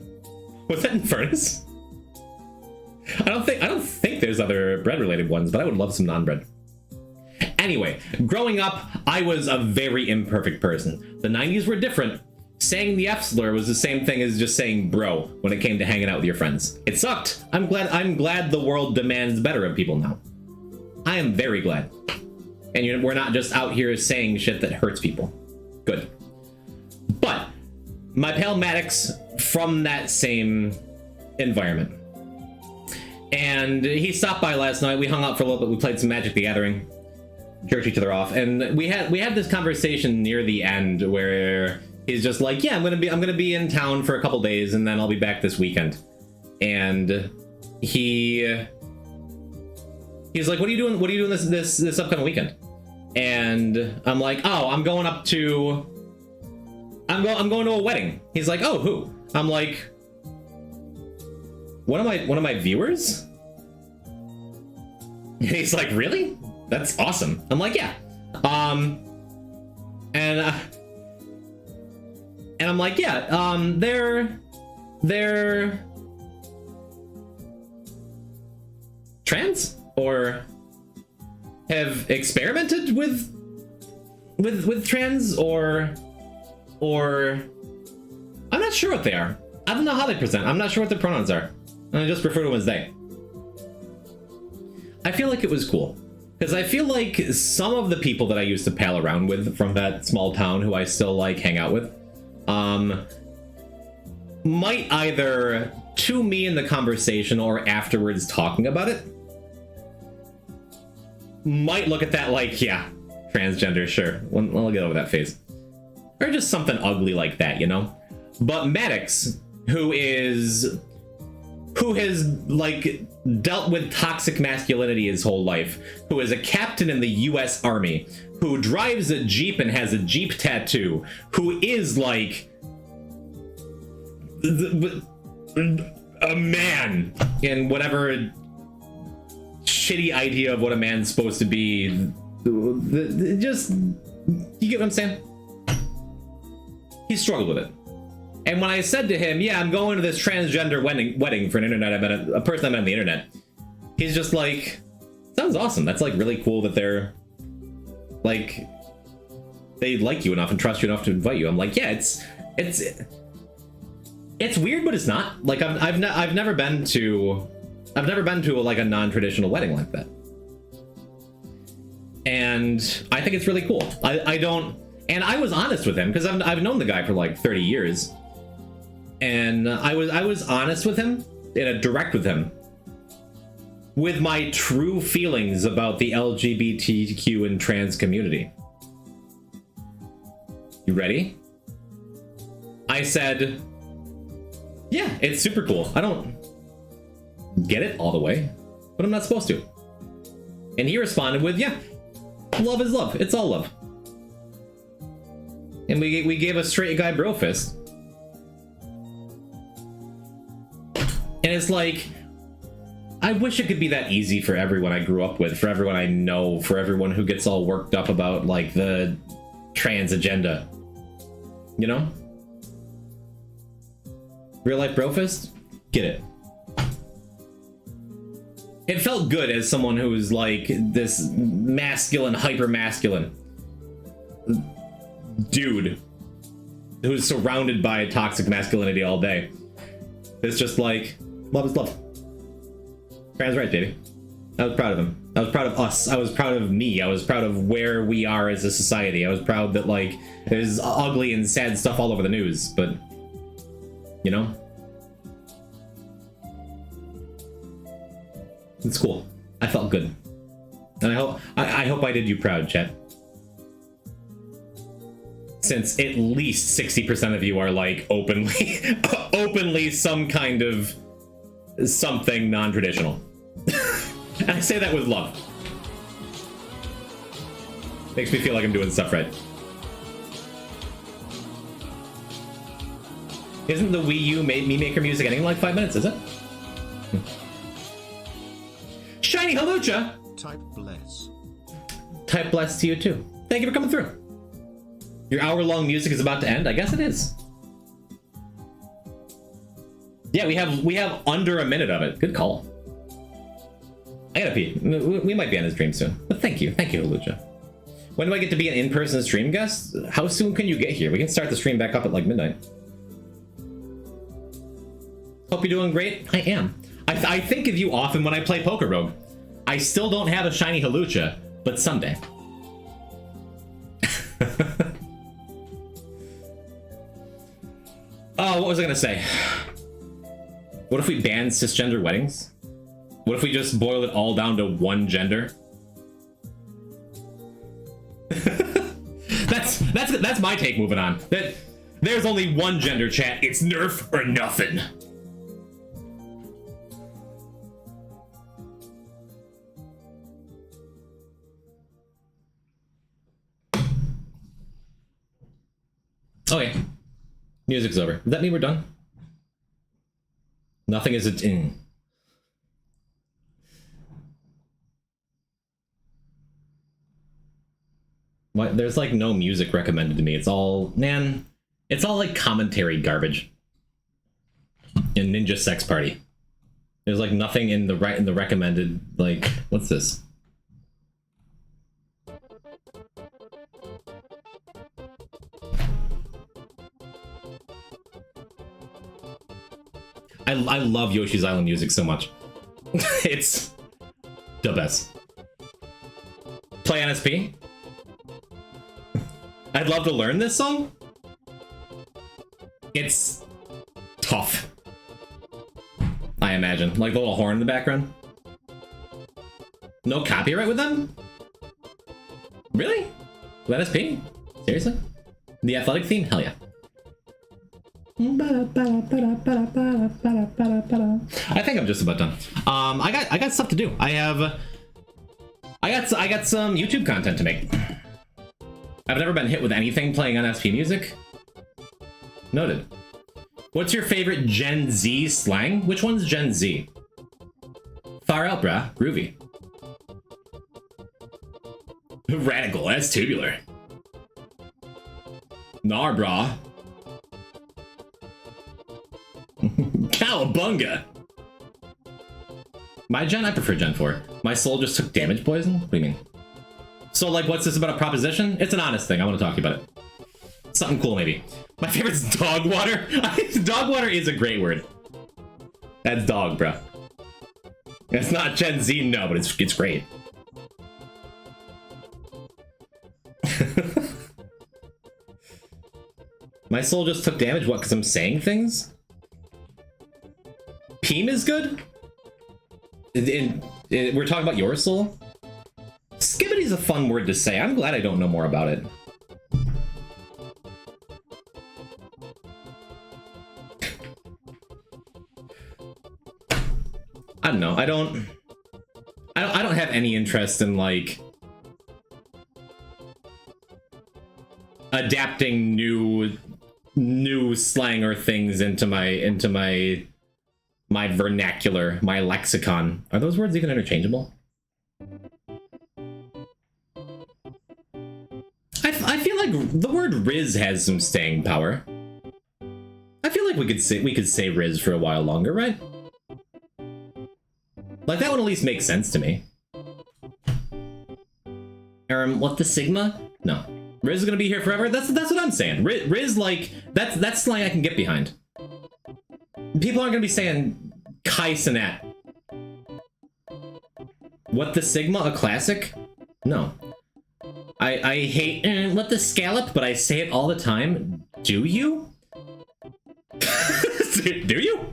Was that Infernus? I don't think there's other bread-related ones, but I would love some non-bread. Anyway, growing up, I was a very imperfect person. The 90s were different. Saying the F slur was the same thing as just saying bro when it came to hanging out with your friends. It sucked. I'm glad the world demands better of people now. I am very glad. And we're not just out here saying shit that hurts people. Good. But my pal Maddox from that same environment. And he stopped by last night. We hung out for a little bit. We played some Magic the Gathering. Jerked each other off. And we had this conversation near the end where he's just like, yeah, I'm gonna be in town for a couple days and then I'll be back this weekend. And he's like, what are you doing this upcoming weekend? And I'm like, oh, I'm going to a wedding. He's like, oh, who? I'm like, one of my viewers? And he's like, really? That's awesome. I'm like, yeah. And I'm like, yeah, they're trans or have experimented with trans or I'm not sure what they are. I don't know how they present. I'm not sure what their pronouns are. And I just refer to them as they. I feel like it was cool. Because I feel like some of the people that I used to pal around with from that small town who I still like hang out with, might either to me in the conversation or afterwards talking about it, might look at that like, yeah, transgender, sure, we'll get over that phase. Or just something ugly like that, you know? But Maddox, who has like dealt with toxic masculinity his whole life, who is a captain in the US Army, who drives a Jeep and has a Jeep tattoo, who is like a man in whatever shitty idea of what a man's supposed to be. Just, you get what I'm saying? He struggled with it. And when I said to him, yeah, I'm going to this transgender wedding for an internet, I met a person I met on the internet. He's just like, sounds awesome. That's like really cool that they're like, they like you enough and trust you enough to invite you. I'm like, yeah, it's weird, but it's not. Like I've never been to like a non-traditional wedding like that. And I think it's really cool. And I was honest with him because I've known the guy for like 30 years. And I was honest with him, and direct with him, with my true feelings about the LGBTQ and trans community. You ready? I said, yeah, it's super cool. I don't get it all the way, but I'm not supposed to. And he responded with, yeah, love is love. It's all love. And we gave a straight guy bro fist. And it's like, I wish it could be that easy for everyone I grew up with, for everyone I know, for everyone who gets all worked up about, like, the trans agenda. You know? Real life brofist? Get it. It felt good as someone who's, like, this masculine, hyper-masculine dude who's surrounded by toxic masculinity all day. It's just like, love is love. Trans rights, baby. I was proud of him. I was proud of us. I was proud of me. I was proud of where we are as a society. I was proud that, like, there's ugly and sad stuff all over the news, but, you know? It's cool. I felt good. And I hope I did you proud, chat. since at least 60% of you are like openly openly some kind of something non-traditional. And I say that with love. Makes me feel like I'm doing stuff right. Isn't the Wii U Me Maker music ending in like 5 minutes, is it? Shiny Halucha! Type bless. Type bless to you too. Thank you for coming through. Your hour-long music is about to end? I guess it is. Yeah, we have under a minute of it. Good call. I gotta pee. We might be on his stream soon. But thank you, Halucha. When do I get to be an in-person stream guest? How soon can you get here? We can start the stream back up at like midnight. Hope you're doing great. I am. I think of you often when I play Poker Rogue. I still don't have a shiny Halucha, but someday. Oh, what was I gonna say? What if we banned cisgender weddings? What if we just boil it all down to one gender? That's my take moving on. That there's only one gender, chat. It's nerf or nothing. Okay. Music's over. Does that mean we're done? Nothing is a... What? There's like no music recommended to me. It's all... Man, it's all like commentary garbage. In Ninja Sex Party. There's like nothing in the recommended, like... What's this? I love Yoshi's Island music so much. It's the best. Play NSP? I'd love to learn this song. It's tough. I imagine. Like the little horn in the background. No copyright with them? Really? With NSP? Seriously? The athletic theme? Hell yeah. I think I'm just about done. I got stuff to do. I got some YouTube content to make. I've never been hit with anything playing on SP Music. Noted. What's your favorite Gen Z slang? Which one's Gen Z? Far out, brah. Groovy. Radical. That's tubular. Nar, brah. Cowabunga! My gen? I prefer Gen 4. My soul just took damage poison? What do you mean? So, like, what's this about a proposition? It's an honest thing. I want to talk to you about it. Something cool, maybe. My favorite's dog water. Dog water is a great word. That's dog, bro. It's not Gen Z, no, but it's great. My soul just took damage? What, because I'm saying things? Peem is good? We're talking about your soul? Skibbity's a fun word to say. I'm glad I don't know more about it. I don't know. I don't have any interest in like adapting new slang or things into my vernacular, my lexicon. Are those words even interchangeable? I feel like the word Riz has some staying power. I feel like we could say Riz for a while longer, right? Like that would at least make sense to me. What the Sigma? No. Riz is gonna be here forever? That's what I'm saying. Riz, like, that's slang I can get behind. People aren't gonna be saying Kai Cenat. What the Sigma? A classic? No. I hate what the Scallop, but I say it all the time. Do you? Do you?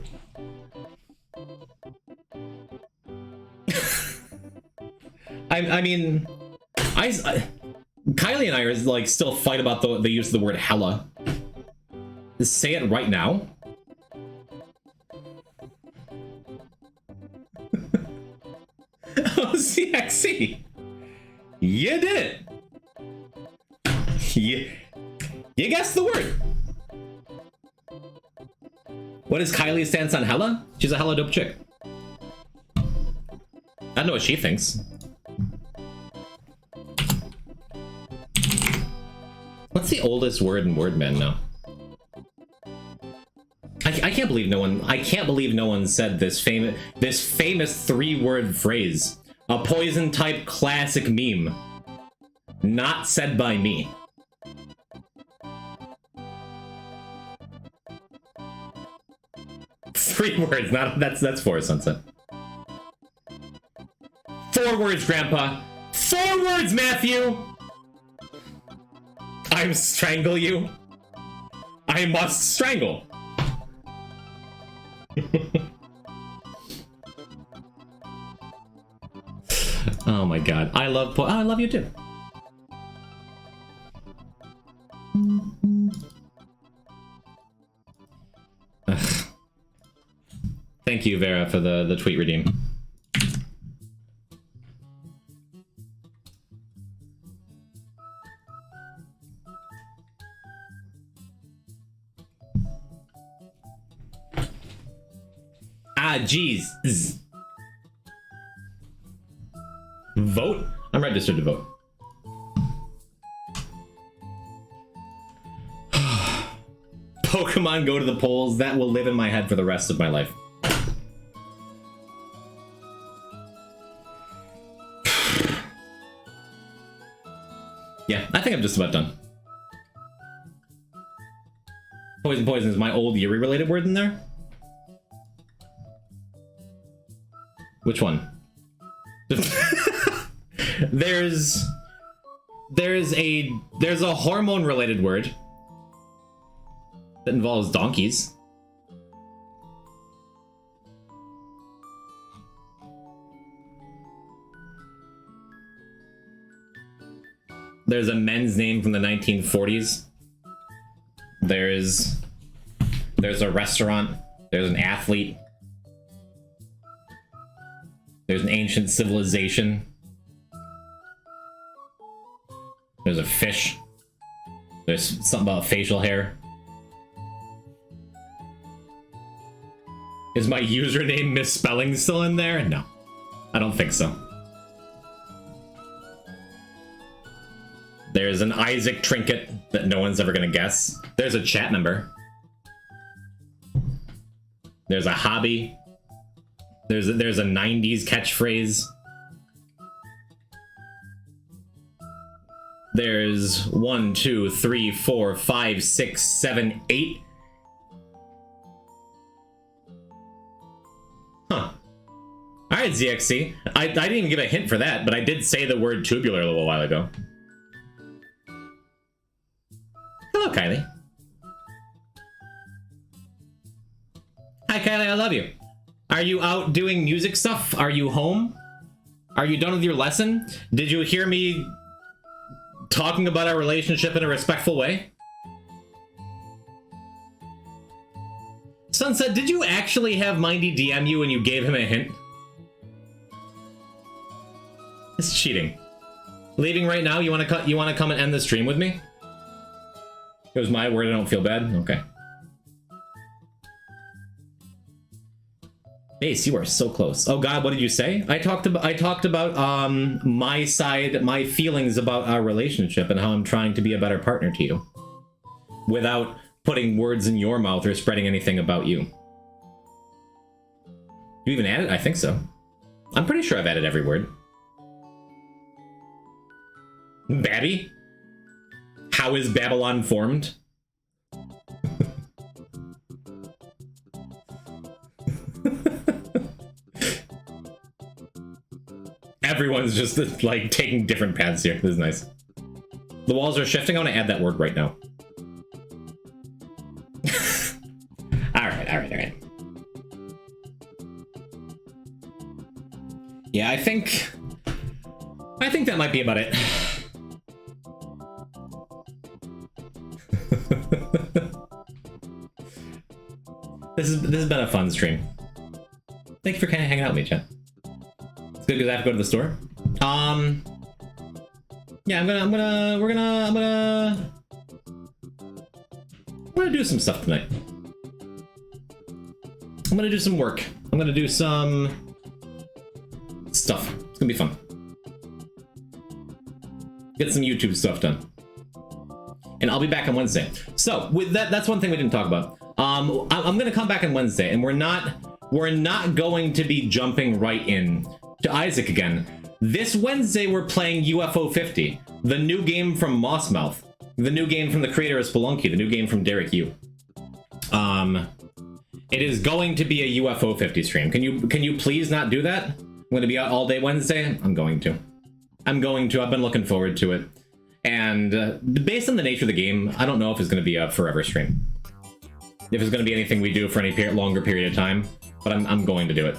I mean, Kylie and I are like still fight about the use of the word hella. Just say it right now. Oh, CXC. You did it. You guessed the word. What is Kylie's stance on hella? She's a hella dope chick. I don't know what she thinks. What's the oldest word in Wordman now? I can't believe no one. I can't believe no one said this famous 3-word phrase. A poison type classic meme. Not said by me. Three words. Not that's 4, Sunset. 4 words, Grandpa. 4 words, Matthew. I strangle you. I must strangle. Oh my god. I love I love you too. Ugh. Thank you, Vera, for the tweet redeem. Ah, jeez. Vote? I'm registered to vote. Pokemon go to the polls. That will live in my head for the rest of my life. Yeah, I think I'm just about done. Poison is my old Yuri related word in there? Which one? There's a hormone related word that involves donkeys. There's a men's name from the 1940s. There's a restaurant. There's an athlete. There's an ancient civilization. There's a fish. There's something about facial hair. Is my username misspelling still in there? No, I don't think so. There's an Isaac trinket that no one's ever gonna guess. There's a chat member. There's a hobby. There's a 90s catchphrase. There's 1, 2, 3, 4, 5, 6, 7, 8. Huh. Alright, ZXC. I didn't even give a hint for that, but I did say the word tubular a little while ago. Hello, Kylie. Hi, Kylie, I love you. Are you out doing music stuff? Are you home? Are you done with your lesson? Did you hear me talking about our relationship in a respectful way? Sunset, did you actually have Mindy DM you when you gave him a hint? It's cheating. Leaving right now? You want to come and end the stream with me? It was my word. I don't feel bad. Okay. Ace, you are so close. Oh God, what did you say? I talked about my side, my feelings about our relationship and how I'm trying to be a better partner to you, without putting words in your mouth or spreading anything about you. You even added? I think so. I'm pretty sure I've added every word. Babby? How is Babylon formed? Everyone's just like taking different paths here. This is nice. The walls are shifting. I want to add that word right now. All right. Yeah, I think that might be about it. This has been a fun stream. Thank you for kind of hanging out with me, chat. It's good because I have to go to the store. Yeah, I'm gonna do some stuff tonight. I'm gonna do some work. I'm gonna do some stuff. It's gonna be fun. Get some YouTube stuff done. And I'll be back on Wednesday. So with that's one thing we didn't talk about. I'm gonna come back on Wednesday, and we're not going to be jumping right in to Isaac again. This Wednesday we're playing UFO 50, the new game from Mossmouth, the new game from the creator of Spelunky, the new game from Derek Yu. It is going to be a UFO 50 stream. Can you please not do that? I'm going to be out all day Wednesday. I'm going to. I've been looking forward to it. And based on the nature of the game, I don't know if it's going to be a forever stream. If it's going to be anything we do for any longer period of time, but I'm going to do it.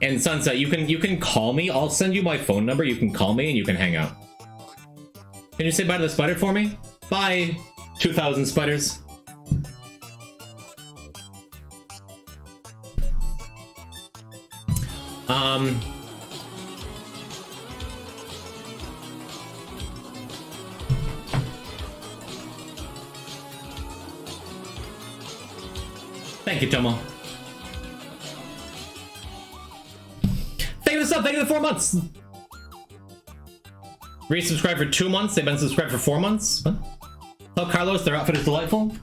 And Sunset, you can call me. I'll send you my phone number. You can call me and you can hang out. Can you say bye to the spider for me? Bye, 2,000 spiders. Thank you, Tomo. Thank you for the sub. Thank you for the 4 months. Resubscribed for 2 months. They've been subscribed for 4 months. What? Hello, Carlos. Their outfit is delightful.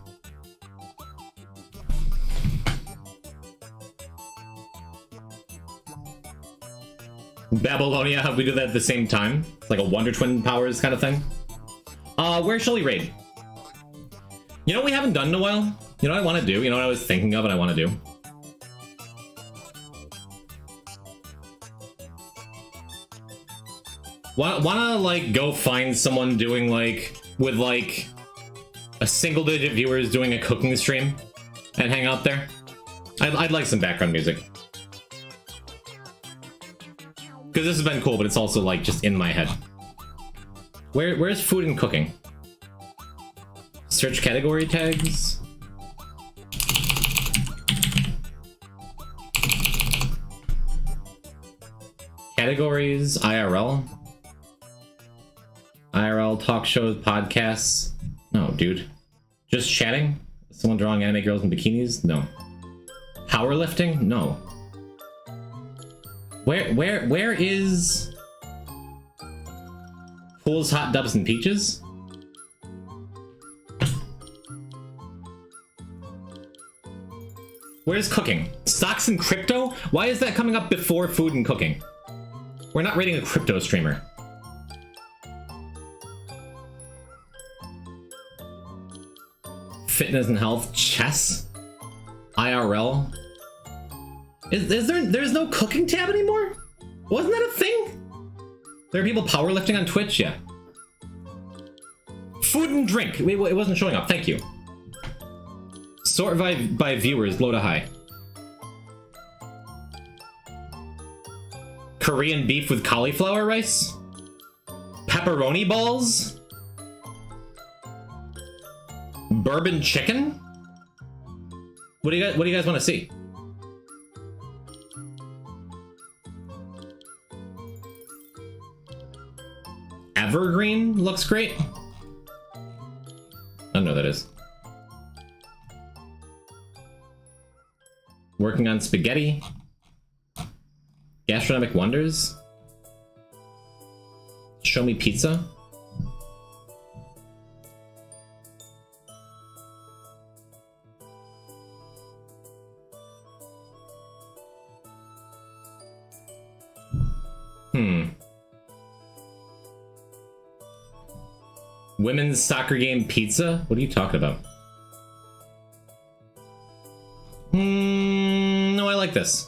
Babylonia, we do that at the same time. It's like a Wonder Twin powers kind of thing. Where shall we raid? You know what we haven't done in a while? You know what I want to do? You know what I was thinking of and I want to do? Wanna like go find someone doing like with like a single-digit viewers doing a cooking stream and hang out there? I'd like some background music. Because this has been cool, but it's also like just in my head. Where's food and cooking? Search category tags. Categories, IRL. IRL, talk shows, podcasts. No, dude. Just chatting? Someone drawing anime girls in bikinis? No. Powerlifting? No. Where is Pools, Hot Dubs, and Peaches? Where's cooking? Stocks and crypto? Why is that coming up before food and cooking? We're not rating a crypto streamer. Fitness and health, chess, IRL. There's no cooking tab anymore? Wasn't that a thing? There are people powerlifting on Twitch? Yeah. Food and drink. It wasn't showing up. Thank you. Sort by viewers, low to high. Korean beef with cauliflower rice? Pepperoni balls? Bourbon chicken? What do you guys want to see? Evergreen looks great. I don't know what that is. Working on spaghetti. Gastronomic wonders. Show me pizza. Women's soccer game pizza? What are you talking about? No, I like this.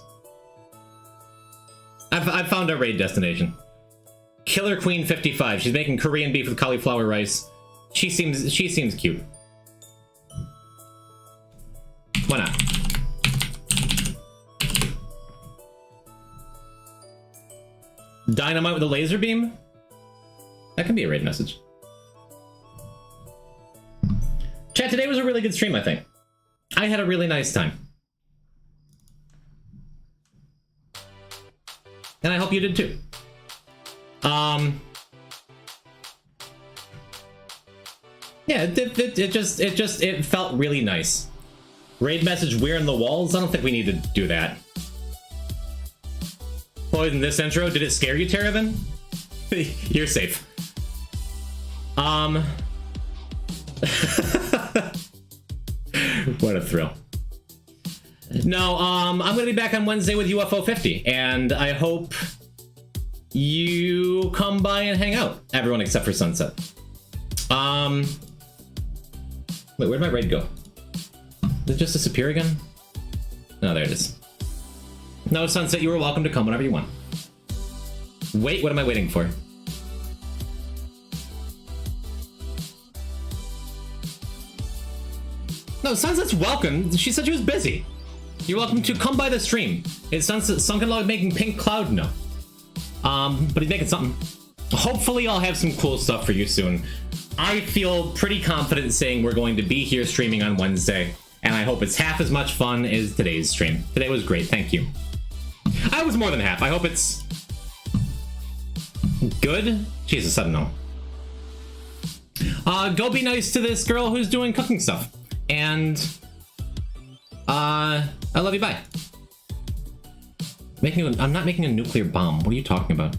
I've found a raid destination. Killer Queen 55. She's making Korean beef with cauliflower rice. She seems cute. Why not? Dynamite with a laser beam? That can be a raid message. Chat, today was a really good stream, I think. I had a really nice time. And I hope you did too. Yeah, it felt really nice. Raid message, we're in the walls? I don't think we need to do that. Poison this intro, did it scare you, Terravan? You're safe. What a thrill. No, I'm gonna be back on Wednesday with UFO 50, and I hope you come by and hang out. Everyone except for Sunset. Wait, where'd my raid go? Did it just disappear again? No, there it is. No, Sunset, you are welcome to come whenever you want. Wait, what am I waiting for? No, Sunset's welcome. She said she was busy. You're welcome to come by the stream. Is Sunken Log making Pink Cloud? No. But he's making something. Hopefully I'll have some cool stuff for you soon. I feel pretty confident saying we're going to be here streaming on Wednesday, and I hope it's half as much fun as today's stream. Today was great, thank you. I was more than half. I hope it's good. Jesus, I don't know. Go be nice to this girl who's doing cooking stuff. And I love you, bye. I'm not making a nuclear bomb. What are you talking about?